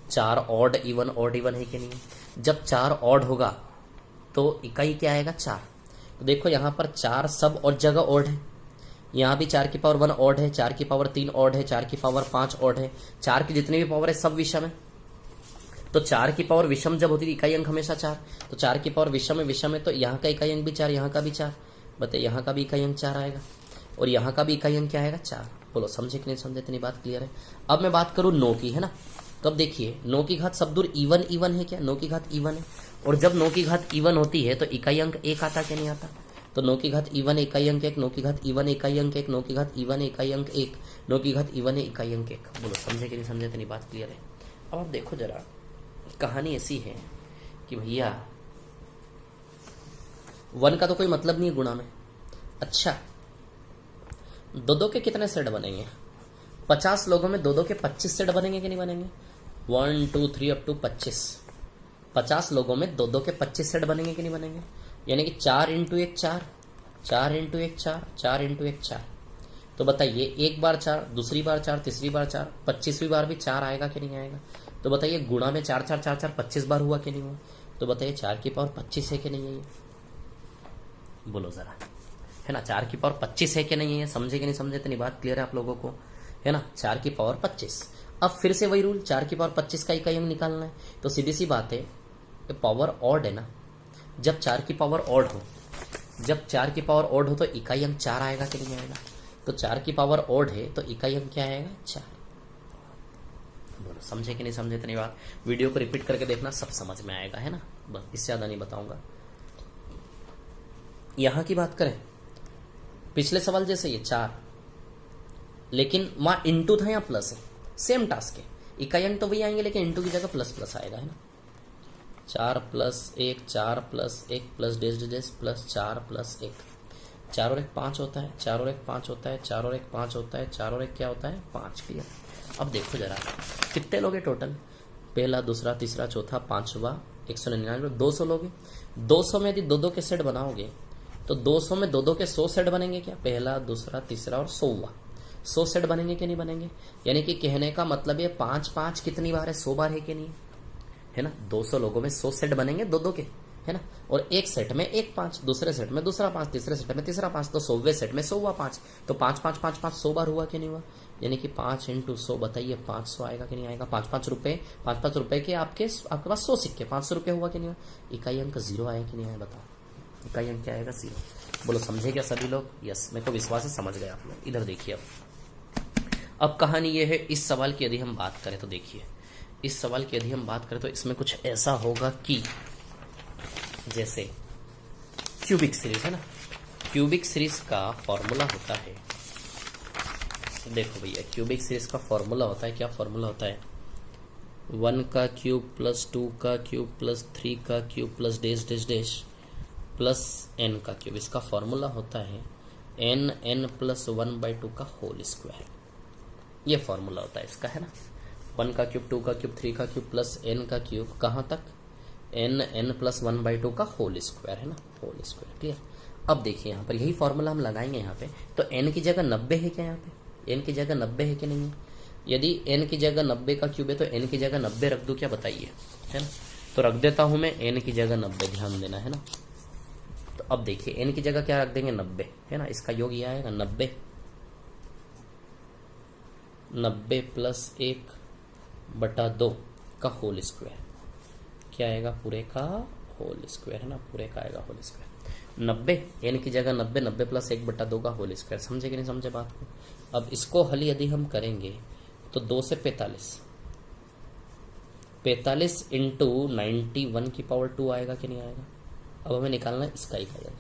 4 ऑड इवन है कि नहीं। जब 4 ऑड होगा तो इकाई क्या आएगा, 4। तो देखो यहाँ पर 4 सब और जगह ऑड है, यहाँ भी 4 की पावर 1 ऑड है, 4 की पावर 3 ऑड है, 4 की पावर 5 ऑड है। 4 की जितनी भी पावर है सब विषम है। तो 4 की पावर विषम जब होती है, इकाई अंक हमेशा 4। तो 4 की पावर विषम है, तो यहाँ का इकाई अंक भी 4, यहाँ का भी 4। बताइए यहाँ का भी इकाई अंक 4 आएगा और यहाँ का भी इकाई अंक क्या आएगा, 4। बोलो समझे कि नहीं समझे, इतनी बात क्लियर है। अब मैं बात करूँ 9 की, है ना। तो अब देखिए 9 की घात सब दूर इवन इवन है क्या, 9 की घात इवन है, और जब 9 की घात इवन होती है तो इकाई अंक 1 आता क्या नहीं आता। तो 9 की घात इवन इकाई अंक 1, 9 की घात इवन इकाई अंक 1, 9 की घात इवन इकाई अंक 1, 9 की घात इवन इकाई अंक 1। बोलो समझे कि नहीं समझे, इतनी बात क्लियर है। अब आप देखो जरा, कहानी ऐसी है कि भैया 1 का तो कोई मतलब नहीं है गुणा में। अच्छा, दो के कितने सेट बनेंगे, 50 लोगों में दो के 25 सेट बनेंगे कि नहीं बनेंगे, 1 2 3 अप टू 25, 50 लोगों में दो के 25 सेट बनेंगे कि नहीं बनेंगे, यानी कि 4 इंटू 1 4, 4 इंटू 1 4, 4 इंटू 1 4। तो बताइए एक बार 4, दूसरी बार 4, तीसरी बार 4, 25वीं बार भी 4 आएगा कि नहीं आएगा। तो बताइए गुणा में 4 4 4 4 25 बार हुआ कि नहीं हुआ। तो बताइए 4 की पावर 25 है कि नहीं है ये, बोलो जरा, है ना। 4 की पावर 25 है कि नहीं है, समझे कि नहीं समझे, इतनी बात क्लियर है आप लोगों को, है ना। 4 की पावर 25। अब फिर से वही रूल, 4 की पावर 25 का इकाई अंक निकालना है। तो सीधी सी बात है, पावर ऑड है ना, जब 4 की पावर ऑड हो, जब 4 की पावर ऑड हो तो इकाई अंक 4 आएगा कि नहीं आएगा। तो 4 की पावर ऑड है तो इकाई अंक क्या आएगा, 4। बोलो समझे कि नहीं समझे, इतनी बात। वीडियो को रिपीट करके देखना, सब समझ में आएगा, है ना, बस इससे ज्यादा नहीं बताऊंगा। यहां की बात करें, पिछले सवाल जैसे ये 4, लेकिन वहां इंटू था या प्लस है, सेम टास्क है, इकाई अंक तो वही आएंगे लेकिन इंटू की जगह प्लस प्लस आएगा, है ना। 4 प्लस 1, 4 प्लस 1 प्लस डेस डेस प्लस 4 प्लस 1, 4 और 1 5 होता है, 4 और 1 5 होता है, 4 और 1 5 होता है, 4 और 1 क्या होता है, 5। क्लियर। अब देखो जरा कितने लोग हैं टोटल, पहला दूसरा तीसरा चौथा पांचवा 199, 200 लोग हैं। 200 में यदि दो के सेट बनाओगे तो 200 में दो के 100 सेट बनेंगे क्या, पहला दूसरा तीसरा और 100 सेट बनेंगे कि नहीं बनेंगे। यानी कि कहने का मतलब ये 5 5 कितनी बार है, 100 बार है कि नहीं, है ना। 200 लोगों में 100 सेट बनेंगे दो के, है ना। और एक सेट में एक 5, दूसरे सेट में दूसरा 5, तीसरे सेट में तीसरा 5, तो 100वें सेट में 100 हुआ 5, तो 5 5 5 5 100 बार हुआ कि नहीं हुआ। यानी कि 5 इंटू 100, बताइए 500 आएगा कि नहीं आएगा। 5 5 रुपए, 5 5 रुपए के आपके पास 100 सिक्के, 500 रुपए हुआ कि नहीं हुआ। इकाई अंक 0 आया कि नहीं आया, बताओ इकाई अंक क्या आएगा, 0। बोलो समझे क्या सभी लोग, यस, मेरे को विश्वास है समझ गए आप लोग। इधर देखिए, अब कहानी ये है, इस सवाल की यदि हम बात करें तो देखिए, इस सवाल की यदि हम बात करें तो इसमें कुछ ऐसा होगा कि जैसे क्यूबिक सीरीज है ना, क्यूबिक सीरीज का फॉर्मूला होता है, देखो भैया क्यूबिक सीरीज का फॉर्मूला होता है, क्या फॉर्मूला होता है, 1 का क्यूब प्लस 2 का क्यूब प्लस 3 का cube plus dash dash dash plus n का क्यूब। इसका फॉर्मूला होता है n प्लस 1/2 का होल स्क्वायर। ये फॉर्मूला होता है इसका, है ना। 1 का क्यूब 2 का क्यूब 3 का क्यूब प्लस n का क्यूब, कहाँ तक, n प्लस 1/2 का होल स्क्वायर, है ना, होल स्क्वायर। क्लियर। अब देखिए यहाँ पर यही फॉर्मूला हम लगाएंगे यहाँ पे, तो n की जगह 90 है क्या, यहाँ पे n की जगह 90 है कि नहीं है। यदि n की जगह 90 का क्यूब है तो n की जगह 90 रख दूं क्या, बताइए, है ना। तो रख देता हूं मैं n की जगह 90, ध्यान देना, है ना। तो अब देखिए n की जगह क्या रख देंगे, 90, है ना। इसका योग ये आएगा 90 प्लस 1/2 का होल स्क्वायर, क्या आएगा, पूरे का होल स्क्वायर, है ना, पूरे का आएगा होल स्क्वायर। 90 n की जगह 90 प्लस 1/2 का होल स्क्वायर, समझे कि नहीं समझे बात को। अब इसको हल यदि हम करेंगे तो 2 से 45 इंटू 91 की पावर 2 आएगा कि नहीं आएगा। अब हमें निकालना है इसका इकाई अंक,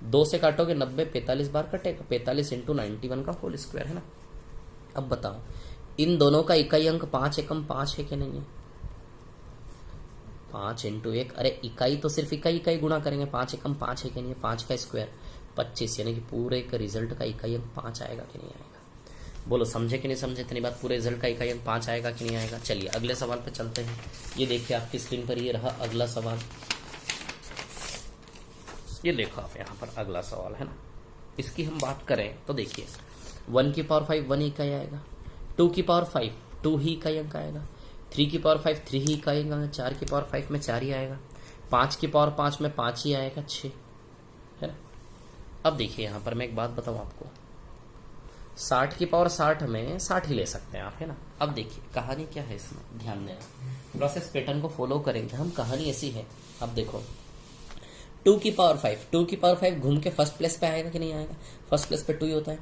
2 से काटोगे 90 45 बार कटेगा, 45 इंटू 91 का होल स्क्वायर, है ना। अब बताओ इन दोनों का इकाई अंक 5 एकम 5 है कि नहीं है। 5 इंटू 1, अरे इकाई तो सिर्फ इकाई गुणा करेंगे, 5 एकम 5 है कि नहीं है। 5 का स्क्वायर 25, यानी कि पूरे का रिजल्ट का इकाई अंक 5 आएगा कि नहीं आएगा। बोलो समझे कि नहीं समझे, इतनी बात। पूरे रिजल्ट का इकाई अंक 5 आएगा कि नहीं आएगा। चलिए अगले सवाल पे चलते हैं। ये देखिए आपकी स्क्रीन पर, ये रहा अगला सवाल, ये देखो आप यहाँ पर अगला सवाल, है ना। इसकी हम बात करें तो देखिए 1 की पावर 5 1 इकाई आएगा, 2 की पावर 5 2 ही इकाई अंक आएगा, 3 की पावर 5 3 ही इकाई अंक, 4 की पावर 5 में 4 ही आएगा, 5 की पावर 5 में 5 ही आएगा, 6, है ना। अब देखिए यहाँ पर मैं एक बात बताऊँ आपको, 60 की पावर 60 में 60 ही ले सकते हैं आप, है ना। अब देखिए कहानी क्या है इसमें, ध्यान देना, प्रोसेस पैटर्न को फॉलो करेंगे हम। कहानी ऐसी है, अब देखो 2 की पावर 5 घूम के फर्स्ट प्लेस पे आएगा कि नहीं आएगा, फर्स्ट प्लेस पे 2 ही होता है।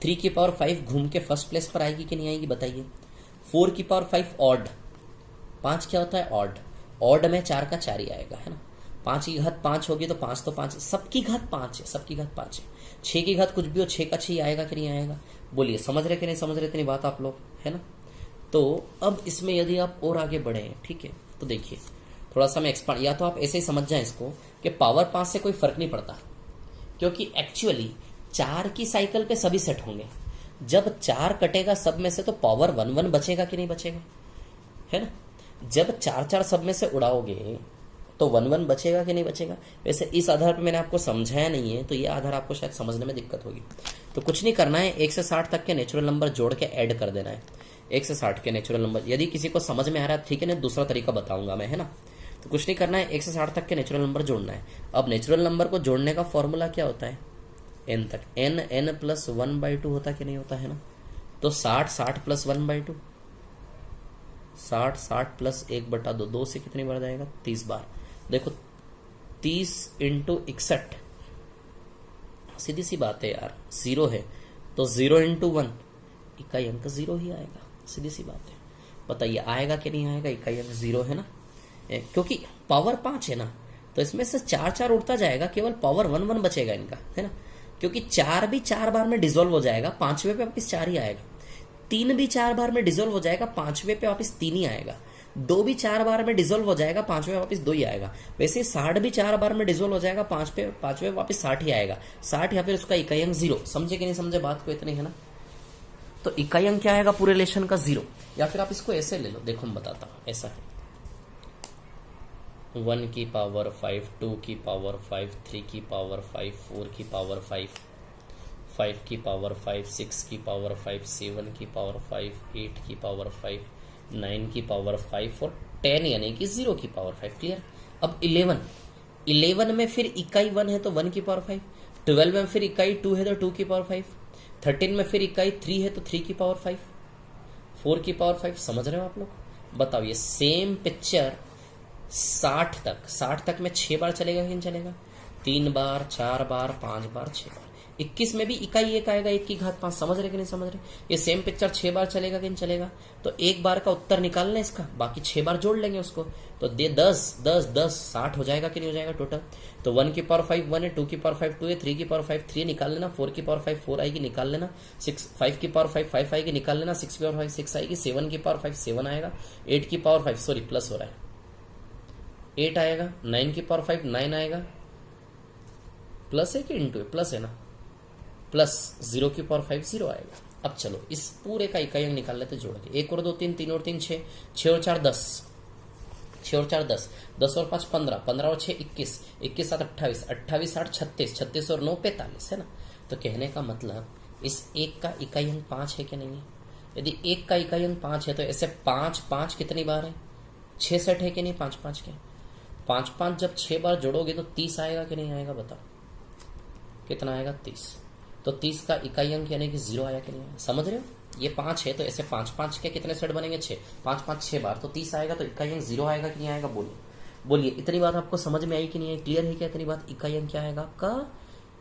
3 की पावर 5 घूम के फर्स्ट प्लेस पर आएगी कि नहीं आएगी, बताइए। 4 की पावर 5 ऑड, 5 क्या होता है? ऑड। ऑड में 4 का 4 ही आएगा, है ना। 5 की घात 5 होगी तो 5 तो 5, सबकी घात 5 है, सबकी घात 5 है। 6 की घात कुछ भी हो, 6 का 6 आएगा कि नहीं आएगा? बोलिए, समझ रहे कि नहीं समझ रहे इतनी बात आप लोग, है ना। तो अब इसमें यदि आप और आगे बढ़े हैं, ठीक है, तो देखिए थोड़ा सा मैं एक्सपांड, या तो आप ऐसे ही समझ जाएं इसको कि पावर 5 से कोई फर्क नहीं पड़ता, क्योंकि एक्चुअली 4 की साइकिल पे सभी सेट होंगे। जब 4 कटेगा सब में से तो पावर 1 1 बचेगा कि नहीं बचेगा, है ना। जब 4 4 सब में से उड़ाओगे तो 1 1 बचेगा कि नहीं बचेगा। वैसे इस आधार पर मैंने आपको समझाया नहीं है, तो ये आधार आपको शायद समझने में दिक्कत होगी। तो कुछ नहीं करना है, 1 से 60 तक के नेचुरल नंबर जोड़ के ऐड कर देना है। 1 से 60 के नेचुरल नंबर, यदि किसी को समझ में आ रहा है ठीक है ना, दूसरा तरीका बताऊंगा मैं, है ना। तो कुछ नहीं करना है, 1 से 60 तक के नेचुरल नंबर जोड़ना है। अब नेचुरल नंबर को जोड़ने का फॉर्मूला क्या होता है? n तक, n प्लस 1/2 होता कि नहीं होता, है ना। तो 60 प्लस 1/2, 60 प्लस 1/2, 2 से कितनी बार जाएगा? 30 बार। देखो 30 इंटू 61, सीधी सी बात है यार, 0 है तो 0 इंटू 1, इकाई अंक 0 ही आएगा, सीधी सी बात है। बताइए आएगा कि नहीं आएगा? इकाई अंक 0 है ना, क्योंकि पावर 5 है ना, तो इसमें से 4 4 उड़ता जाएगा, केवल पावर 1 1 बचेगा इनका, है ना। क्योंकि 4 भी 4 बार में डिसॉल्व हो जाएगा, 5वें पे वापिस 4 ही आएगा। 3 भी 4 बार में डिसॉल्व हो जाएगा, 5वें पे वापिस 3 ही आएगा। 2 भी 4 बार में डिसॉल्व हो जाएगा, 5वें वापिस 2 ही आएगा। वैसे 60 भी 4 बार में डिसॉल्व हो जाएगा, 5वें वापिस 60 ही आएगा। 60 या फिर उसका इकाई अंक 0। समझे कि नहीं समझे बात को इतनी, है ना। तो इकाई अंक क्या आएगा पूरे रिलेशन का? 0। या फिर आप इसको ऐसे ले लो, देखो मैं बताता हूं, ऐसा है 1 की पावर 5, 2 की पावर 5, 3 की पावर 5, 4 की पावर 5, 5 की पावर 5, 6 की पावर 5, 7 की पावर 5, 8 की पावर 5, 9 की पावर 5 और 10 यानी कि 0 की पावर 5। क्लियर। अब 11 में फिर इकाई 1 है तो 1 की पावर 5, 12 में फिर इकाई 2 है तो 2 की पावर 5, 13 में फिर इकाई 3 है तो 3 की पावर 5, 4 की पावर 5। समझ रहे हो आप लोग? बताओ ये सेम पिक्चर 60 तक में 6 बार चलेगा कि नहीं चलेगा? 3 बार, 4 बार, 5 बार, 6 बार। 21 में भी इकाई 1 आएगा, 1 की घात 5। समझ रहे कि नहीं समझ रहे? ये सेम पिक्चर 6 बार चलेगा कि नहीं चलेगा? तो 1 बार का उत्तर निकालना इसका, बाकी 6 बार जोड़ लेंगे उसको, तो दे 10 10 10 60 हो जाएगा कि नहीं हो जाएगा टोटल। तो 1 की पावर 5 1 है, 2 की पावर 5 2 है, 3 की पावर 5 3 निकाल लेना, 4 की पावर 5 4 आएगी निकाल लेना, 5 की पावर 5 5 आएगी निकाल लेना, 6 की पावर 5 6 आएगी, 7 की पावर 5 7 आएगा, 8 की पावर 5 सॉरी प्लस हो रहा है 8 आएगा, 9 की पावर 5 9 आएगा, प्लस है कि इंटू है? प्लस है ना, प्लस 0 की पावर 5 0 आएगा। अब चलो इस पूरे का इकाई अंक निकाल लेते जोड़ के। 1 और 2 3, 3 और 3 6, 6 और 4 10, 6 और 4 10, 10 और 5 15, 15 और 6 21, 21 7 28, 28 8 36, 36 और 9 45, है ना। तो कहने का मतलब इस 1 का इकाई अंक 5 है कि नहीं है? यदि 1 का इकाई अंक 5 है तो ऐसे 5 5 कितनी बार है? 6 सेट है कि नहीं? 5 5 के 5 5 जब 6 बार जोड़ोगे तो 30 आएगा कि नहीं आएगा? बताओ कितना आएगा? 30। तो 30 का इकाई अंक यानी कि 0 आया कि नहीं आया? समझ रहे हो? ये 5 है तो ऐसे 5 5 के कितने सेट बनेंगे? 6, 5 5 6 बार, तो 30 आएगा। तो इकाई अंक 0 आएगा कि नहीं आएगा? बोलिए इतनी बात आपको समझ में आई कि नहीं आई? क्लियर है क्या इतनी बात? इकाई अंक क्या आएगा आपका?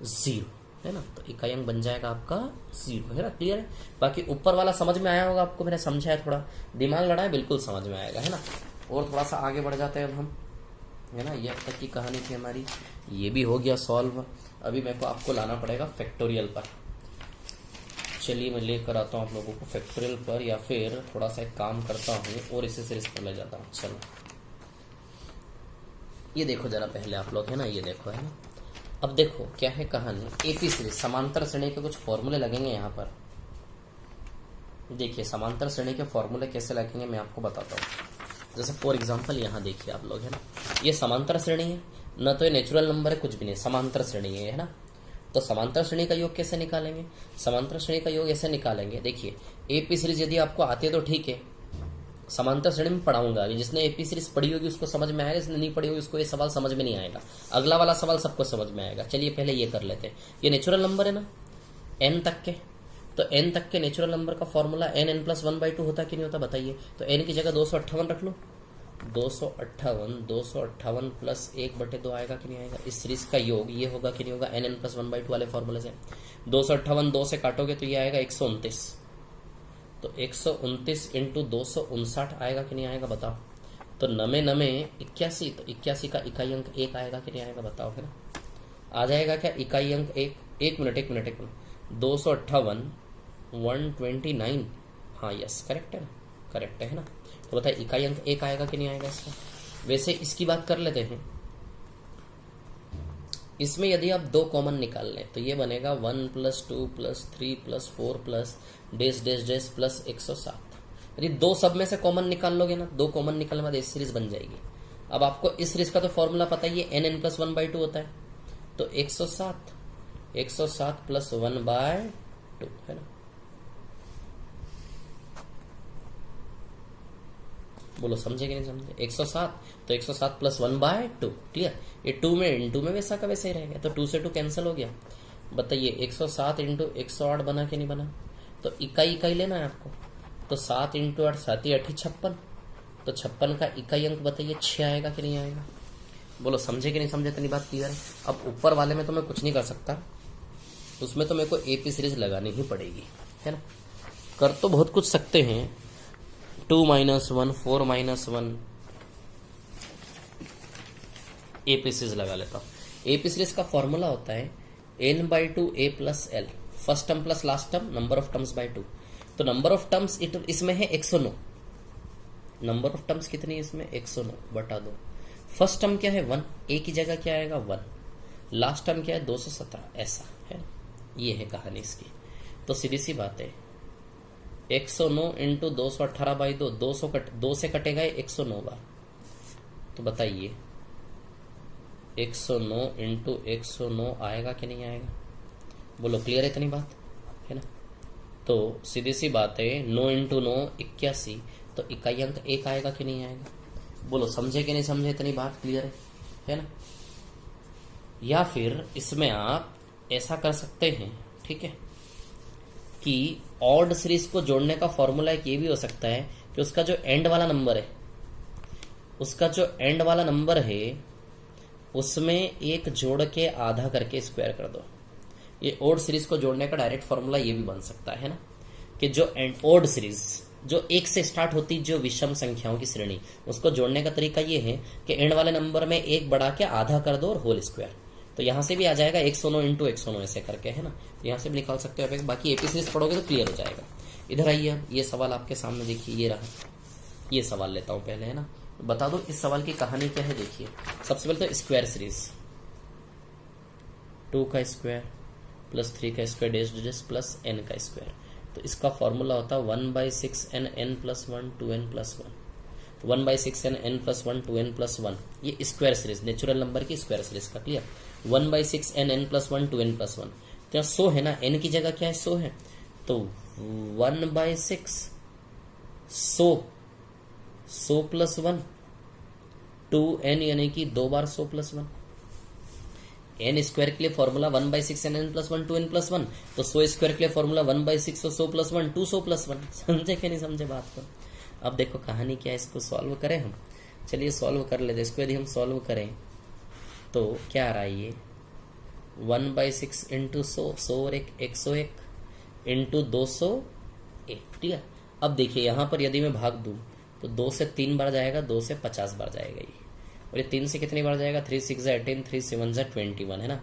0, है ना। तो इकाई अंक बन जाएगा आपका 0, है ना। क्लियर है? बाकी ऊपर वाला समझ में आया होगा आपको, मैंने समझाया, थोड़ा दिमाग लड़ा है, बिल्कुल समझ में आएगा, है ना। और थोड़ा सा आगे बढ़ जाते हैं अब हम, है ना। ये अब तक की कहानी थी हमारी, ये भी हो गया सॉल्व। अभी मेरे को आपको लाना पड़ेगा फैक्टोरियल पर। चलिए मैं लेकर आता हूँ आप लोगों को फैक्टोरियल पर, या फिर थोड़ा सा एक काम करता हूँ और इसे सीरीज पर ले जाता हूँ। चलो ये देखो जरा पहले आप लोग, है ना, ये देखो, है ना। अब देखो क्या है कहानी, एपी सीरीज समांतर श्रेणी के कुछ फॉर्मूले लगेंगे यहाँ पर। देखिए समांतर श्रेणी के फॉर्मूले कैसे लगेंगे मैं आपको बताता हूँ। जैसे फॉर एग्जांपल यहाँ देखिए आप लोग, है ना, ये समांतर श्रेणी है न, तो ये नेचुरल नंबर है, कुछ भी नहीं, समांतर श्रेणी है ना। तो समांतर श्रेणी का योग कैसे निकालेंगे? समांतर श्रेणी का योग ऐसे निकालेंगे। देखिए एपी सीरीज यदि आपको आती है तो ठीक है, समांतर श्रेणी में पढ़ाऊंगा। जिसने एपी सीरीज पढ़ी होगी उसको समझ में आएगा, जिसने नहीं पढ़ी होगी उसको ये सवाल समझ में नहीं आएगा। अगला वाला सवाल सबको समझ में आएगा। चलिए पहले ये कर लेते हैं। ये नेचुरल नंबर है ना, n तक के, तो n तक के नेचुरल नंबर का फॉर्मूला n प्लस 1/2 होता कि नहीं होता? बताइए। तो n की जगह 258 रख लो, 258 प्लस 1/2 आएगा कि नहीं आएगा? इस सीरीज का योग ये होगा कि नहीं होगा? n प्लस 1/2 वाले फॉर्मूले से 258 2 से काटोगे तो ये आएगा 129, तो 129 इंटू 259 आएगा कि नहीं आएगा? बताओ। तो नमे नमे 81, तो 81 का इकाई अंक 1 आएगा कि नहीं आएगा बताओ फिर। आ जाएगा क्या इकाई अंक 1? एक मिनट 258 129। हाँ यस करेक्ट है ना, करेक्ट है ना। तो बताइए इकाई अंक 1 आएगा कि नहीं आएगा इसका। वैसे इसकी बात कर लेते हैं। इसमें यदि आप 2 कॉमन निकाल लें तो ये बनेगा 1 + 2 + 3 + 4 + डैश डैश डैश प्लस 107। यदि 2 सब में से कॉमन निकाल लोगे ना, 2 कॉमन निकालने के बाद इस सीरीज बन जाएगी। अब आपको इस सीरीज का तो फॉर्मूला पता ही है, n + 1/2 होता है। तो 107 + 1/2 है ना। बोलो समझे कि नहीं समझे। 107 तो 107 + 1/2 क्लियर। ये 2 में वैसा का वैसा ही रहेगा। तो 2 से 2 कैंसिल हो गया। बताइए 107 × 108 बना कि नहीं बना। तो इकाई लेना है आपको। तो 7 × 8 7 8 56। तो 56 का इकाई अंक बताइए 6 आएगा कि नहीं आएगा। बोलो समझे कि नहीं समझे, इतनी बात क्लियर है। अब ऊपर वाले में तो मैं कुछ नहीं कर सकता, उसमें तो मेरे को एपी सीरीज लगानी ही पड़ेगी है ना। कर तो बहुत कुछ सकते हैं, 2 - 1 4 - 1 एपी सीरीज लगा लेता हूँ। एपी सीरीज का फॉर्मूला होता है n/2 a + l, first term plus last term, number of terms by 2। तो नंबर ऑफ टर्म्स इसमें है 109। नंबर ऑफ टर्म्स कितनी है इसमें 109 बटा 2। फर्स्ट टर्म क्या है 1, a की जगह क्या आएगा 1, लास्ट टर्म क्या है 217, ऐसा है ना। ये है कहानी इसकी। तो सीधी सी बात है 109 × 218/2, 2 से कटेगा 109 बार। तो बताइए 109 × 109 आएगा कि नहीं आएगा। बोलो क्लियर है इतनी बात है ना। तो सीधी सी बात है 9 × 9 81, तो इकाई अंक 1 आएगा कि नहीं आएगा। बोलो समझे कि नहीं समझे, इतनी बात क्लियर है ना। या फिर इसमें आप ऐसा कर सकते हैं, ठीक है, कि ऑड सीरीज को जोड़ने का फॉर्मूला एक ये भी हो सकता है कि उसका जो एंड वाला नंबर है उसमें एक जोड़ के आधा करके स्क्वायर कर दो। ये ऑड सीरीज को जोड़ने का डायरेक्ट फॉर्मूला ये भी बन सकता है ना, कि जो ऑड सीरीज जो 1 से स्टार्ट होती, जो विषम संख्याओं की श्रेणी, उसको जोड़ने का तरीका ये है कि एंड वाले नंबर में 1 बढ़ा के आधा कर दो और होल स्क्वायर। तो यहां से भी आ जाएगा 109 × 109 ऐसे करके है ना। यहां से भी निकाल सकते हो आप। बाकी एपी सीरीज पढ़ोगे तो क्लियर हो जाएगा। इधर आइए, अब ये सवाल आपके सामने देखिए, ये रहा। ये सवाल लेता हूं पहले है ना, बता दो इस सवाल की कहानी क्या है। देखिए सबसे पहले तो स्क्वायर सीरीज, 2 का स्क्वायर + 3 का square dash dash plus n का स्क्वायर। तो इसका फॉर्मूला होता है 1/6n n + 1 2n + 1। 1/6n n + 1 2n + 1, ये स्क्वायर सीरीज, नेचुरल नंबर की स्क्वायर सीरीज का। क्लियर। 1/6n n + 1 2n + 1, तो 100 है ना, n की जगह क्या है 100 है। तो 1/6 100 + 1 2n, यानी कि 2 बार 100 + 1। n स्क्वायर के लिए फॉर्मूला 1/6n n + 1 2n + 1, तो 100 स्क्वायर के लिए फॉर्मूला 1/6 100 + 1 200 + 1। समझे कि नहीं समझे बात को। अब देखो कहानी क्या है, इसको सॉल्व करें हम। चलिए सॉल्व कर लेते। इसको यदि हम सॉल्व करें तो क्या आ रहा है, ये 1/6 × 100, 100 और 101 × 201। ठीक है। अब देखिए यहाँ पर यदि मैं भाग दूं तो 2 से 3 बार जाएगा, 2 से 50 बार जाएगा ये, और ये 3 से कितनी बार जाएगा, 3 × 6 = 18, 3 × 7 = 21 है ना,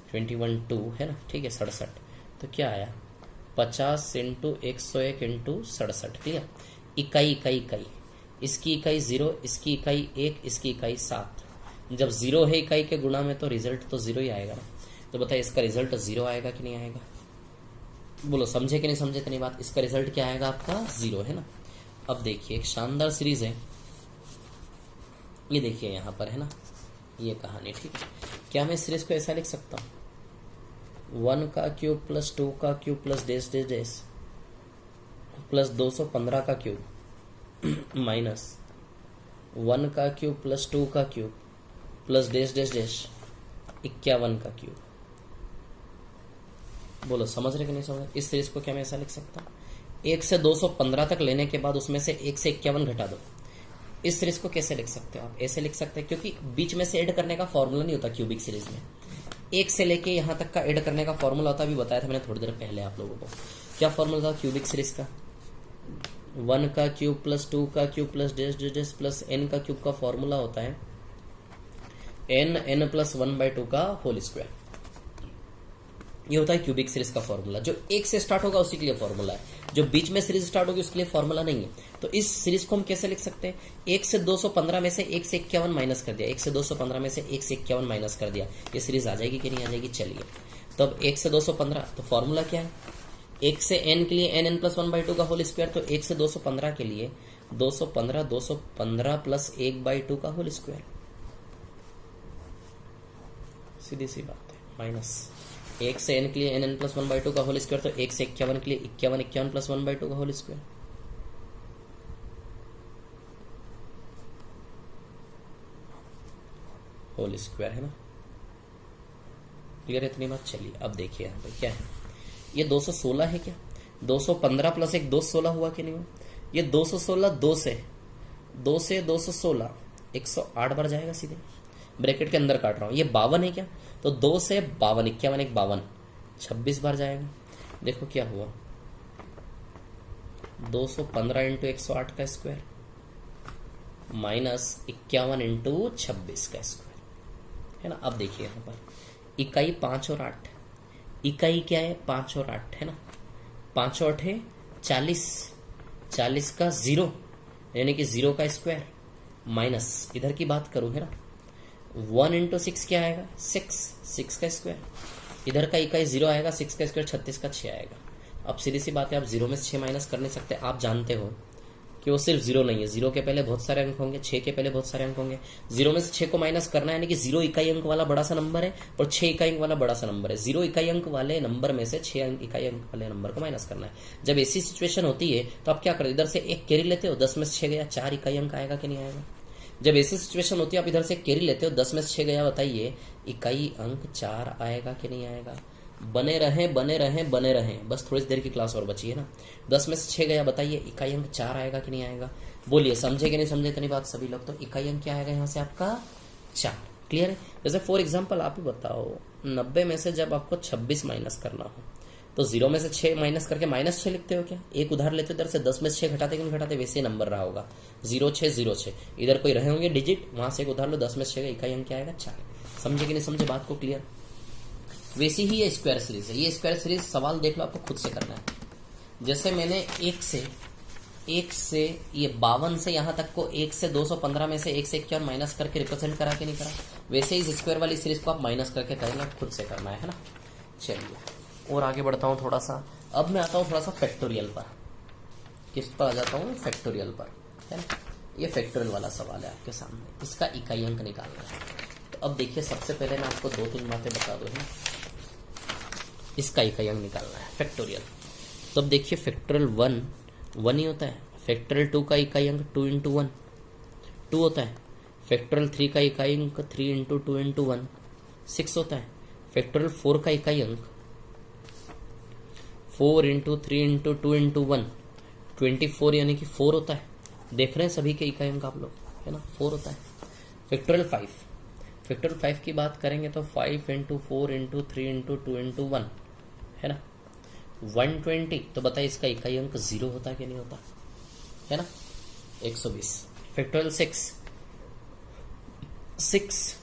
21 2 है ना। ठीक है 67। तो क्या आया 50 × 101 × 67। ठीक है। इकाई, इसकी इकाई 0, इसकी इकाई 1, इसकी इकाई 7। जब 0 है इकाई के गुणा में तो रिजल्ट तो 0 ही आएगा ना। तो बताइए इसका रिजल्ट 0 आएगा कि नहीं आएगा। बोलो समझे कि नहीं समझे इतनी बात। इसका रिजल्ट क्या आएगा आपका 0 है ना। अब देखिए एक शानदार सीरीज है, ये देखिए यहाँ पर है ना, ये कहानी। ठीक है। क्या मैं इस सीरीज को ऐसा लिख सकता हूँ 1 का क्यूब + 2 का क्यूब + डैश डैश डैश + 215 का क्यूब माइनस 1 का क्यूब + 2 का क्यूब + डैश डैश डैश 51 का क्यूब। बोलो समझ रहे कि नहीं समझ रहे। इस सीरीज को क्या मैं ऐसा लिख सकता हूँ 1 से 215 तक लेने के बाद उसमें से 1 से 51 घटा दो। इस सीरीज को कैसे लिख सकते हो आप, ऐसे लिख सकते हैं, क्योंकि बीच में से ऐड करने का फॉर्मूला नहीं होता क्यूबिक सीरीज में। 1 से लेके यहाँ तक का ऐड करने का फॉर्मूला होता है। अभी बताया था मैंने थोड़ी देर पहले आप लोगों को। क्या फॉर्मूला था क्यूबिक सीरीज का, 1 का क्यूब प्लस 2 का क्यूब प्लस डेस डेस डेस प्लस n का क्यूब का फॉर्मूला होता है n प्लस 1/2 का होल स्क्वायर। ये होता है क्यूबिक सीरीज का फॉर्मूला। जो 1 से स्टार्ट होगा उसी के लिए फॉर्मूला है, जो बीच में सीरीज स्टार्ट होगी उसके लिए फॉर्मूला नहीं है। तो इस सीरीज को हम कैसे लिख सकते हैं? 1 से 215 में से 1 से 51 माइनस कर दिया, 1 से 215 में से 1 से 51 माइनस कर दिया, ये सीरीज आ जाएगी कि नहीं आ जाएगी? चलिए, तब 1 से 215, तो फॉर्मूला क्या है? 1 से n के लिए n प्लस 1/2 का होल स्क्वायर, तो 1 से 215 के लिए 215 प्लस 1/2 का होल स्क्वायर। सीधी सी बात है। माइनस 1 से n के लिए n प्लस 1/2 का होल स्क्वायर, तो 1 से 51 के लिए 51 प्लस 1/2 का होल स्क्वायर। होल स्क्वायर है ना, क्लियर है इतनी बात? चलिए अब देखिए यहाँ पे क्या है, ये 216 है क्या? 215 प्लस 1 216 हुआ कि नहीं हुआ? ये 216 2 से 216 108 बार जाएगा सीधे, ब्रैकेट के अंदर काट रहा हूं। ये 52 है क्या? तो 2 से 52 51 1 52 26 बार जाएगा। देखो क्या हुआ, 215 इंटू 108 का स्क्वायर माइनस 51 इंटू 26 का स्क्वायर, है ना। अब देखिए यहाँ पर इकाई 5 और 8, इकाई क्या है? 5 और 8 है ना। 5 और 8 है 40, 40 का 0 यानी कि 0 का स्क्वायर माइनस, इधर की बात करूं है ना, 1 इंटू 6 क्या आएगा? 6 का स्क्वायर, इधर का इकाई 0 आएगा, 6 का स्क्वायर 36 का 6 आएगा। अब सीधी सी बात है, आप 0 में से 6 माइनस कर नहीं सकते। आप जानते हो कि वो सिर्फ 0 नहीं है, 0 के पहले बहुत सारे अंक होंगे, 6 के पहले बहुत सारे अंक होंगे। 0 में से 6 को माइनस करना है, यानी कि 0 इकाई अंक वाला बड़ा सा नंबर है और 6 इकाई अंक वाला बड़ा सा नंबर है। 0 इकाई अंक वाले नंबर में से 6 इकाई अंक वाले नंबर को माइनस करना है। जब ऐसी सिचुएशन होती है तो आप क्या करते? इधर से एक कैरी लेते हो, 10 में से 6 गया, 4 इकाई अंक आएगा कि नहीं आएगा? जब ऐसी सिचुएशन होती है आप इधर से कैरी लेते हो, 10 में से 6 गया, बताइए इकाई अंक 4 आएगा कि नहीं आएगा? बने रहें बने रहें बने रहें, बस थोड़ी देर की क्लास और बची है ना। 10 में से 6 गया, बताइए इकाई अंक 4 आएगा कि नहीं आएगा? बोलिए, समझे कि नहीं समझे इतनी बात सभी लोग? तो इकाई अंक क्या आएगा यहाँ से आपका? 4। क्लियर है? जैसे फॉर एग्जाम्पल आप ही बताओ, 90 में से जब आपको 26 माइनस करना हो तो 0 में से 6 माइनस करके -6 लिखते हो क्या? एक उधार लेते हो इधर से, 10 में से 6 घटाते कि नहीं घटाते? वैसे ही नंबर रहा होगा 0606, इधर कोई रहे होंगे डिजिट, वहां से एक उधार लो, 10 में से 6 का इकाई अंक क्या आएगा? 4। समझे कि नहीं समझे बात को? क्लियर? वैसी ही ये स्क्वायर सीरीज है। ये स्क्वायर सीरीज सवाल देख लो, आपको खुद से करना है। जैसे मैंने 1 से ये 52 से यहाँ तक को 1 से 215 में से 1 से 51 माइनस करके रिप्रेजेंट करा के नहीं करा, वैसे ही इस स्क्वायर वाली सीरीज को आप माइनस करके करेंगे, खुद से करना है ना। चलिए और आगे बढ़ता हूँ थोड़ा सा। अब मैं आता हूँ थोड़ा सा फैक्टोरियल पर। किस पर आ जाता हूँ? फैक्टोरियल पर, है ना। ये फैक्टोरियल वाला सवाल है आपके सामने, इसका इकाई अंक निकालना है। तो अब देखिए, सबसे पहले मैं आपको 2-3 बातें बता दूँ, है। इसका इकाई अंक निकालना है फैक्टोरियल। तो अब देखिए, फैक्टोरियल 1 ही होता है। फैक्टोरियल 2 का इकाई अंक 2 इंटू 1 2 होता है। फैक्टोरियल 3 का इकाई अंक 3 इंटू 2 इंटू 1 6 होता है। फैक्टोरियल 4 का इकाई अंक 4 इंटू 3 इंटू 2 इंटू 1 24 यानी कि 4 होता है। देख रहे हैं सभी के इकाई अंक आप लोग, है ना, 4 होता है। फैक्टोरियल 5 की बात करेंगे तो 5 इंटू 4 इंटू 3 इंटू 2 इंटू 1, है ना, 120। तो बताइए इसका इकाई अंक 0 होता है कि नहीं होता, है ना, 120। फैक्टोरियल 6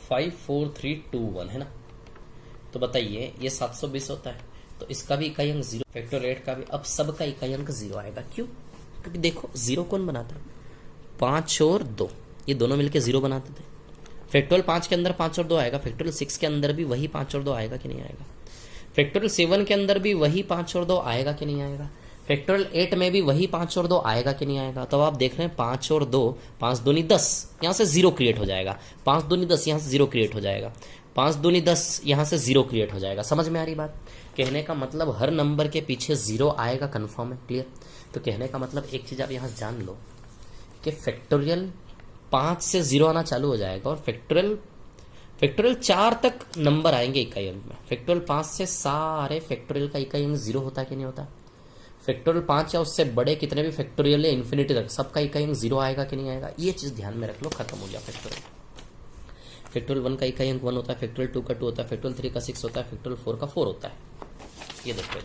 5 4 3 2 1, है ना। तो बताइए ये 720 होता है, तो इसका भी इकाई अंक 0। फैक्टोरियल 8 का भी। अब सबका इकाई अंक 0 आएगा, क्यों? क्योंकि देखो 0 कौन बनाता है? 5 और 2, ये दोनों मिलके 0 बनाते थे। फैक्टोरियल 5 के अंदर 5 और 2 आएगा, फैक्टोरियल 6 के अंदर भी वही 5 और 2 आएगा कि नहीं आएगा? फैक्टोरियल 7 के अंदर भी वही 5 और 2 आएगा कि नहीं आएगा? फैक्टोरियल 8 में भी वही 5 और 2 आएगा कि नहीं आएगा? तो आप देख रहे हैं 5 और 2, 5 दूनी 10, यहाँ से 0 क्रिएट हो जाएगा। 5 दूनी 10, यहाँ से 0 क्रिएट हो जाएगा। 5 दूनी 10, यहाँ से 0 क्रिएट हो जाएगा। समझ में आ रही बात? कहने का मतलब हर नंबर के पीछे 0 आएगा, कन्फर्म है, क्लियर? तो कहने का मतलब एक चीज आप यहाँ जान लो कि फैक्टोरियल 5 से 0 आना चालू हो जाएगा और फैक्टोरियल 4 तक नंबर आएंगे इकाई अंक में। फैक्टोरियल 5 से सारे फैक्टोरियल का इकाई अंक 0 होता है कि नहीं होता? फैक्टोरियल 5 या उससे बड़े कितने भी फैक्टोरियल है इन्फिनिटी तक, सबका इकाई अंक 0 आएगा कि नहीं आएगा? ये चीज ध्यान में रख लो, खत्म हो गया फैक्टोरियल। फैक्टोरियल 1 का इकाई अंक 1 होता है, फैक्टोरियल 2 का 2 होता है, फैक्टोरियल 3 का 6 होता है, फैक्टोरियल 4 का 4 होता है। ये देखो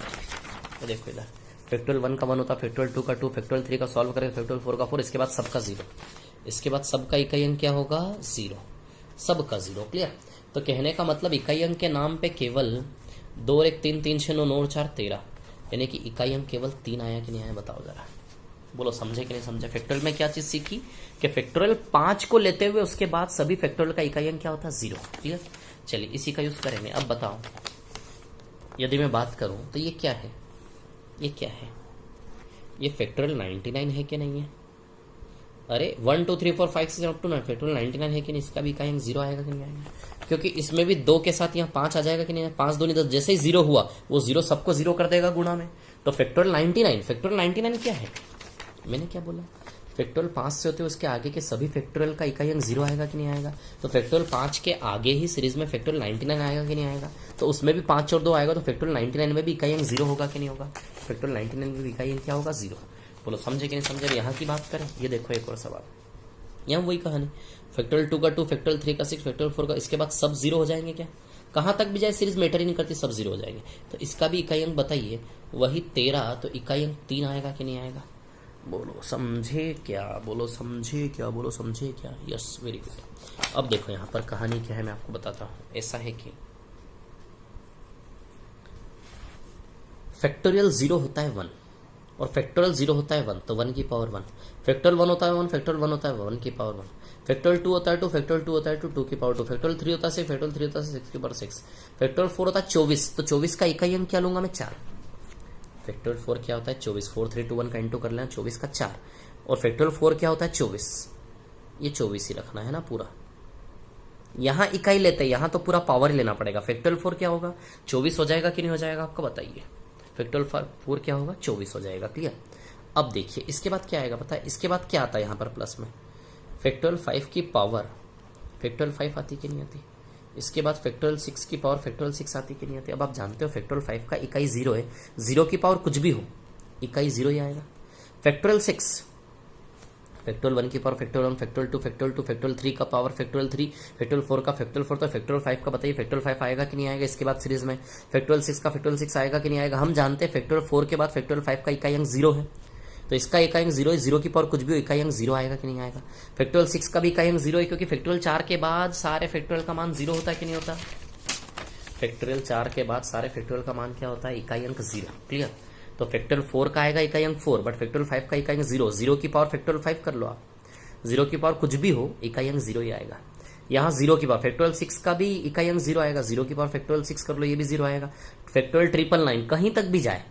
इधर, फैक्टोरियल 1 का 1 होता है, फैक्टोरियल 2 का 2, फैक्टोरियल 3 का सॉल्व करें, फैक्टोरियल 4 का 4, इसके बाद सबका 0। इसके बाद सबका इकाई अंक क्या होगा? 0। सबका 0। क्लियर? तो कहने का मतलब इकाई अंक के नाम पे केवल 2 और 1 3 3 6 9 9 और 4 13, यानी कि इकाई अंक केवल 3 आया कि नहीं आया? बताओ जरा, बोलो समझे कि नहीं समझे? फैक्टोरियल में क्या चीज सीखी कि फैक्टोरियल 5 को लेते हुए उसके बाद सभी फैक्टोरियल का इकाई अंक क्या होता है? 0। क्लियर? चलिए इसी का यूज करेंगे। अब बताओ, यदि मैं बात करूं तो ये क्या है? ये क्या है? ये फैक्टोरियल 99 है कि नहीं है? अरे 1 2 3 4 5 6 7 8 9 फैक्टोरियल 99 है कि नहीं? इसका भी इकाई अंक 0 आएगा कि नहीं आएगा? क्योंकि इसमें भी 2 के साथ यहाँ 5 आ जाएगा कि नहीं? 5 2 10, जैसे ही 0 हुआ वो 0 सबको 0 कर देगा गुणा में। तो फैक्टोरियल 99, फैक्टोरियल 99 क्या है? मैंने क्या बोला? फैक्टोरियल 5 से होते हुए उसके आगे के सभी फैक्टोरियल का इकाई अंक 0 आएगा कि नहीं आएगा? तो फैक्टोरियल 5 के आगे ही सीरीज में फैक्टोरियल 99 आएगा कि नहीं आएगा? तो उसमें भी 5 और 2 आएगा, तो फैक्टोरियल 99 में भी इकाई अंक 0 होगा कि नहीं होगा? फैक्टोरियल 99 में भी इकाई अंक क्या होगा? 0। बोलो समझे कि नहीं समझे? यहाँ की बात करें, ये देखो एक और सवाल, यहाँ वही कहानी, फैक्टोरियल 2 का 2, फैक्टोरियल 3 का 6, फैक्टोरियल 4 का, इसके बाद सब 0 हो जाएंगे क्या? कहाँ तक भी जाए सीरीज मैटर ही नहीं करती, सब 0 हो जाएंगे। तो इसका भी इकाई अंक बताइए, वही 13, तो इकाई अंक 3 आएगा कि नहीं आएगा? बोलो समझे क्या? बोलो समझे क्या? बोलो समझे क्या? Yes, very good. अब देखो यहाँ पर कहानी क्या है, मैं आपको बताता हूँ। ऐसा है कि फैक्टोरियल 0 होता है 1 और फैक्टोरियल 0 होता है 1, तो 1 की पावर 1। फैक्टोरियल 1 होता है 1, फैक्टोरियल 1 होता है 1 की पावर 1। फैक्टोरियल 2 होता है 2, फैक्टोरियल 2 होता है 2, 2 की पावर 2। फैक्टोरियल 3 होता है 6, फैक्टोरियल 3 होता है 6 की पावर 6। फैक्टोरियल 4 होता है 24, तो 24 का इकाई अंक क्या लूंगा मैं? 4। फैक्टोरियल 4 क्या होता है? 24। 4 3 2 1 का इंटू कर लेना, 24 का 4। और फैक्टोरियल 4 क्या होता है? 24। ये 24 ही रखना है ना पूरा। यहां इकाई लेते हैं, यहां तो पूरा पावर ही लेना पड़ेगा। फैक्टोरियल 4 क्या होगा? 24 हो जाएगा कि नहीं हो जाएगा? आपको बताइए। फैक्टोरियल 4 क्या होगा? 24 हो जाएगा। क्लियर? अब देखिए इसके बाद क्या आएगा पता है? इसके बाद क्या आता है यहाँ पर प्लस में? फैक्टोरियल 5 की पावर फैक्टोरियल 5 आती कि नहीं आती? इसके बाद फैक्टोरियल 6 की पावर फैक्टोरियल 6 आती कि नहीं आती? अब आप जानते हो फैक्टोरियल 5 का इकाई 0 है, 0 की पावर कुछ भी हो इकाई 0 ही आएगा। फैक्टोरियल 6, फैक्टोरियल 1 की power factorial 1, factorial 2, factorial 2, factorial 3 का पावर फैक्टोरियल 3, फैक्टोरियल 4 का फैक्टोरियल 4, तो फैक्टोरियल 5 का बताइए फैक्टोरियल 5 आएगा कि नहीं आएगा? इसके बाद सीरीज में फैक्टोरियल 6 का फैक्टोरियल 6 आएगा कि नहीं आएगा? हम जानते हैं फैक्टोरियल 4 के बाद फैक्टोरियल 5 का इकाई अंक 0 है, तो इसका इकाई अंक 0 है। 0 की पावर कुछ भी हो इकाई अंक 0 आएगा कि नहीं आएगा? फैक्टोरियल 6 का भी इकाई अंक 0 है, क्योंकि फैक्टोरियल 4 के बाद सारे फैक्टोरियल का मान 0 होता है कि नहीं होता? फैक्टोरियल 4 के बाद सारे फैक्टोरियल का मान क्या होता है? इकाई अंक 0। क्लियर? तो फैक्टोरियल 4 का आएगा इकाई अंक 4, बट फैक्टोरियल 5 का इकाई अंक 0। 0 की पावर फैक्टोरियल 5 कर लो आप, 0 की पावर कुछ भी हो इकाई अंक 0 ही आएगा। यहाँ 0 की पावर फैक्टोरियल 6 का भी इकाई अंक 0 आएगा, 0 की पावर फैक्टोरियल 6 कर लो, ये भी 0 आएगा। फैक्टोरियल 999 कहीं तक भी जाए,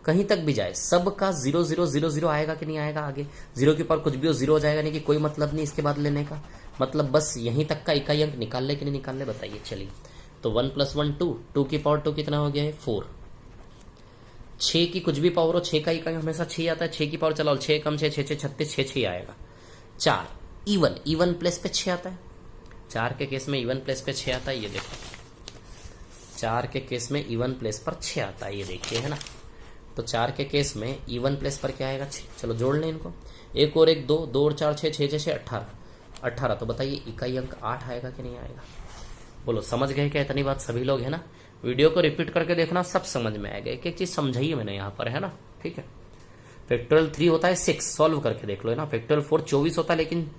कहीं तक भी जाए, सबका 0 0 0 0 आएगा कि नहीं आएगा? आगे 0 की पावर कुछ भी हो 0 हो जाएगा, नहीं कि कोई मतलब नहीं इसके बाद लेने का, मतलब बस यहीं तक का इकाई अंक निकाल ले कि नहीं निकाल ले? बताइए। चलिए तो 1 + 1 2, 2 की पावर 2 कितना हो गया है? 4। 6 की कुछ भी पावर हो, 6 का इकाई हमेशा 6 आता है, 6 की पावर चलाओ, 6 कम 6 6 6 36, 6 6 आएगा। 4 इवन प्लेस पे 6 आता है, 4 के केस में इवन प्लेस पे 6 आता है, ये देखो 4 के केस में इवन प्लेस पर 6 आता है, ये देखिए है ना। तो 4 के केस में इवन प्लेस पर क्या आएगा? 6। चलो जोड़ लें इनको, 1 और 1 2, 2 और 4 6, 6 6 18, 18। तो बताइए इकाई अंक 8 आएगा कि नहीं आएगा? बोलो समझ गए क्या? इतनी बात सभी लोग है ना? वीडियो को रिपीट करके देखना, सब समझ में आएगा, एक एक चीज समझाइए मैंने यहाँ पर, है ना? ठीक है। फैक्टोरियल 3 होता है 6, सॉल्व करके देख लो, है ना। फैक्टोरियल 4 24 होता है, लेकिन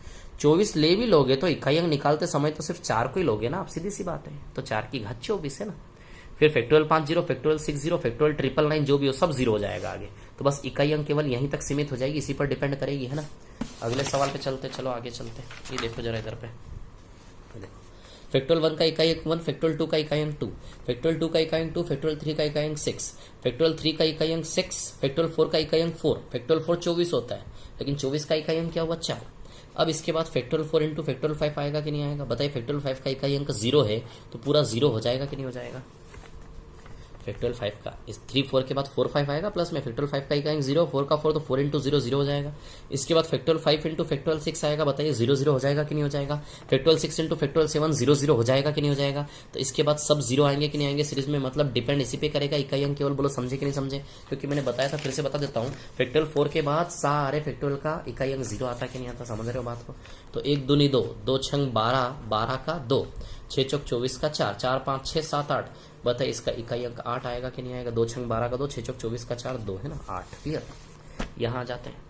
24 ले भी लोगे तो इकाई अंक निकालते समय तो सिर्फ 4 को ही लोगे ना आप, सीधी सी बात है। तो 4 की घात 24 है ना। फिर फैक्टोरियल 5 0, फैक्टोरियल 6 0, फैक्टोरियल 999 जो भी हो सब 0 हो जाएगा आगे। तो बस इकाई अंक केवल यहीं तक सीमित हो जाएगी, इसी पर डिपेंड करेगी, है ना। अगले सवाल पे चलते, चलो आगे चलते। ये देखो जरा इधर पे, फैक्टोरियल 1 का इकाई अंक 1, फैक्टोरियल 2 का इकाई अंक 2, फैक्टोरियल 2 का इकाई अंक 2, फैक्टोरियल 3 का इकाई अंक 6, फैक्टोरियल 3 का इकाई अंक 6, फैक्टोरियल 4 का इकाई अंक 4, फैक्टोरियल 4 24 होता है, लेकिन 24 का इकाई अंक क्या हुआ? 4। अब इसके बाद फैक्टोरियल 4 इंटू फैक्टोरियल 5 आएगा कि नहीं आएगा? बताइए फैक्टोरियल 5 का इकाई अंक 0 है, तो पूरा 0 हो जाएगा कि नहीं हो जाएगा? फैक्टोरियल 5 का इस 3 4 के बाद 4 5 आएगा प्लस में, फैक्टोरियल 5 का इकाई अंक 0, 4 का 4 तो 4 इंटू 0 0 हो जाएगा। इसके बाद फैक्टोरियल 5 इंटू फैक्टोरियल 6 आएगा, बताइए 0 0 हो जाएगा कि नहीं हो जाएगा? फैक्टोरियल 6 इंटू फैक्टोरियल 7 0 0 हो जाएगा कि नहीं हो जाएगा? तो इसके बाद सब 0 आएंगे कि नहीं आएंगे सीरीज में, मतलब डिपेंड इसी पे करेगा इकाई अंक केवल। बोलो समझे कि नहीं समझे? क्योंकि मैंने बताया था, फिर से बता देता हूँ, फैक्टोरियल 4 के बाद सारे फैक्टोरियल का इकाई अंक 0 आता कि नहीं आता? समझ रहे हो बात को? तो 1 दूनी 2, 2 छंग 12, 12 का 2, 6 चौक 24 का 4, 4 5 6 7 8। बताइए इसका इकाई अंक 8 आएगा कि नहीं आएगा? 2 छंग 12 का 2, 6 चौक 24 का 4, 2 है ना, 8। क्लियर। यहां आ जाते हैं।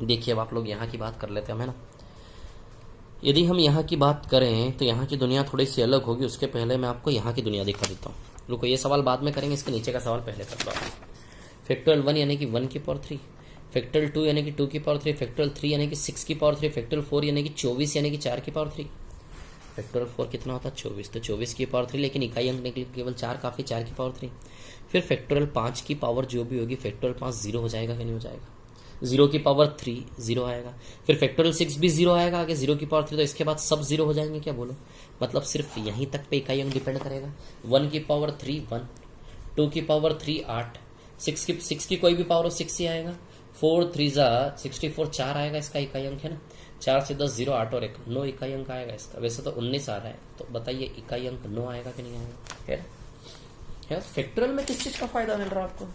देखिए अब आप लोग यहाँ की बात कर लेते हैं, है ना। यदि हम यहाँ की बात करें तो यहाँ की दुनिया थोड़ी सी अलग होगी। उसके पहले मैं आपको यहाँ की दुनिया दिखा देता हूँ। रुको, ये सवाल बाद में करेंगे, इसके नीचे का सवाल पहले कर लो। फैक्टोरियल 1 यानी कि 1 की पावर 3, फैक्टोरियल 2 यानी कि 2 की पावर 3, फैक्टोरियल 3 यानी कि 6 की पावर 3, फैक्टोरियल 4 यानी कि 24 यानी कि 4 की पावर 3। फैक्टोरियल 4 कितना होता है? 24, तो 24 की पावर 3, लेकिन इकाई अंक निकले केवल 4 काफी, 4 की पावर 3। फिर फैक्टोरियल 5 की पावर जो भी होगी, फैक्टोरियल 5 जीरो हो जाएगा कि नहीं हो जाएगा? 0 की पावर 3 जीरो आएगा। फिर फैक्टोरियल 6 भी जीरो आएगा आगे, 0 की पावर 3, तो इसके बाद सब जीरो हो जाएंगे। क्या बोलो? मतलब सिर्फ यहीं तक पे इकाई अंक डिपेंड करेगा। 1 की पावर 3 1, 2 की पावर 3 8, 6 की कोई भी पावर हो 6 ही आएगा। 4 3 64, 4 आएगा इसका इकाई अंक, है ना। 4 से 10 0, 8 और 1 9 इकाई अंक आएगा इसका। वैसे तो 19 आ रहा है, तो बताइए इकाई अंक 9 आएगा कि नहीं आएगा? है फैक्टोरियल में किस चीज का फायदा मिल रहा है आपको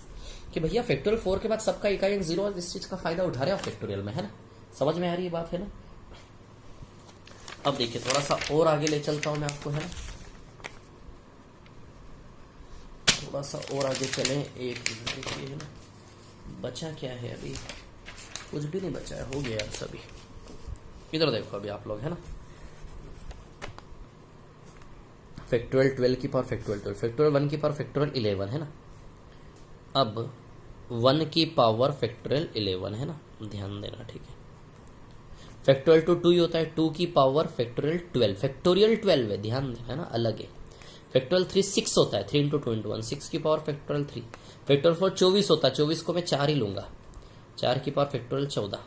कि भैया फैक्टोरियल 4 के बाद सबका इकाई अंक 0, इस चीज का फायदा उठा रहे हो फैक्टोरियल में, है ना। समझ में आ रही है बात, है ना। अब देखिए थोड़ा सा और आगे ले चलता हूं मैं आपको, है ना। थोड़ा सा और आगे चलें। एक देखिए, है ना, बचा क्या है? अभी कुछ भी नहीं बचा है, हो गया यार सभी। इधर देखो अभी आप लोग, है ना। फैक्टोरियल 12 की पावर फैक्टोरियल 12, फैक्टोरियल 1 की पावर फैक्टोरियल 11, है ना। अब 1 की पावर फैक्टोरियल 11, है ना, ध्यान देना, ठीक है। फैक्टोरियल 2 ही होता है, 2 की पावर फैक्टोरियल 12, फैक्टोरियल 12 है, ध्यान देना, है ना, अलग है। फैक्टोरियल 3 6 होता है, 3 × 2 × 1, 6 की पावर फैक्टोरियल 3। फैक्टोरियल 4 24 होता है, 24 को मैं 4 ही लूंगा, 4 की पावर फैक्टोरियल 14।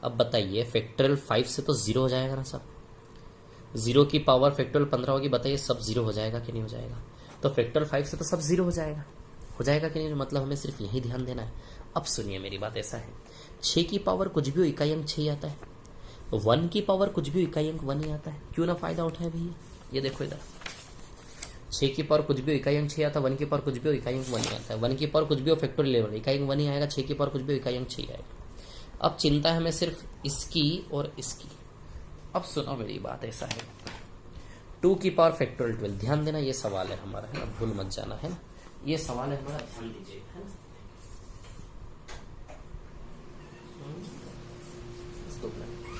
अब बताइए फैक्टोरियल 5 से तो 0 हो जाएगा ना सब। 0 की पावर फैक्टोरियल 15 होगी, बताइए सब 0 हो जाएगा कि नहीं हो जाएगा? तो फैक्टोरियल 5 से तो सब 0 हो जाएगा कि नहीं? मतलब हमें सिर्फ यही ध्यान देना है। अब सुनिए मेरी बात, ऐसा है 6 की पावर कुछ भी हो इकाई अंक 6 ही आता है, 1 की पावर कुछ भी हो इकाई अंक 1 ही आता है। क्यों ना फायदा उठाए भैया? ये देखो इधर, 6 की पावर कुछ भी हो इकाई अंक 6 आता है, 1 की पावर कुछ भी हो इकाई अंक 1 ही आता है, 1 की पावर कुछ भी हो फैक्टोरियल 11 इकाई अंक 1 ही आएगा, 6 की पावर कुछ भी हो इकाई अंक 6 आएगा। अब चिंता है हमें सिर्फ इसकी और इसकी। अब सुनो मेरी बात, ऐसा है 2 की पावर फैक्टोरियल 12, ध्यान देना, ये सवाल है हमारा, है ना, भूल मत जाना, है ना, ये सवाल है हमारा, ध्यान दीजिए, है ना।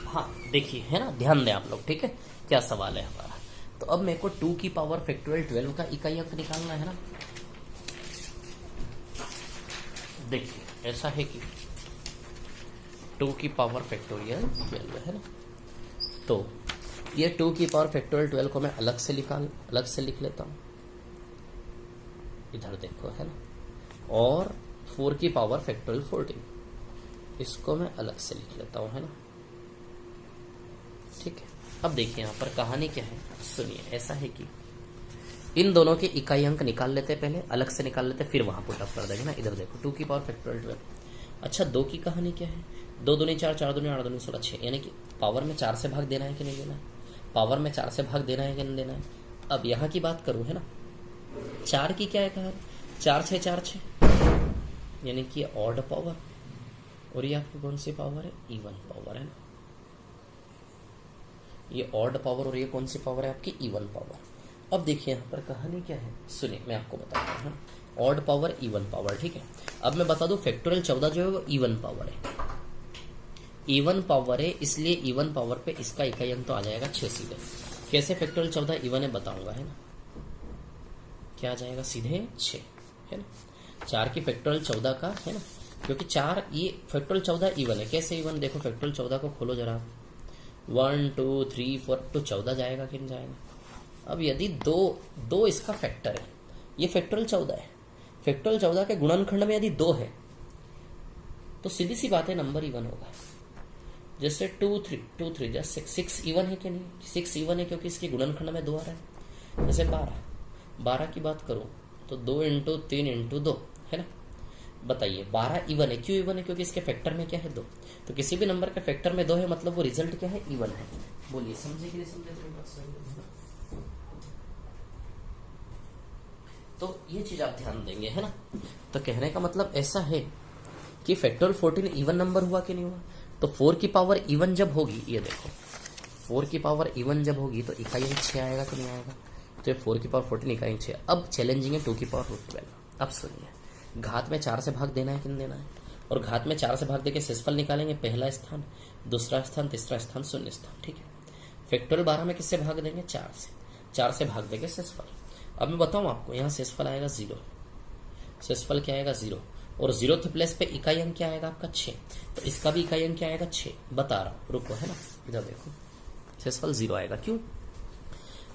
हाँ देखिए, है ना, ध्यान दें आप लोग, ठीक है, क्या सवाल है हमारा। तो अब मेरे को 2 की पावर फैक्टोरियल 12 का इकाई अंक निकालना है ना। देखिए ऐसा है कि 2 की पावर फैक्टोरियल 12 है ना, तो ये 2 की पावर फैक्टोरियल 12 को मैं अलग से लिख लेता हूं, इधर देखो, है ना। और 4 की पावर फैक्टोरियल 14 इसको मैं अलग से लिख लेता हूं, है ना, ठीक है। अब देखिए यहां पर कहानी क्या है, सुनिए। ऐसा है कि इन दोनों के इकाई अंक निकाल लेते, पहले अलग से निकाल लेते, फिर वहां पुट अप कर देंगे ना। इधर देखो 2 की पावर फैक्टोरियल 12। अच्छा 2 की कहानी क्या है? 2 दूनी 4, 4 दूनी 8, 2 16 6, यानी कि पावर में 4 से भाग देना है कि नहीं देना है? पावर में 4 से भाग देना है कि नहीं देना है? अब यहाँ की बात करूं, है ना, 4 की क्या है कहानी? 4 6 4 6, यानी कि ऑड पावर, और ये आपकी कौन सी पावर है? इवन पावर, है ना। ये ऑड पावर और ये कौन सी पावर है? आपकी इवन पावर। अब देखिए यहाँ पर कहानी क्या है, सुनिए मैं आपको बताता हूँ। ऑड पावर इवन पावर, ठीक है। अब मैं बता दूं फैक्टोरियल 14 जो है वो इवन पावर है, इवन पावर है, इसलिए इवन पावर पे इसका इकाई अंक तो आ जाएगा 6 सीधे। कैसे फैक्टोरियल 14 इवन है बताऊंगा, है ना। क्या आ जाएगा? सीधे 6, है ना। 4 की फैक्टोरियल 14 का, है ना, क्योंकि 4 ये फैक्टोरियल 14 इवन है। कैसे इवन? देखो फैक्टोरियल 14 को खोलो जरा, 1 2 3 4 तो 14 जाएगा कि नहीं जाएगा? अब यदि दो इसका फैक्टर है, ये फैक्टोरियल 14 है, फैक्टोरियल 14 के गुणनखंड में यदि 2 है तो सीधी सी बात है नंबर इवन होगा। जैसे 2 3 जैसे 6 इवन है कि नहीं? 6 इवन है क्योंकि इसके गुणनखंड में 2 आ रहा है। जैसे 12 की बात करूं तो 2 × 3 × 2, है ना। बताइए 12 इवन है, क्यों इवन है? क्योंकि इसके फैक्टर में क्या है? 2। तो किसी भी नंबर के फैक्टर में 2 है, मतलब वो रिजल्ट क्या है? इवन है। बोलिए समझे कि नहीं समझे? तो ये चीज आप ध्यान देंगे, है ना। तो कहने का मतलब ऐसा है कि फैक्टोरियल 14 इवन नंबर हुआ कि नहीं हुआ? तो 4 की पावर इवन जब होगी, ये देखो 4 की पावर इवन जब होगी तो इकाई अंक 6 आएगा कि नहीं आएगा? तो ये 4 की पावर 14 इकाई अंक 6। अब चैलेंजिंग है 2 की पावर रूट 12। अब सुनिए, घात में 4 से भाग देना है कि नहीं देना है, और घात में 4 से भाग देके शेषफल निकालेंगे। पहला स्थान, दूसरा स्थान, तीसरा स्थान, शून्य स्थान। ठीक है। फैक्टोरियल 12 में किससे भाग देंगे? 4 से। 4 से भाग देंगे शेषफल। अब मैं बताऊं आपको, यहाँ शेषफल आएगा 0, शेषफल क्या आएगा? 0, और 0th प्लेस पे इकाई अंक क्या आएगा आपका? 6। तो इसका भी इकाई अंक क्या आएगा? 6। बता रहा हूं, रुको, है ना, इधर देखो, शेषफल 0 आएगा। क्यों?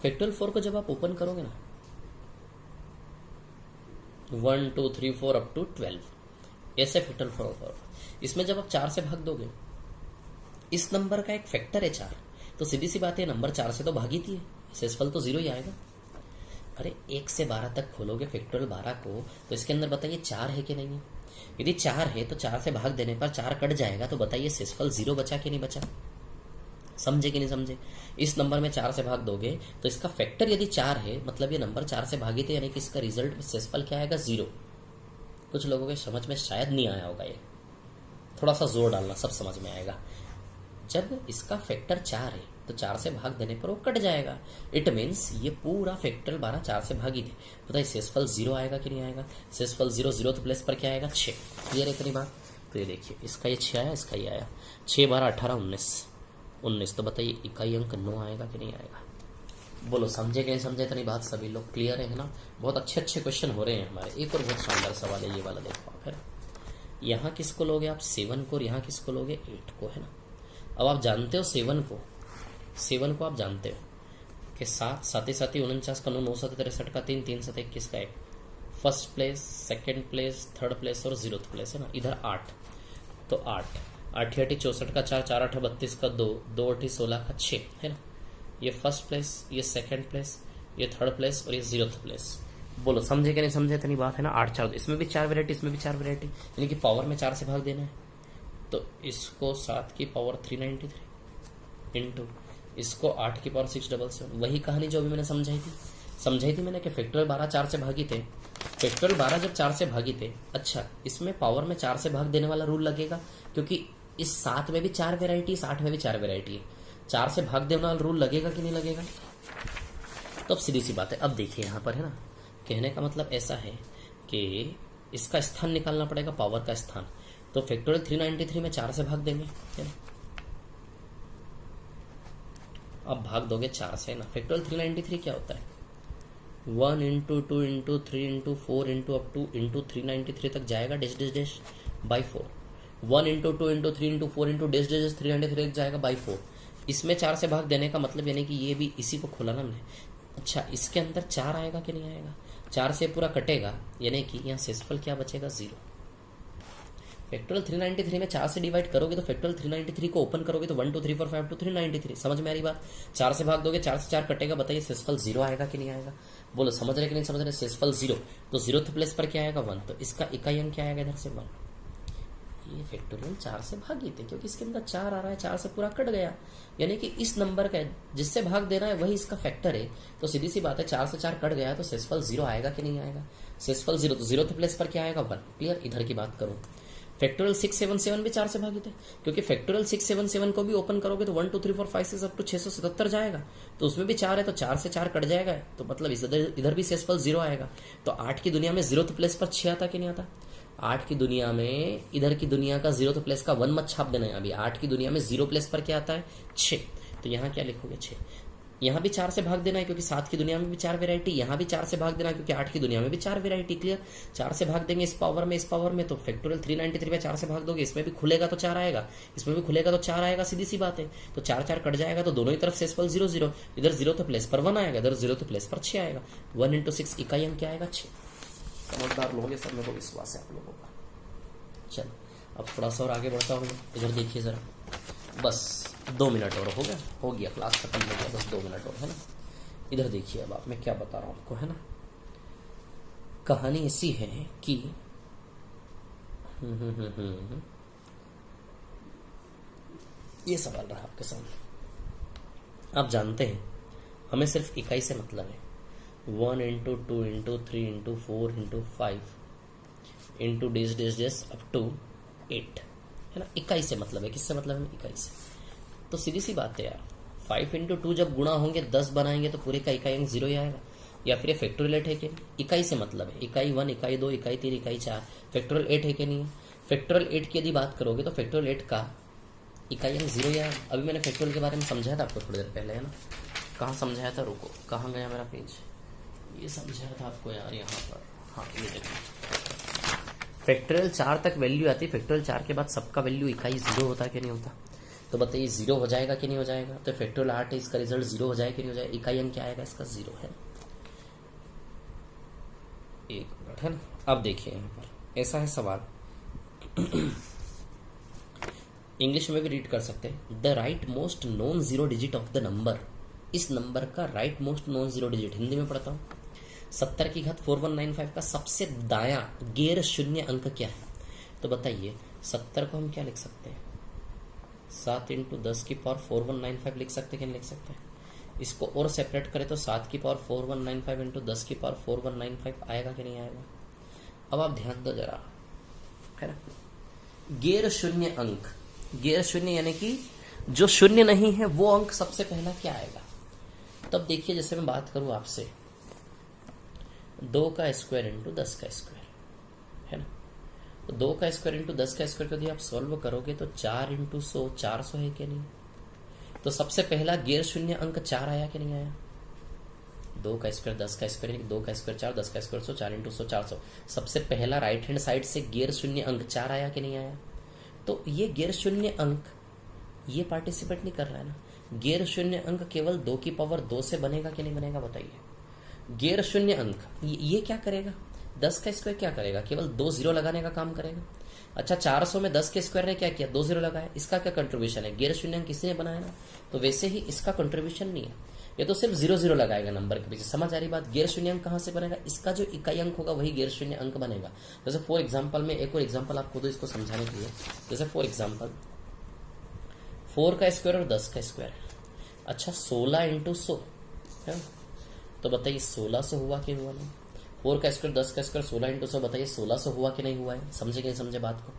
फैक्टोरियल 4 को जब आप ओपन करोगे ना, 1 2 3 4 अप टू 12, ऐसे फैक्टोरियल 4, इसमें जब आप 4 से भाग दोगे, इस नंबर का एक फैक्टर है 4, तो सीधी सी बात है नंबर 4 से तो भागी थी, शेषफल तो 0 ही आएगा। अरे 1 से 12 तक खोलोगे फैक्टोरियल 12 को, तो इसके अंदर बताइए 4 है कि नहीं है? यदि 4 है तो 4 से भाग देने पर 4 कट जाएगा, तो बताइए शेषफल 0 बचा कि नहीं बचा? समझे कि नहीं समझे? इस नंबर में 4 से भाग दोगे तो इसका फैक्टर यदि 4 है, मतलब ये नंबर 4 से भागी थे, यानी कि इसका रिजल्ट शेषफल क्या आएगा? 0। कुछ लोगों के समझ में शायद नहीं आया होगा, ये थोड़ा सा जोर डालना, सब समझ में आएगा। जब इसका फैक्टर 4 है तो 4 से भाग देने पर वो कट जाएगा। इट मीन्स ये पूरा फैक्टोरियल 12 4 से भागी थे। बताइए शेषफल 0 आएगा कि नहीं आएगा? शेषफल 0, 0th प्लेस पर क्या आएगा? 6। क्लियर है इतनी बात? तो ये देखिए, इसका ये 6 आया, इसका ये आया, 6 12 18 19। तो बताइए इकाई अंक 9 आएगा कि नहीं आएगा? बोलो, समझे कि नहीं समझे इतनी बात? सभी लोग क्लियर है ना? बहुत अच्छे अच्छे क्वेश्चन हो रहे हैं हमारे। एक और बहुत शानदार सवाल है ये वाला, देखो आप, है ना। यहाँ किसको लोगे आप? 7 को, और यहाँ किसको लोगे? 8 को, है ना। अब आप जानते हो 7 को आप जानते हो कि 7 7 7 49 का 9 9 7 63 का 3 3 7 21 का 1, first place, second place, third place और 0th प्लेस, है ना। इधर 8, तो 8 8 8 64 का 4 4 8 32 का 2 2 8 16 का 6, है ना। ये फर्स्ट प्लेस, ये सेकंड प्लेस, ये थर्ड प्लेस और ये 0th प्लेस। बोलो समझे कि नहीं समझे इतनी बात, है ना। 8 4, इसमें भी 4 वैरायटी, इसमें भी 4 वैरायटी, यानी कि पावर में 4 से भाग देना है। तो इसको 7 की पावर 393 इंटू इसको 8 की पावर 677। वही कहानी जो अभी मैंने समझाई थी मैंने कि फैक्टोरियल 12 4 से भागी थे। फैक्टोरियल 12 जब 4 से भागी थे, अच्छा इसमें पावर में 4 से भाग देने वाला रूल लगेगा, क्योंकि इस 7 में भी 4 वैरायटी, इस 8 में भी 4 वैरायटी है। 4 से भाग देने वाला रूल लगेगा कि नहीं लगेगा? तो अब सीधी सी बात है। अब देखिए यहाँ पर, है ना, कहने का मतलब ऐसा है कि इसका स्थान निकालना पड़ेगा, पावर का स्थान। तो फैक्टोरियल 393 में 4 से भाग देंगे, है ना। अब भाग दोगे 4 से, ना। फैक्टोरियल 393 क्या होता है? 1 into 2 into 3 into 4 into up two into 393 तक जाएगा, dash dash dash by 4। 1 into 2 into 3 into 4 into dash dash 393 तक जाएगा बाई 4। इसमें 4 से भाग देने का मतलब यानी कि ये भी इसी को खोला ना हमने। अच्छा, इसके अंदर 4 आएगा कि नहीं आएगा? 4 से पूरा कटेगा, यानी कि यहाँ शेषफल क्या बचेगा? 0। फैक्टोरियल 393 में 4 से डिवाइड करोगे तो फैक्टोरियल 393 को ओपन करोगे तो 1 2 3 4 5 2 393। समझ में आ रही बात? 4 से भाग दोगे, 4 से 4 कटेगा, बताइए शेषफल 0 आएगा कि नहीं आएगा? बोलो समझ रहे कि नहीं समझ रहे? शेषफल 0, तो 0th प्लेस पर क्या आएगा? 1। तो इसका इकाई अंक क्या आएगा इधर से? 1। ये फैक्टोरियल 4 से भागी थे, क्योंकि इसके अंदर 4 आ रहा है, 4 से पूरा कट गया, यानी कि इस नंबर का जिससे भाग देना है वही इसका फैक्टर है। तो सीधी सी बात है, 4 से 4 कट गया तो शेषफल 0 आएगा कि नहीं आएगा? शेषफल 0, तो 0th प्लेस पर क्या आएगा? 1। क्लियर? इधर की बात करूं, फैक्टोरियल 677 भी 4 से भागी थे, क्योंकि फैक्टोरियल 677 को भी ओपन करोगे तो 1 2 3 4 5 6 अप टू 677 जाएगा, तो उसमें भी 4 है, तो 4 से 4 कट जाएगा, तो मतलब इधर भी शेषफल 0 आएगा। तो 8 की दुनिया में 0th प्लेस पर 6 आता कि नहीं आता? 8 की दुनिया में, इधर की दुनिया का 0th प्लेस का 1 मत छाप देना है अभी। 8 की दुनिया में 0 प्लेस पर क्या आता है? 6। तो यहाँ क्या लिखोगे? 6। यहाँ भी 4 से भाग देना है, क्योंकि 7 की दुनिया में भी 4 वैरायटी, यहाँ भी 4 से भाग देना है, क्योंकि 8 की दुनिया में भी 4 वैरायटी। क्लियर? 4 से भाग देंगे इस पावर में, तो फैक्टोरियल 393 में 4 से भाग दोगे, इसमें भी खुलेगा तो 4 आएगा, इसमें भी खुलेगा तो 4 आएगा, सीधी सी बात है। तो 4 4 कट जाएगा, तो दोनों ही तरफ शेषफल 0 0। इधर 0th प्लेस पर 1 आएगा, इधर 0th प्लेस पर 6 आएगा। 1 इंटू 6 इकाई अंक क्या आएगा? 6। समझदार लोग हैं, सब मेरे को विश्वास है आप लोगों का। चलो अब थोड़ा सा और आगे बढ़ता हूँ। इधर देखिए जरा, बस 2 मिनट और हो गया क्लास खत्म हो गया, बस 2 मिनट और, है ना। इधर देखिए, अब आप मैं क्या बता रहा हूँ आपको, है ना। कहानी ऐसी है कि ये सवाल रहा आपके सामने। आप जानते हैं हमें सिर्फ इकाई से मतलब है। 1 into 2 into 3 into 4 into 5 into days days days up to 8, है ना। इकाई से मतलब है। किससे मतलब है? इकाई से। तो सीधी सी बात है यार, 5 इंटू 2 जब गुणा होंगे 10 बनाएंगे तो पूरे का इकाई अंक 0 ही आएगा। या फिर ये फैक्टोरियल 8 है कि नहीं? इकाई से मतलब है इकाई 1, इकाई 2, इकाई 3, इकाई 4। फैक्टोरियल 8 है कि नहीं है? फैक्टोरियल 8 की यदि बात करोगे तो फैक्टोरियल 8 का इकाई अंक 0 ही आएगा। अभी मैंने फैक्टोरियल के बारे में समझाया था आपको थोड़ी देर पहले, है ना? कहाँ समझाया था, रुको, कहाँ गया मेरा पेज? ये समझाया था आपको यार यहाँ पर। हाँ, ये देखो, फैक्टोरियल 4 तक वैल्यू आती है, फैक्टोरियल 4 के बाद सबका वैल्यू इकाई 0 होता है कि नहीं होता? तो बताइए 0 हो जाएगा कि नहीं हो जाएगा? तो फैक्टोरियल 8 है, इसका रिजल्ट 0 हो जाएगा कि नहीं हो जाएगा? इकाई अंक क्या आएगा इसका? 0 है। एक मिनट, है ना? अब देखिए यहाँ पर ऐसा है सवाल, इंग्लिश में भी रीड कर सकते हैं। The right most non zero digit of the number, इस नंबर का right most non zero digit, Hindi में पढ़ता हूँ, 70 की घात 4195 का सबसे दायां गैर शून्य अंक क्या है? तो बताइए 70 को हम क्या लिख सकते हैं? 7 इंटू 10 की पावर 4195 लिख सकते हैं कि नहीं लिख सकते हैं? इसको और सेपरेट करें तो 7 की पावर 4195 इंटू 10 की पावर 4195 आएगा कि नहीं आएगा? अब आप ध्यान दो जरा, है ना? गैर शून्य अंक, गैर शून्य यानी कि जो शून्य नहीं है वो अंक सबसे पहला क्या आएगा? तब देखिए, जैसे मैं बात करूं आपसे 2 का स्क्वायर इंटू 10 का स्क्वायर, है ना? तो 2 का स्क्वायर इंटू 10 का स्क्वायर को यदि आप सॉल्व करोगे तो 4 इंटू 100 400 है कि नहीं? तो सबसे पहला गैर शून्य अंक 4 आया कि नहीं आया? 2 का स्क्वायर 10 का स्क्वायर, 2 का स्क्वायर 4, 10 का स्क्वायर 100, 4 इंटू 100 400। सबसे पहला राइट हैंड साइड से गैर शून्य अंक 4 आया कि नहीं आया? तो ये गैर शून्य अंक ये पार्टिसिपेट नहीं कर रहा है ना। गैर शून्य अंक केवल 2 की पावर 2 से बनेगा कि नहीं बनेगा? बताइए। गैर शून्य अंक ये क्या करेगा? 10 का स्क्वायर क्या करेगा? केवल 2 जीरो लगाने का काम करेगा। अच्छा, 400 में 10 के स्क्वायर ने क्या किया? 2 जीरो लगाया। इसका क्या कंट्रीब्यूशन है? गैर शून्य अंक किसी ने बनाया ना, तो वैसे ही इसका कंट्रीब्यूशन नहीं है, ये तो सिर्फ 0 0 लगाएगा नंबर के पीछे। समझ आ रही बात? गैर शून्य अंक कहां से बनेगा? इसका जो इकाई अंक होगा वही गैर शून्य अंक बनेगा। जैसे फॉर एग्जाम्पल में एक और एग्जाम्पल आपको दो इसको समझाने के लिए। जैसे फॉर एग्जाम्पल 4 का स्क्वायर और 10 का स्क्वायर, अच्छा 16 इंटू 100 है, तो बताइए 1600 हुआ कि हुआ नहीं? 4 का स्क्वायर 10 का स्क्वायर 16 इंटू 100, बताइए 1600 हुआ कि नहीं हुआ है? समझे कि नहीं समझे बात को?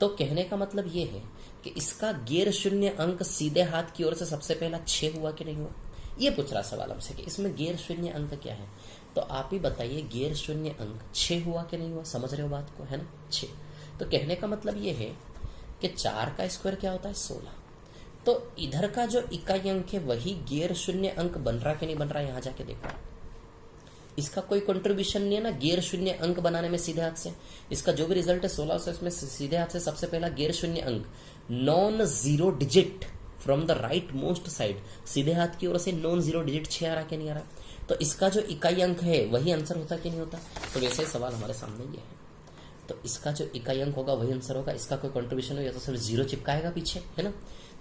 तो कहने का मतलब ये है कि इसका गैर शून्य अंक सीधे हाथ की ओर से सबसे पहला 6 हुआ कि नहीं हुआ? ये पूछ रहा सवाल हमसे कि इसमें गैर शून्य अंक क्या है। तो आप ही बताइए गैर शून्य अंक 6 हुआ कि नहीं हुआ? समझ रहे हो बात को, है ना? 6। तो कहने का मतलब ये है कि 4 का स्क्वायर क्या होता है? 16। तो इधर का जो इकाई अंक है वही गैर शून्य अंक बन रहा कि नहीं बन रहा? यहां जाके देखो, इसका कोई कंट्रीब्यूशन नहीं है ना गैर शून्य अंक बनाने में सीधे हाथ से। इसका जो भी रिजल्ट है 1600, इसमें सीधे हाथ से सबसे पहला गैर शून्य अंक non zero digit from the right most side, सीधे हाथ की ओर से नॉन जीरो डिजिट 6 आ रहा कि नहीं आ रहा? तो इसका जो इकाई अंक है वही आंसर होता कि नहीं होता? तो वैसे सवाल हमारे सामने ये है, तो इसका जो इकाई अंक होगा वही आंसर होगा। इसका कोई कंट्रीब्यूशन हो या तो सिर्फ 0 चिपकाएगा पीछे, है ना?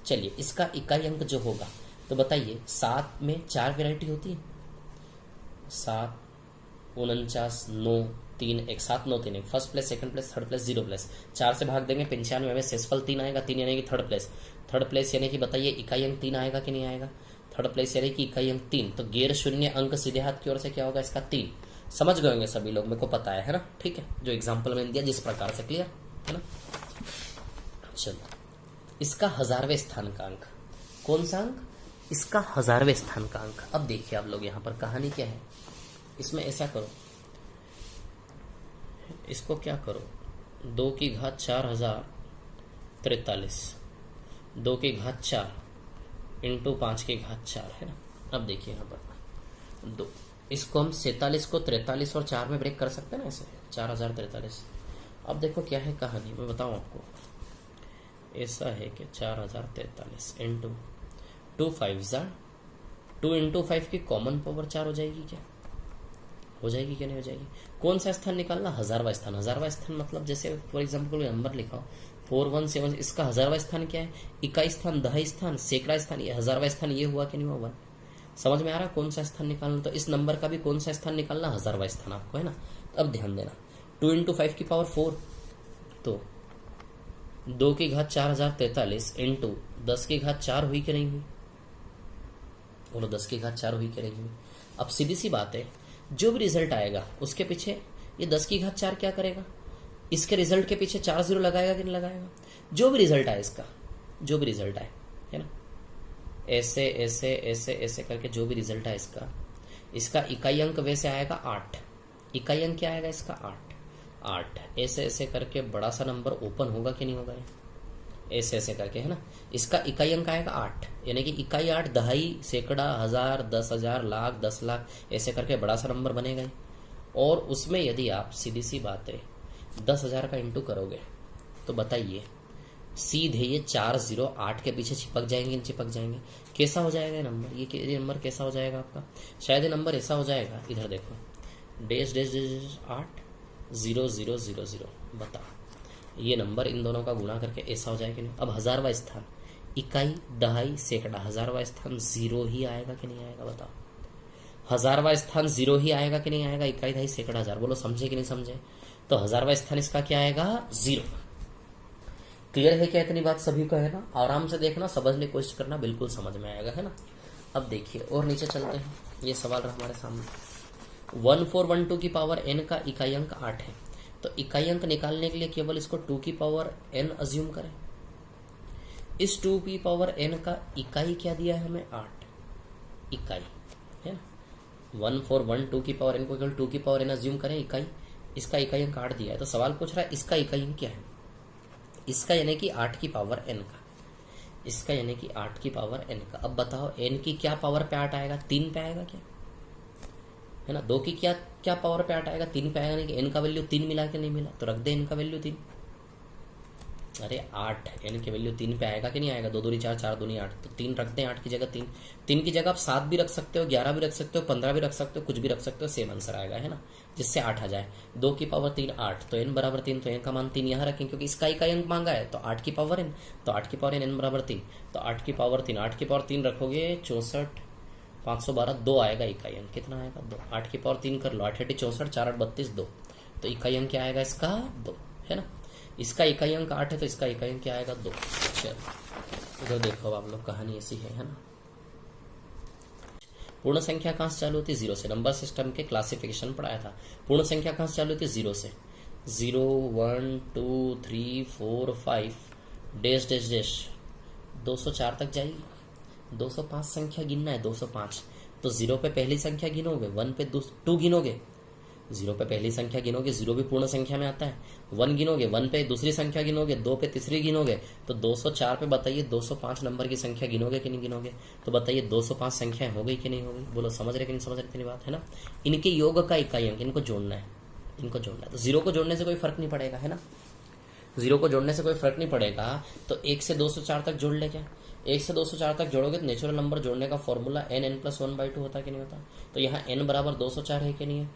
चलिए, इसका इकाई अंक जो होगा तो बताइए 7 में 4 वेराइटी होती है, 7 49 9 3 1, 7 9 3 1, first place, second place, third place, 0 place. 4 से भाग देंगे 95 में शेषफल 3 आएगा, 3 यानी कि थर्ड प्लेस। थर्ड प्लेस यानी कि बताइए इकाई अंक 3 आएगा कि नहीं आएगा? थर्ड प्लेस यानी कि इकाई अंक 3, तो गैर शून्य अंक सीधे हाथ की ओर से क्या होगा? इसका 3। समझ गए होंगे सभी लोग, मेरे को पता है ना? ठीक है, जो एग्जाम्पल मैंने दिया जिस प्रकार से, क्लियर है ना? चलो, इसका 1000वें स्थान का अंक कौन सा अंक? इसका 1000वें स्थान का अंक। अब देखिए आप लोग यहाँ पर कहानी क्या है, इसमें ऐसा करो, इसको क्या करो, 2 की घात 4043, 2 की घात 4 इंटू 5 की घात 4, है ना? अब देखिए यहाँ पर 2, इसको हम 47 को 43 और 4 में ब्रेक कर सकते हैं ना, ऐसे 4043। अब देखो क्या है कहानी, मैं बताऊँ आपको। ऐसा है कि 4043 इंटू 2 5 2 इंटू 5 की कॉमन पावर 4 हो जाएगी क्या? हो जाएगी क्या नहीं हो जाएगी? कौन सा स्थान निकालना? 1000वां स्थान। 1000वां स्थान मतलब जैसे फॉर एग्जाम्पल नंबर लिखा 417, इसका 1000वां स्थान क्या है? इकाई स्थान, दहाई स्थान, सैकड़ा स्थान, ये 1000वां स्थान ये हुआ कि नहीं हुआ? 1। समझ में आ रहा कौन सा स्थान निकालना? तो इस नंबर का भी कौन सा स्थान निकालना? 1000वां स्थान आपको, है ना? तो अब ध्यान देना, 2 इंटू 5 की पावर 4, तो 2 की घात 4043 इंटू 10 की घात 4 हुई कि नहीं हुई? बोलो 10 की घात 4 हुई कि नहीं हुई? अब सीधी सी बात है, जो भी रिजल्ट आएगा उसके पीछे ये 10 की घात 4 क्या करेगा? इसके रिजल्ट के पीछे 4 0 लगाएगा कि नहीं लगाएगा? जो भी रिजल्ट आए इसका, जो भी रिजल्ट आए, है ना? ऐसे ऐसे ऐसे ऐसे करके जो भी रिजल्ट है इसका इकाई अंक वैसे आएगा 8। इकाई अंक क्या आएगा इसका 8 ऐसे ऐसे करके बड़ा सा नंबर ओपन होगा कि नहीं होगा ये ऐसे ऐसे करके, है ना। इसका इकाई अंक आएगा 8, यानी कि इकाई 8 दहाई सैकड़ा हजार 10,000 लाख 10 लाख ऐसे करके बड़ा सा नंबर बनेगा ही। और उसमें यदि आप सीधी सी बात है 10,000 का इंटू करोगे तो बताइए सीधे ये 4 0 8 के पीछे चिपक जाएंगे। कैसा हो जाएगा ये नंबर, ये नंबर कैसा हो जाएगा आपका? शायद ये नंबर ऐसा हो जाएगा, इधर देखो डैश डैश डैश 8 0 0 0 0। बताओ ये नंबर इन दोनों का गुणा करके ऐसा हो जाएगा कि नहीं? अब हजारवा स्थान इकाई दहाई सैकड़ा हजारवा स्थान 0 ही आएगा कि नहीं आएगा? बताओ हजारवा स्थान 0 ही आएगा कि नहीं आएगा? इकाई दहाई सैकड़ा हजार, बोलो समझे कि नहीं समझे? तो हजारवा स्थान इसका क्या आएगा 0। क्लियर है क्या इतनी बात सभी को, है ना? आराम से देखना, समझने की कोशिश करना, बिल्कुल समझ में आएगा, है ना। अब देखिए और नीचे चलते हैं, ये सवाल रहा हमारे सामने। 1412 की पावर n का इकाई अंक 8 है, तो इकाई अंक निकालने के लिए केवल इसको 2 की पावर n अज्यूम करें। इस 2 की पावर n का इकाई क्या दिया है हमें 8 इकाई, है ना। 1412 की पावर n को केवल 2 की पावर n अज्यूम करें इकाई, इसका इकाई अंक 8 दिया है। तो सवाल पूछ रहा है इसका इकाई अंक क्या है, इसका यानी कि 8 की पावर n का, इसका यानी कि 8 की पावर n का। अब बताओ n की क्या पावर पे 8 आएगा? 3 पे आएगा क्या, है ना। 2 की क्या पावर पे 8 आएगा? 3 पे आएगा। नहीं कि n का वैल्यू 3 मिला कि नहीं मिला, तो रख दे n का वैल्यू 3। अरे 8 n की वैल्यू 3 पे आएगा कि नहीं आएगा? 2 दूनी 4 4 दूनी 8, तो 3 रख दें 8 की जगह 3 की जगह आप 7 भी रख सकते हो, 11 भी रख सकते हो, 15 भी रख सकते हो, कुछ भी रख सकते हो, सेम आंसर आएगा, है ना, जिससे 8 आ जाए। 2 की पावर 3 8, तो n बराबर 3, तो n का मान 3 यहाँ रखें क्योंकि इसका इकाई अंक मांगा है। तो 8 की पावर n, तो 8 की पावर n बराबर 3, तो 8 की पावर 3 8 की पावर 3 रखोगे 64 512, 2 आएगा इकाई अंक। कितना आएगा 2। 8 की पावर 3 कर लो, 8 8 64 4 8 32 2, तो इकाई अंक क्या आएगा इसका 2, है ना। इसका इकाई अंक 8 है तो इसका इकाई अंक क्या आएगा 2। चलो इधर देखो आप लोग, कहानी ऐसी है ना। पूर्ण संख्या कहाँ से चालू होती है? 0 से। नंबर सिस्टम के क्लासिफिकेशन पढ़ाया था। पूर्ण संख्या कहाँ से चालू होती है? 0 से। 0 1 2 3 4 5 डैश डैश डैश 204 तक जाएगी। 205 संख्या गिनना है, 205। तो 0 पे पहली संख्या गिनोगे, 1 पे 2 गिनोगे, 0 पे पहली संख्या गिनोगे, 0 भी पूर्ण संख्या में आता है। 1 गिनोगे, 1 पे दूसरी संख्या गिनोगे, 2 पे तीसरी गिनोगे, तो 204 पे बताइए 205 नंबर की संख्या गिनोगे कि नहीं गिनोगे? तो बताइए 205 संख्याएं हो गई कि नहीं हो गई? बोलो समझ रहे कि नहीं समझ रहे? इतनी बात है ना। इनके योग का इकाई अंक इनको जोड़ना है, इनको जोड़ना है। तो 0 को जोड़ने से कोई फर्क नहीं पड़ेगा, है ना। 0 को जोड़ने से कोई फर्क नहीं पड़ेगा, तो 1 से 204 तक जोड़ ले क्या? 1 से 204 तक जोड़ोगे तो नेचुरल नंबर जोड़ने का फॉर्मूला n+1/2 होता कि नहीं होता? तो यहाँ n बराबर 204 है कि नहीं है?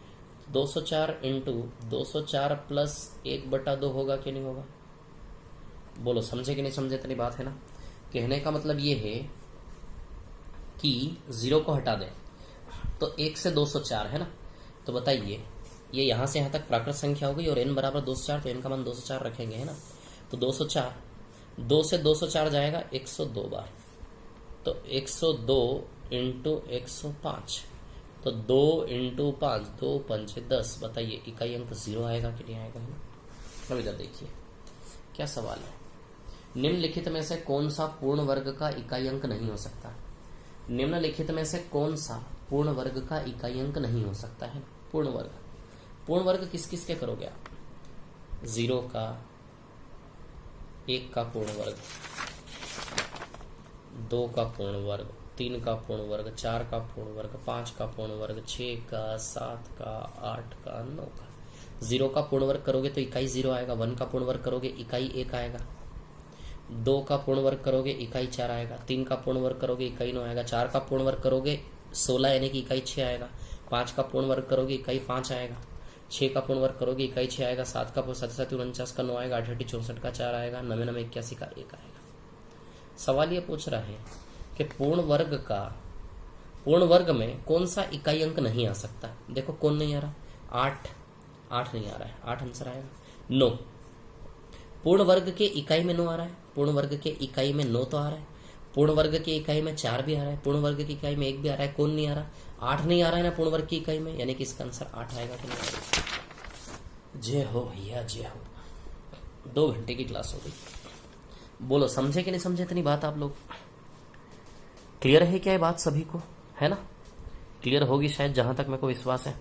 204 इंटू 204 प्लस 1/2 होगा कि नहीं होगा? बोलो समझे कि नहीं समझे? इतनी बात है ना। कहने का मतलब ये है कि 0 को हटा दें तो 1 से 204 है ना। तो बताइए ये यहाँ से यहाँ तक प्राकृत संख्या हो गई और n बराबर 204, तो n का मान 204 रखेंगे, है ना। तो 204, 2 से 204 जाएगा 102 बार, तो 102 इंटू 105, तो 2 इंटू 5 2 5 10। बताइए इकाई अंक 0 आएगा कि नहीं आएगा, है ना। अब इधर देखिए क्या सवाल है। निम्नलिखित में से कौन सा पूर्ण वर्ग का इकाई अंक नहीं हो सकता? निम्नलिखित में से कौन सा पूर्ण वर्ग का इकाई अंक नहीं हो सकता है? पूर्ण वर्ग किस किस के करोगे आप? 0 का, 1 का पूर्ण वर्ग, 2 का पूर्ण वर्ग, 3 का पूर्ण वर्ग, 4 का पूर्ण वर्ग, 5 का पूर्ण वर्ग, 6 का, 7 का, 8 का, 9 का। 0 का पूर्ण वर्ग करोगे तो इकाई 0 आएगा। 1 का पूर्ण वर्ग करोगे इकाई 1 आएगा। 2 का पूर्ण वर्ग करोगे इकाई 4 आएगा। 3 का पूर्ण वर्ग करोगे इकाई 9 आएगा। 4 का पूर्ण वर्ग करोगे 16 यानी कि इकाई 6 आएगा। 5 का पूर्ण वर्ग करोगे इकाई 5 आएगा। 6 का पूर्ण वर्ग करोगे इकाई 6 आएगा। 7 का 49 का 9 आएगा। 8 64 का 4 आएगा। 9 9 81 का 1 आएगा। सवाल ये पूछ रहा है कि पूर्ण वर्ग में कौन सा इकाई अंक नहीं आ सकता? देखो कौन नहीं आ रहा? 8 नहीं आ रहा है, 8 आंसर आएगा। 9 पूर्ण वर्ग के इकाई में 9 आ रहा है। पूर्ण वर्ग के इकाई में 9 तो आ रहा है। पूर्ण वर्ग की इकाई में 4 भी आ रहा है। पूर्ण वर्ग की इकाई में 1 भी आ रहा है। कौन नहीं आ रहा? 8 नहीं आ रहा है ना पूर्ण वर्ग की इकाई में, यानी कि इसका आंसर 8 आएगा कि नहीं? जय हो भैया जय हो। 2 घंटे की क्लास हो गई। बोलो समझे कि नहीं समझे इतनी बात आप लोग? क्लियर है क्या ये बात सभी को, है ना? क्लियर होगी शायद, जहां तक मेरे को विश्वास है।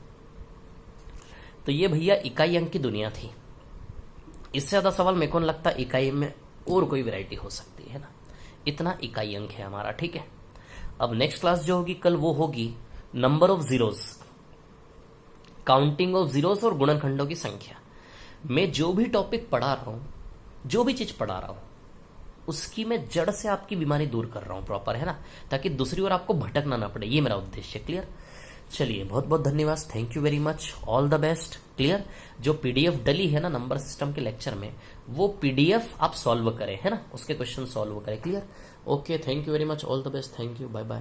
तो ये भैया इकाई अंक की दुनिया थी। इससे ज्यादा सवाल मेरे को नहीं लगता इकाई में और कोई वैरायटी हो सकती है ना। इतना इकाई अंक है हमारा, ठीक है। अब नेक्स्ट क्लास जो होगी कल, वो होगी number of zeros, counting of zeros और गुणनखंडों की संख्या। मैं जो भी टॉपिक पढ़ा रहा हूं, जो भी चीज पढ़ा रहा हूं, उसकी मैं जड़ से आपकी बीमारी दूर कर रहा हूं प्रॉपर, है ना, ताकि दूसरी ओर आपको भटकना ना पड़े। ये मेरा उद्देश्य। क्लियर? चलिए, बहुत बहुत धन्यवाद, thank you very much, all the best. Clear? जो पीडीएफ डली है ना नंबर सिस्टम के लेक्चर में, वो पीडीएफ आप सॉल्व करें, है ना, उसके क्वेश्चन सॉल्व करें। Clear? Okay, thank you very much, all the best, thank you, bye bye.